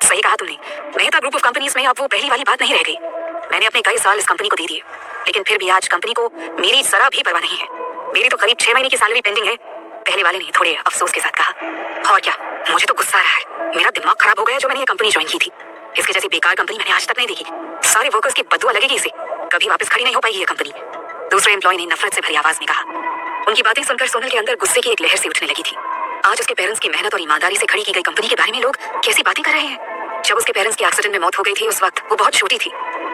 सही कहा तुमने, मेहता ग्रुप ऑफ कंपनीज में अब वो पहली वाली बात नहीं रह गई। मैंने अपने कई साल इस कंपनी को दे दिए, लेकिन फिर भी आज कंपनी को मेरी जरा भी परवाह नहीं है। मेरी तो करीब 6 महीने की सैलरी पेंडिंग है। पहले वाले ने थोड़े अफसोस के साथ कहा, और क्या, मुझे तो गुस्सा आ रहा है। मेरा दिमाग खराब हो गया जो मैंने ये कंपनी ज्वाइन की थी। इसके जैसी बेकार कंपनी मैंने आज तक नहीं देखी। सारे वर्कर्स की बदुआ लगेगी इसे, कभी वापस खड़ी नहीं हो पाएगी ये कंपनी। दूसरे एम्प्लॉय ने नफरत से भरी आवाज में कहा। उनकी बातें सुनकर सोनल के अंदर गुस्से की एक लहर सी उठने लगी थी। आज उसके पेरेंट्स की मेहनत और ईमानदारी से खड़ी की गई कंपनी के बारे में लोग कैसी बातें कर रहे हैं। जब उसके पेरेंट्स की एक्सीडेंट में मौत हो गई थी उस वक्त वो बहुत छोटी थी।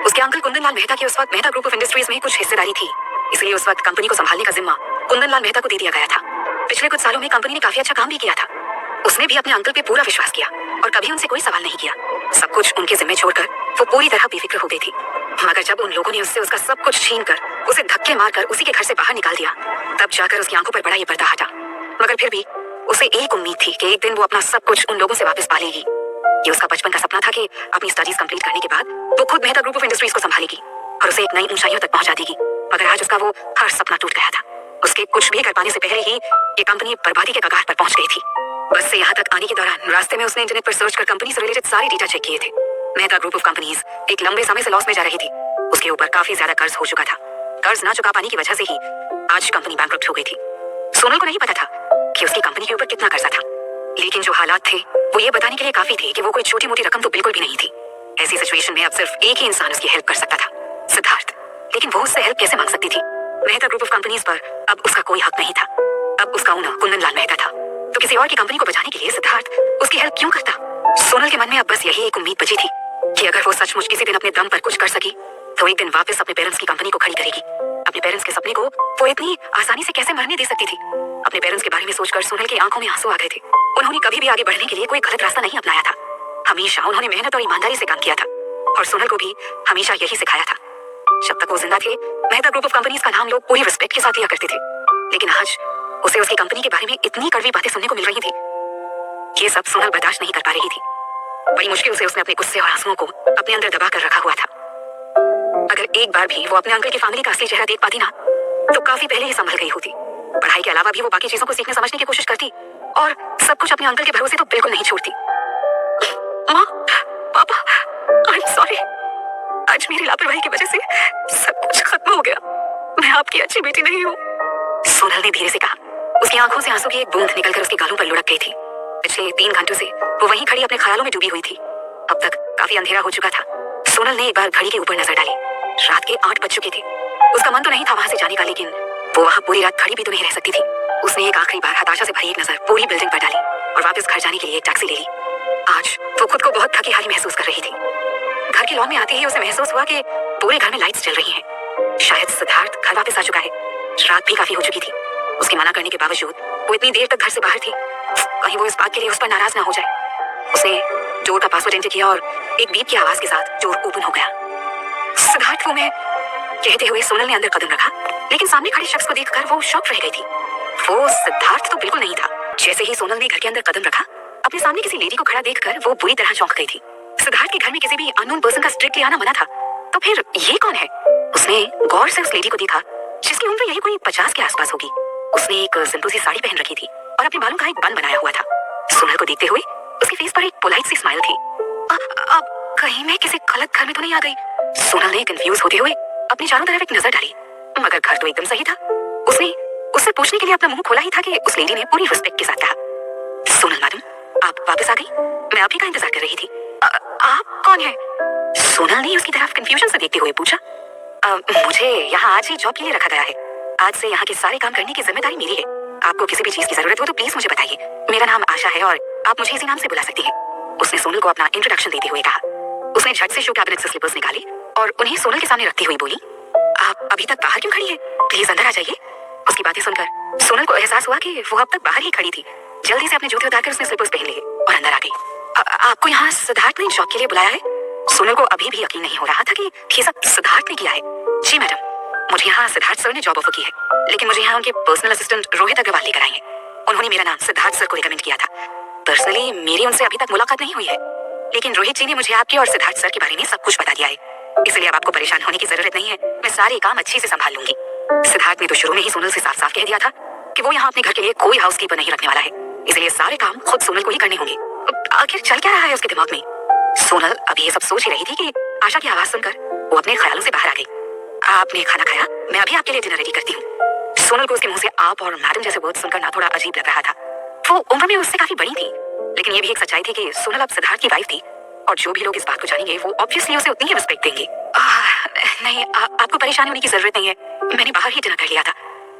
उसके अंकल कुंदन लाल मेहता की उस वक्त मेहता ग्रुप ऑफ इंडस्ट्रीज में कुछ हिस्सेदारी थी, इसलिए उस वक्त कंपनी को संभालने का जिम्मा कुंदन लाल मेहता को दे दिया गया था। पिछले कुछ सालों में कंपनी ने काफी अच्छा काम भी किया था। उसने भी अपने अंकल पे पूरा विश्वास किया और कभी उनसे कोई सवाल नहीं किया। सब कुछ उनके जिम्मे छोड़कर वो पूरी तरह बेफिक्र हो गई थी। मगर जब उन लोगों ने उससे उसका सब कुछ छीनकर उसे धक्के मारकर उसी के घर से बाहर निकाल दिया, तब जाकर उसकी आंखों पर बड़ा ये पर्दा हटा। मगर फिर भी उसे एक उम्मीद थी कि एक दिन वो अपना सब कुछ उन लोगों से वापस पा लेगी। ये उसका बचपन का सपना था कि अपनी स्टडीज कंप्लीट करने के बाद वो खुद मेहता ग्रुप ऑफ इंडस्ट्रीज को संभालेगी और उसे एक नई ऊंचाइयों तक पहुंचा देगी। मगर आज उसका वो हर सपना टूट गया था। उसके कुछ भी कर पाने से पहले ही ये कंपनी बर्बादी के कगार पर पहुंच गई थी। बस से यहाँ तक आने के दौरान रास्ते में उसने इंटरनेट पर सर्च कर कंपनी से रिलेटेड सारे डेटा चेक किए थे। मेहता ग्रुप ऑफ कंपनीज एक लंबे समय से लॉस में जा रही थी। उसके ऊपर काफी ज्यादा कर्ज हो चुका था। कर्ज ना चुका पाने की वजह से ही आज कंपनी बैंकरप्ट हो गई थी। सोनल को नहीं पता था कि उसकी कंपनी के ऊपर कितना कर्जा था, लेकिन जो हालात थे वो ये बताने के लिए काफी थे कि वो कोई छोटी मोटी रकम तो बिल्कुल भी नहीं थी। ऐसी सिचुएशन में अब सिर्फ एक ही इंसान उसकी हेल्प कर सकता था, सिद्धार्थ। लेकिन वो उससे हेल्प कैसे मांग सकती थी? मेहता ग्रुप ऑफ कंपनीज पर अब उसका कोई हक नहीं था। अब उसका ओनर कुंदन लाल मेहता था, तो किसी और की कंपनी को बचाने के लिए सिद्धार्थ उसकी हेल्प क्यों करता? सोनल के मन में अब बस यही एक उम्मीद बची थी कि अगर वो सचमुच किसी दिन अपने दम पर कुछ कर सकी तो एक दिन वापस अपने पेरेंट्स की कंपनी को खड़ी करेगी। अपने पेरेंट्स के सपने को वो इतनी आसानी से कैसे मरने दे सकती थी? अपने पेरेंट्स के बारे में सोचकर सोनल की आंखों में आंसू आ गए थे। उन्होंने कभी भी आगे बढ़ने के लिए कोई गलत रास्ता नहीं अपनाया था। हमेशा उन्होंने मेहनत और ईमानदारी से काम किया था और सोनल को भी हमेशा यही सिखाया था। जब तक वो जिंदा थे, मेहता ग्रुप ऑफ कंपनीज का नाम लोग पूरी रिस्पेक्ट के साथ लिया करते थे, लेकिन आज उसे उसकी कंपनी के बारे में इतनी कड़वी बातें सुनने को मिल रही थी। ये सब सोनल बर्दाश्त नहीं कर पा रही थी। बड़ी मुश्किल से उसने अपने गुस्से और आंसुओं को अपने अंदर दबा कर रखा हुआ था। अगर एक बार भी वो अपने अंकल की फैमिली का असली चेहरा देख पाती ना, तो काफी पहले ही संभल गई होती। पढ़ाई के अलावा भी वो बाकी चीजों को सीखने समझने की कोशिश करती और सब कुछ अपने अंकल के भरोसे तो बिल्कुल नहीं छोड़ती। माँ, पापा, आई एम सॉरी। आज मेरी लापरवाही की वजह से सब कुछ खत्म हो गया। मैं आपकी अच्छी बेटी नहीं हूँ, सोनल ने धीरे से कहा। उसकी आंखों से आंसू की एक बूंद निकलकर उसके गालों पर लुढ़क गई थी। पिछले 3 घंटों से वो वहीं खड़ी अपने ख्यालों में डूबी हुई थी। अब तक काफी अंधेरा हो चुका था। सोनल ने एक बार घड़ी के ऊपर नजर डाली। रात के 8 बज चुके थे। उसका मन तो नहीं था वहां से जाने का, लेकिन वो वहां पूरी रात खड़ी भी तो नहीं रह सकती थी। उसने एक आखिरी बार हताशा से भरी एक नजर पूरी बिल्डिंग पर डाली और वापस घर जाने के लिए एक टैक्सी ले ली। आज वो खुद को बहुत थकी हारी महसूस कर रही थी। घर के लॉन में आते ही उसे महसूस हुआ कि पूरे घर में लाइट्स जल रही हैं। शायद सिद्धार्थ घर वापस आ चुका है। रात भी काफी हो चुकी थी। उसके मना करने के बावजूद वो इतनी देर तक घर से बाहर थी। कहीं वो इस बात के लिए उस पर नाराज ना हो जाए। उसने डोर का पासवर्ड एंटर किया और एक बीप की आवाज के साथ डोर ओपन हो गया। सिद्धार्थ, वो मैं, कहते हुए सोनल ने अंदर कदम रखा, लेकिन सामने खड़े शख्स को देखकर वो शॉक रह गई थी। वो सिद्धार्थ तो बिल्कुल नहीं था। जैसे ही सोनल ने घर के अंदर कदम रखा, अपने सामने किसी लेडी को खड़ा देखकर वो बुरी तरह चौंक गई थी। सिद्धार्थ के घर में किसी भी अननोन पर्सन का स्ट्रिक्टली आना मना था, तो फिर ये कौन है? उसने गौर से उस लेडी को देखा, जिसकी उम्र यही कोई 50 के आसपास होगी। उसने एक सिंपल सी साड़ी पहन रखी थी और अपने बालों का एक बन बनाया हुआ था। सोनल को देखते हुए उसके फेस पर एक पोलाइट सी स्माइल थी। अब कहीं मैं किसी गलत घर में तो नहीं आ गई? सोनल ने कंफ्यूज होते हुए अपनी चारों तरफ एक नजर डाली, मगर घर तो एकदम सही था। उसने उससे पूछने के लिए अपना मुंह खोला ही था कि उस लेडी ने पूरी रिस्पेक्ट के साथ कहा, सोनल मैडम, आप वापस आ गई? मैं आप ही का इंतजार कर रही थी। आप कौन है? सोनल ने उसकी तरफ कंफ्यूजन से देखते हुए पूछा। मुझे यहाँ आज ही जॉब के लिए रखा गया है। आज से यहाँ के सारे काम करने की जिम्मेदारी मेरी है। आपको किसी भी चीज की जरूरत हो तो प्लीज मुझे बताइए। मेरा नाम आशा है और आप मुझे इसी नाम से बुला सकती हैं। उसने सोनल को अपना इंट्रोडक्शन देते हुए कहा। उसने झट से शू कैबिनेट से स्लीपर्स निकाले और उन्हें सोनल के सामने रखती हुई बोली, आप अभी तक बाहर क्यों खड़ी है? प्लीज अंदर आ जाइए। उसकी बातें सुनकर सोनल को एहसास हुआ कि वो अब तक बाहर ही खड़ी थी। जल्दी से अपने जूते उतारकर उसने स्लीपर्स पहन लिए और अंदर आ गई। आपको यहाँ सिद्धार्थ ने जॉब के लिए बुलाया है? सोनल को अभी भी यकीन नहीं हो रहा था कि ये सब सिद्धार्थ ने किया है। जी मैडम, मुझे यहाँ सिद्धार्थ सर ने जॉब ऑफर की है, लेकिन मुझे यहाँ उनके पर्सनल असिस्टेंट रोहित अग्रवाल लेकर आए हैं। उन्होंने मेरा नाम सिद्धार्थ सर को रिकमेंड किया था। पर्सनली मेरी उनसे अभी तक मुलाकात नहीं हुई है, लेकिन रोहित जी ने मुझे आपके और सिद्धार्थ सर के बारे में सब कुछ बता दिया है, इसलिए अब आपको परेशान होने की जरूरत नहीं है। मैं सारे काम अच्छे से संभाल लूंगी। सिद्धार्थ ने तो शुरू में ही सोनल से साफ साफ कह दिया था कि वो यहाँ अपने घर के लिए कोई हाउसकीपर नहीं रखने वाला है, इसलिए सारे काम खुद सोनल को ही करने होंगे। आखिर चल क्या रहा है उसके दिमाग में? सोनल अभी ये सब सोच ही रही थी कि आशा की आवाज सुनकर वो अपने ख्यालों से बाहर आ गई। आपने खाना खाया? मैं अभी आपके लिए डिनर रेडी करती हूँ। सोनल को उसके मुंह से आप और मैडम जैसे वर्ड सुनकर ना थोड़ा अजीब लग रहा था। वो उम्र में उससे काफी बड़ी थी, लेकिन ये भी एक सच्चाई थी कि सोनल अब सिद्धार्थ की वाइफ थी और जो भी लोग इस बात को जानेंगे वो ऑब्वियसली उसे उतनी ही रिस्पेक्ट देंगे। नहीं, आपको परेशान होने की जरूरत नहीं है, मैंने बाहर ही डिनर कर लिया था।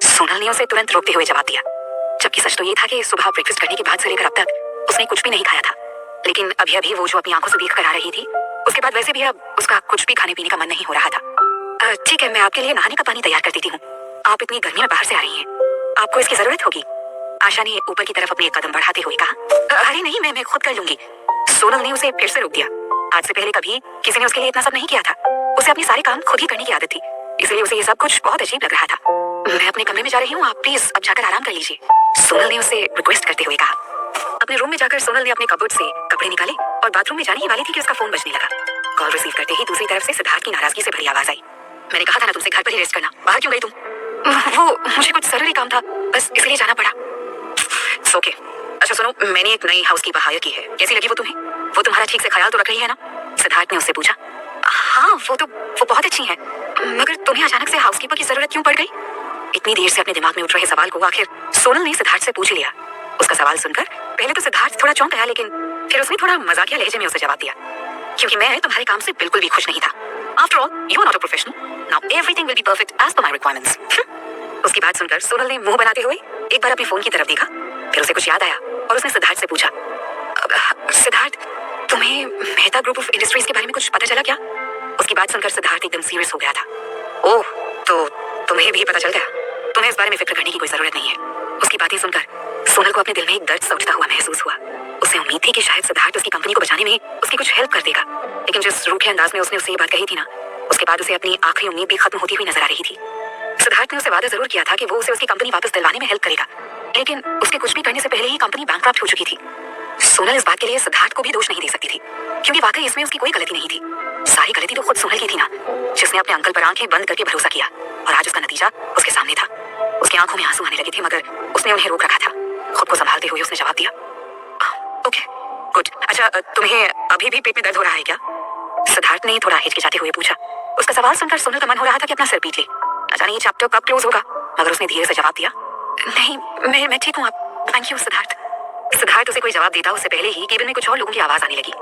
सोनल ने उसे तुरंत रोकते हुए जवाब दिया, जबकि सच तो ये था कि सुबह ब्रेकफास्ट करने के बाद से लेकर अब तक उसने कुछ भी नहीं खाया था। लेकिन अभी अभी वो जो अपनी आंखों से देख कर आ रही थी, उसके बाद वैसे भी अब उसका कुछ भी खाने पीने का मन नहीं हो रहा था। ठीक है, मैं आपके लिए नहाने का पानी तैयार कर देती हूँ। आप इतनी गर्मी में बाहर से आ रही हैं, आपको इसकी जरूरत होगी। आशा ने ऊपर की तरफ अपने एक कदम बढ़ाते हुए कहा। अरे नहीं, मैं खुद कर लूंगी। सोनल ने उसे फिर से रोक दिया। आज से पहले कभी किसी ने उसके लिए इतना सब नहीं किया था। उसे अपने सारे काम खुद ही करने की आदत थी, इसलिए उसे ये सब कुछ बहुत अजीब लग रहा था। मैं अपने कमरे में जा रही हूँ, आप प्लीज अब जाकर आराम कर लीजिए, सोनल ने उसे रिक्वेस्ट करते हुए कहा। अपने रूम में जाकर सोनल ने अपने कबर्ड से कपड़े निकाले और बाथरूम में जाने ही वाली थी कि उसका फोन बजने लगा। कॉल रिसीव करते ही दूसरी तरफ से सिद्धार्थ की नाराजगी से भरी आवाज आई। मैंने कहा था ना तुमसे घर पर ही रेस्ट करना, बाहर क्यों गई तुम? वो मुझे कुछ जरूरी काम था, बस इसलिए जाना पड़ा। ओके, अच्छा सुनो, मैंने एक नई हाउसकीपर हायर की है, कैसी लगी वो तुम्हें? वो तुम्हारा ठीक से ख्याल तो रख रही है ना? सिद्धार्थ ने उससे पूछा। हाँ, वो बहुत अच्छी है, मगर तुम्हें अचानक से हाउसकीपर की जरूरत क्यों पड़ गई? इतनी देर से अपने दिमाग में उठ रहे सवाल को आखिर सोनल ने सिद्धार्थ से पूछ लिया। उसका सवाल सुनकर पहले तो सिद्धार्थ थोड़ा चौंक गया, लेकिन फिर उसने थोड़ा मजाकिया लहजे में उसे जवाब दिया, क्योंकि मैं तुम्हारे काम से बिल्कुल भी खुश नहीं था। After all, you are not a professional. Now everything will be perfect as per my requirements. उसकी बात सुनकर सोनल ने मुंह बनाते हुए एक बार अपने फोन की तरफ देखा, फिर उसे कुछ याद आया और उसने सिद्धार्थ से पूछा, सिद्धार्थ, तुम्हें मेहता ग्रुप ऑफ इंडस्ट्रीज के बारे में कुछ पता चला क्या? उसकी बात सुनकर सिद्धार्थ एकदम सीरियस हो गया था। ओह, तो तुम्हें भी पता चल गया? तुम्हें इस बारे में फिक्र करने की कोई जरूरत नहीं है। उसकी बातें सुनकर सोनल को अपने दिल में एक दर्द सा उठता हुआ महसूस हुआ। उसे उम्मीद थी कि शायद सिद्धार्थ उसकी कंपनी को बचाने में उसकी कुछ हेल्प कर देगा, लेकिन जिस रूखे अंदाज में उसने उसे ये बात कही थी ना, उसके बाद उसे अपनी आखिरी उम्मीद भी खत्म होती हुई नजर आ रही थी। सिद्धार्थ ने उसे वादा जरूर किया था कि वो उसे उसकी कंपनी वापस दिलवाने में हेल्प करेगा, लेकिन उसके कुछ भी करने से पहले ही कंपनी बैंकक्रप्ट हो चुकी थी। सोनल इस बात के लिए सिद्धार्थ को भी दोष नहीं दे सकती थी, क्योंकि वाकई इसमें उसकी कोई गलती नहीं थी। सारी गलती तो खुद सोनल की थी ना, जिसने अपने अंकल पर आंखें बंद करके भरोसा किया, और आज उसका नतीजा उसके सामने था। उसकी आंखों में आंसू आने लगे थे, मगर उसने उन्हें रोक रखा था। खुद को संभालते हुए उसने जवाब दिया, ओके, गुड। अच्छा, तुम्हें अभी भी पेट में दर्द हो रहा है क्या? सिद्धार्थ ने थोड़ा हिचकिचाते हुए पूछा। उसका सवाल सुनकर सोनल का मन हो रहा था कि अपना सर पीट ले। न जाने ये चैप्टर कब क्लोज होगा, मगर उसने धीरे से जवाब दिया, नहीं, मैं ठीक हूँ, आप थैंक यू सिद्धार्थ। सिद्धार्थ उसे कोई जवाब देता उससे पहले ही केबिन में कुछ और लोगों की आवाज आने लगी।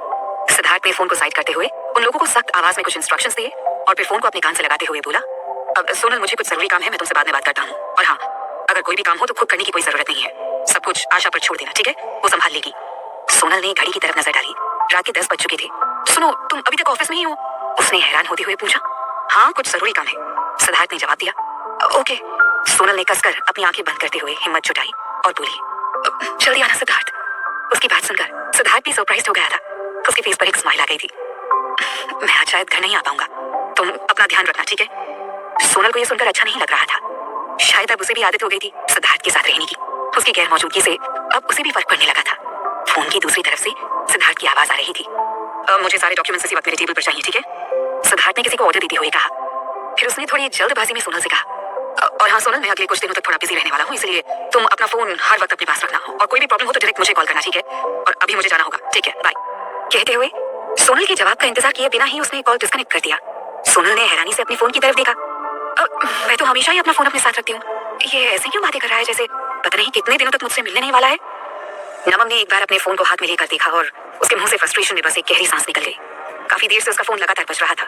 सिद्धार्थ ने फोन को साइड करते हुए उन लोगों को सख्त आवाज में कुछ इंस्ट्रक्शंस दिए और फिर फोन को अपने कान से लगाते हुए बोला, अब सोनल, मुझे कुछ जरूरी काम है, मैं तुमसे बाद में बात करता हूँ, और हाँ, अगर कोई भी काम हो तो खुद करने की कोई जरूरत नहीं है, सब कुछ आशा पर छोड़ देना, ठीक है? वो संभाल लेगी। सोनल ने घड़ी की तरफ नजर डाली। रात के 10 बज चुके थे। सुनो, तुम अभी तक ऑफिस में ही हो? उसने हैरान होते हुए पूछा। हाँ, कुछ जरूरी काम है, सिद्धार्थ ने जवाब दिया। ओके। सोनल ने कसकर अपनी आंखें बंद करते हुए हिम्मत जुटाई और बोली, जल्दी आना सिद्धार्थ। उसकी बात सुनकर सिद्धार्थ भी सरप्राइज हो गया था। उसके फेस पर एक स्माइल आ गई थी। मैं आज शायद घर नहीं आ पाऊंगा, तुम अपना ध्यान रखना, ठीक है? सोनल को यह सुनकर अच्छा नहीं लग रहा था। शायद अब उसे भी आदत हो गई थी सिद्धार्थ के साथ रहने की। उसकी गैर मौजूदगी से अब उसे भी फर्क पड़ने लगा था। फोन की दूसरी तरफ से सिद्धार्थ की आवाज आ रही थी, मुझे सारे डॉक्यूमेंट्स इसी वक्त मेरे टेबल पर चाहिए, ठीक है? सिद्धार्थ ने किसी को ऑर्डर देते हुए कहा। फिर उसने थोड़ी जल्दबाजी में सोनल से कहा, और हाँ सोनल, मैं अगले कुछ दिनों तक थोड़ा बिजी रहने वाला हूँ, इसलिए तुम अपना फोन हर वक्त अपने पास रखना, और कोई भी प्रॉब्लम हो तो डायरेक्ट मुझे कॉल करना, ठीक है? और अभी मुझे जाना होगा, ठीक है, बाय। कहते हुए सोनल के जवाब का इंतजार किए बिना ही उसने कॉल डिस्कनेक्ट कर दिया। सोनल ने हैरानी से अपने फोन की तरफ देखा। मैं तो तो हमेशा ही अपना फोन अपने साथ रखती हूँ। ये ऐसे क्यों बातें कर रहा है जैसे पता नहीं कितने दिनों तक मुझसे मिलने नहीं वाला है। नमम ने एक बार अपने फोन को हाथ में लेकर देखा और उसके मुंह से फ्रस्ट्रेशन में बस एक गहरी सांस निकल गई। काफी देर से उसका फोन लगातार बज रहा था,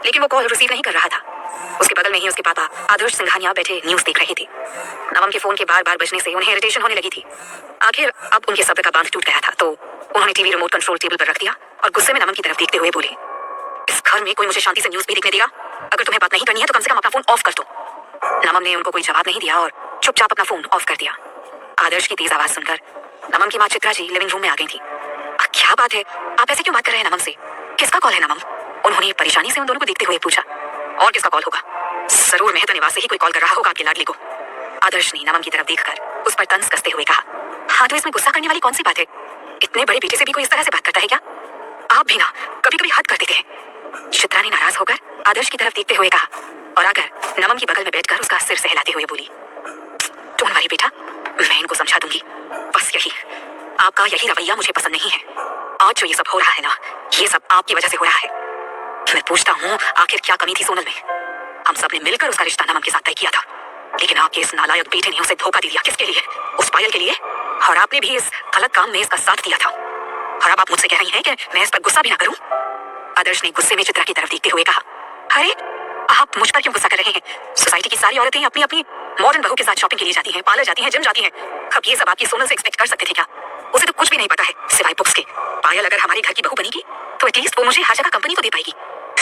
लेकिन वो कॉल रिसीव नहीं कर रहा था। उसके बगल में ही उसके पापा आदर्श सिंघानिया बैठे न्यूज देख रहे थे। नमम के फोन के बार बार बजने से उन्हें इरिटेशन होने लगी थी। आखिर अब उनके सब्र का बांध टूट गया था, तो उन्होंने टीवी रिमोट कंट्रोल टेबल पर रख दिया और गुस्से में नमम की तरफ देखते हुए बोले, इस घर में कोई मुझे शांति से न्यूज भी देखने देगा? अगर तुम्हें बात नहीं करनी है तो कम से कम अपना फोन ऑफ कर दो। नमम ने उनको कोई जवाब नहीं दिया और चुपचाप अपना फोन ऑफ कर दिया। आदर्श की तेज आवाज सुनकर नमम की माँ चित्रा जी लिविंग रूम में आ गई थी। क्या बात है, आप ऐसे क्यों बात कर रहे हैं नमम से? किसका कॉल है नमम? उन्होंने परेशानी से उन दोनों को देखते हुए पूछा। और किसका कॉल होगा? जरूर मेहता निवास से ही कोई कॉल कर रहा होगा आपकी लाडली को। आदर्श ने नमम की तरफ देखकर उस पर तंज कसते हुए कहा, हाँ तो इसमें गुस्सा करने वाली कौन सी बात है? इतने बड़े बेटे से भी कोई इस तरह से बात करता है क्या? आप भी ना कभी कभी हद कर देते हैं। चित्रा ने नाराज होकर आदर्श की तरफ देखते हुए कहा और आकर नमम की बगल में बैठकर उसका सिर सहलाते हुए बोली, डोंट वरी बेटा, मैं इनको समझा दूंगी। बस आपका यही रवैया मुझे पसंद नहीं है। आज जो ये सब हो रहा है ना, ये सब आपकी वजह से हो रहा है। मैं पूछता हूँ आखिर क्या कमी थी सोनल में? हम सब ने मिलकर उसका रिश्ता नमम के साथ तय किया था, लेकिन आपके इस नालायक बेटे ने उसे धोखा दे दिया। किसके लिए? उस पायल के लिए। और आपने भी इस गलत काम में इसका साथ दिया था। और अब आप मुझसे कह रही हैं कि मैं इस पर गुस्सा भी ना करूं? आदर्श ने गुस्से में चित्रा की तरफ देखते हुए कहा, अरे आप मुझ पर क्यों गुस्सा कर रहे हैं? सोसाइटी की सारी औरतें अपनी अपनी मॉडर्न बहू के साथ शॉपिंग के लिए जाती हैं, पार्लर जाती हैं, जिम जाती हैं। अब ये सब आपकी सोनल से एक्सपेक्ट कर सकते थे क्या? उसे तो कुछ भी नहीं पता है सिवाय बुक्स के। पायल अगर हमारे घर की बहू बनेगी तो एटलीस्ट वो मुझे हर जगह कंपनी को दे पाएगी।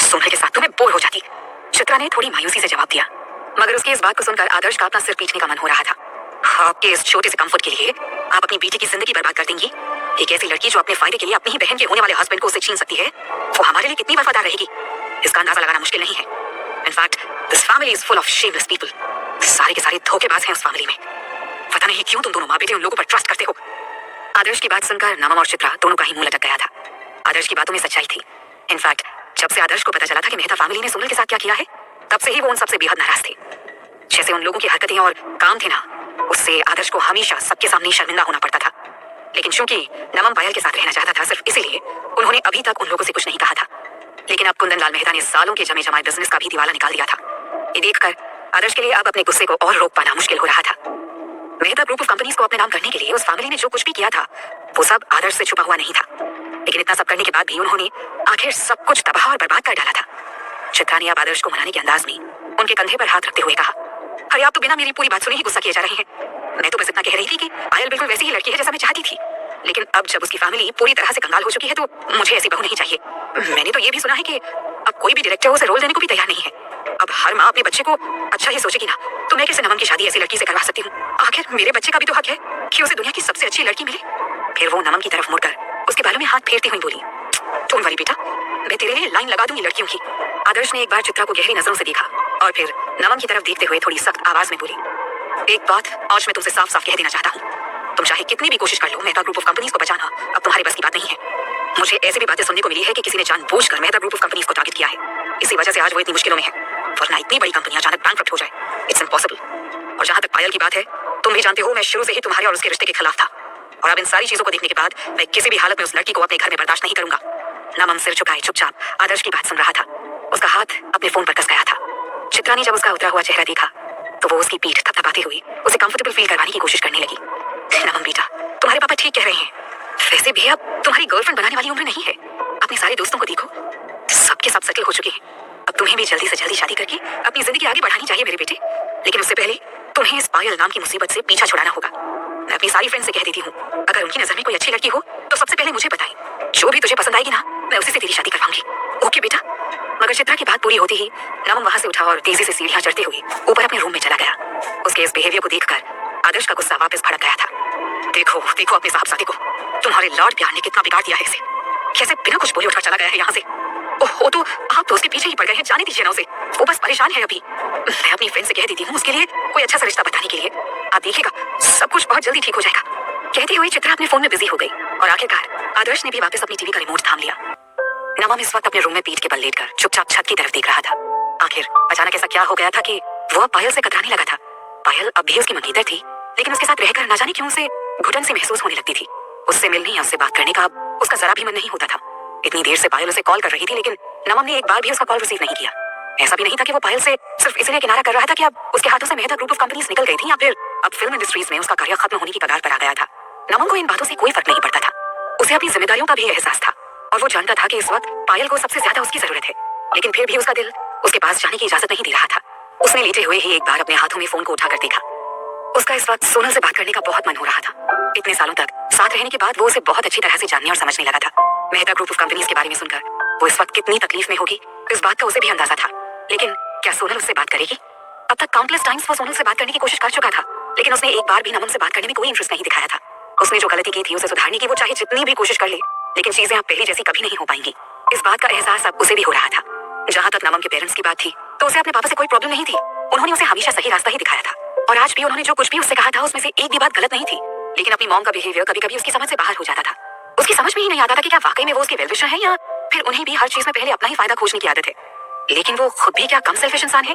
सोनल के साथ तो मैं बोर हो जाती। चित्रा ने थोड़ी मायूसी से जवाब दिया, मगर उसकी इस बात को सुनकर आदर्श का अपना सिर पीटने का मन हो रहा था। आपके इस छोटे से कंफर्ट के लिए आप अपनी बेटी की जिंदगी बर्बाद कर देंगी। एक ऐसी लड़की जो अपने फायदे के लिए अपनी ही बहन के होने वाले हस्बैंड को उससे छीन सकती है, वो हमारे लिए कितनी वफादार रहेगी, इसका अंदाजा लगाना मुश्किल नहीं है। In fact this family is full of shameless people. सारे के सारे धोखेबाज हैं उस फैमिली में। पता नहीं क्यों तुम दोनों माँ बेटे उन लोगों पर ट्रस्ट करते हो। आदर्श की बात सुनकर नमम और चित्रा दोनों का ही मुंह लटक गया था। आदर्श की बातों में सच्चाई थी। इनफैक्ट जब से आदर्श को पता चला था कि मेहता फैमिली ने सोनल के साथ क्या किया है, तब से ही वो उन सबसे बेहद नाराज थे। जैसे उन लोगों की हरकतें और काम थे ना, उससे आदर्श को हमेशा सबके सामने शर्मिंदा होना पड़ता था। लेकिन चूंकि नमम पायल के साथ रहना चाहता था, सिर्फ इसीलिए उन्होंने अभी तक उन लोगों से कुछ नहीं कहा था। लेकिन अब कुंदन लाल मेहता ने सालों के जमे जमाए बिजनेस का भी दिवाला निकाल दिया था। ये देखकर आदर्श के लिए अब अपने गुस्से को और रोक पाना मुश्किल हो रहा था। मेहता ग्रुप ऑफ कंपनीज को अपने नाम करने के लिए उस फैमिली ने जो कुछ भी किया था, वो सब आदर्श से छुपा हुआ नहीं था। लेकिन इतना सब करने के बाद भी उन्होंने आखिर सब कुछ तबाह और बर्बाद कर डाला था। चित्रा ने अब आदर्श को मनाने के अंदाज में उनके कंधे पर हाथ रखते हुए कहा, अरे आप तो बिना मेरी पूरी बात सुने ही गुस्सा किए जा रहे हैं। मैं तो बस इतना कह रही थी कि पायल बिल्कुल वैसी ही लड़की है जैसा मैं चाहती थी। लेकिन अब जब उसकी फैमिली पूरी तरह से कंगाल हो चुकी है तो मुझे ऐसी बहू नहीं चाहिए। मैंने तो ये भी सुना है कि अब कोई भी डायरेक्टर उसे रोल देने को भी तैयार नहीं है। अब हर माँ अपने बच्चे को अच्छा ही सोचेगी ना, तो मैं कैसे नमम की शादी ऐसी लड़की से करवा सकती हूँ? आखिर मेरे बच्चे का भी तो हक है कि उसे दुनिया की सबसे अच्छी लड़की मिले। फिर वो नमम की तरफ मुड़कर उसके बालों में हाथ फेरती हुई बोली, डोंट वरी बेटा, मैं तेरे लिए लाइन लगा दूंगी लड़कियों की। आदर्श ने एक बार चित्रा को गहरी नजरों से देखा और फिर नमम की तरफ देखते हुए थोड़ी सख्त आवाज में बोली, एक बात आज मैं तुमसे साफ साफ कह देना चाहता हूँ, तुम चाहे कितनी भी कोशिश कर लो, मेहता ग्रुप ऑफ कंपनीज को बचाना अब तुम्हारे बस की बात नहीं है। मुझे ऐसी भी बातें सुनने को मिली है कि किसी ने जानबूझकर मेहता ग्रुप ऑफ कंपनीज को टारगेट किया है। इसी वजह से आज वो इतनी मुश्किलों में है, वरना इतनी बड़ी कंपनी अचानक बैंकक्रप्ट हो जाए, इट्स इम्पॉसिबल। और जहां तक पायल की बात है, तुम भी जानते हो मैं शुरू से ही तुम्हारे और उसके रिश्ते के खिलाफ था। और अब इन सारी चीजों को देखने के बाद मैं किसी भी हालत में उस लड़की को अपने घर में बर्दाश्त नहीं करूंगा। नमम सिर झुकाए चुपचाप आदर्श की बात सुन रहा था। उसका हाथ अपने फोन पर कस गया था। चित्रा ने जब उसका उतरा हुआ चेहरा देखा तो वो उसकी पीठ थपथपाते हुए उसे कंफर्टेबल फील करवाने की कोशिश करने लगी। नमम बेटा, तुम्हारे पापा ठीक कह रहे हैं। वैसे भी अब तुम्हारी गर्लफ्रेंड बनाने वाली उम्र नहीं है। अपने सारे दोस्तों को देखो, सबके सब सेटल हो चुके हैं। अब तुम्हें भी जल्दी से जल्दी शादी करके अपनी जिंदगी आगे बढ़ानी चाहिए मेरे बेटे। लेकिन उससे पहले तुम्हें इस पायल नाम की मुसीबत से पीछा छुड़ाना होगा। मैं अपनी सारी फ्रेंड से कह देती हूँ, अगर उनकी नजर में कोई अच्छी लड़की हो तो सबसे पहले मुझे बताएं। जो भी तुझे पसंद आएगी ना, मैं उसी से तेरी शादी करवाऊंगी। ओके बेटा? मगर चित्रा की बात पूरी होती ही नमम वहां से उठा और तेजी से सीढ़ियां चढ़ते हुए ऊपर अपने रूम में चला गया। उसके इस बिहेवियर को देखकर आदर्श का गुस्सा वापस भड़क गया था। देखो देखो अपने साहबजादे को, तुम्हारे लाड प्यार ने कितना बिगाड़ दिया है इसे। कैसे बिना कुछ बोले उठकर चला गया है यहाँ से। ओहो, तो आप तो उसके पीछे ही पड़ गए हैं। जाने दीजिए ना उसे, वो बस परेशान है अभी। मैं अपनी फ्रेंड से कह देती हूँ उसके लिए कोई अच्छा सा रिश्ता बताने के लिए। आप देखिएगा सब कुछ बहुत जल्दी ठीक हो जाएगा। कहती हुई चित्रा अपने फोन में बिजी हो गई और आखिरकार आदर्श ने भी वापस अपनी टीवी का रिमोट थाम लिया। नमम इस वक्त अपने रूम में पीठ के बल लेटकर चुपचाप छत की तरफ देख रहा था। आखिर अचानक ऐसा क्या हो गया था कि वो पायल से कतराने लगा था। पायल अब भी उसकी मंगीतर थी, लेकिन उसके साथ रहकर न जाने क्यों उसे घुटन सी महसूस होने लगती थी। उससे मिलने या उससे बात करने का अब उसका जरा भी मन नहीं होता था। इतनी देर से पायल उसे कॉल कर रही थी, लेकिन नमम ने एक बार भी उसका कॉल रिसीव नहीं किया। ऐसा भी नहीं था कि वो पायल से सिर्फ इसलिए किनारा कर रहा था कि अब उसके हाथों से मेहता ग्रुप ऑफ कंपनीज निकल गई थी, या फिर अब फिल्म इंडस्ट्रीज में उसका करियर खत्म होने की कगार पर आ गया था। नमन को इन बातों से कोई फर्क नहीं पड़ता था। उसे अपनी जिम्मेदारियों का भी एहसास था और वो जानता था कि इस वक्त पायल को सबसे ज्यादा उसकी जरूरत है, लेकिन फिर भी उसका दिल उसके पास जाने की इजाजत नहीं दे रहा था। उसने लेटे हुए ही एक बार अपने हाथों में फोन को उठाकर देखा। उसका इस वक्त सोनल से बात करने का बहुत मन हो रहा था। इतने सालों तक साथ रहने के बाद वो उसे बहुत अच्छी तरह से जानने और समझने लगा था। मेहता ग्रुप ऑफ कंपनीज के बारे में सुनकर वो इस वक्त कितनी तकलीफ में होगी, इस बात का उसे भी अंदाजा था। लेकिन क्या सोनल उससे बात करेगी? अब तक काउंटलेस टाइम्स वो सोनल से बात करने की कोशिश कर चुका था, लेकिन उसने एक बार भी नमन से बात करने में कोई इंटरेस्ट नहीं दिखाया था। उसने जो गलती की थी उसे सुधारने की वो चाहे जितनी भी कोशिश कर ले, लेकिन चीजें अब पहले जैसी कभी नहीं हो पाएंगी। इस बात का एहसास अब उसे भी हो रहा था। जहां तक नमन के पेरेंट्स की बात थी, तो उसे अपने पापा से कोई प्रॉब्लम नहीं थी। उन्होंने उसे हमेशा सही रास्ता ही दिखाया था, और आज भी उन्होंने जो कुछ भी उससे कहा था उसमें से एक भी बात गलत नहीं थी। लेकिन अपनी मॉम का बिहेवियर कभी कभी उसकी समझ से बाहर हो जाता था। उसकी समझ में ही नहीं आता था कि क्या वाकई में वो उसकी वेल विशर है, या फिर उन्हें भी हर चीज में पहले अपना ही फायदा खोजने की आदत है। लेकिन वो खुद भी क्या कम सेल्फिश इंसान है?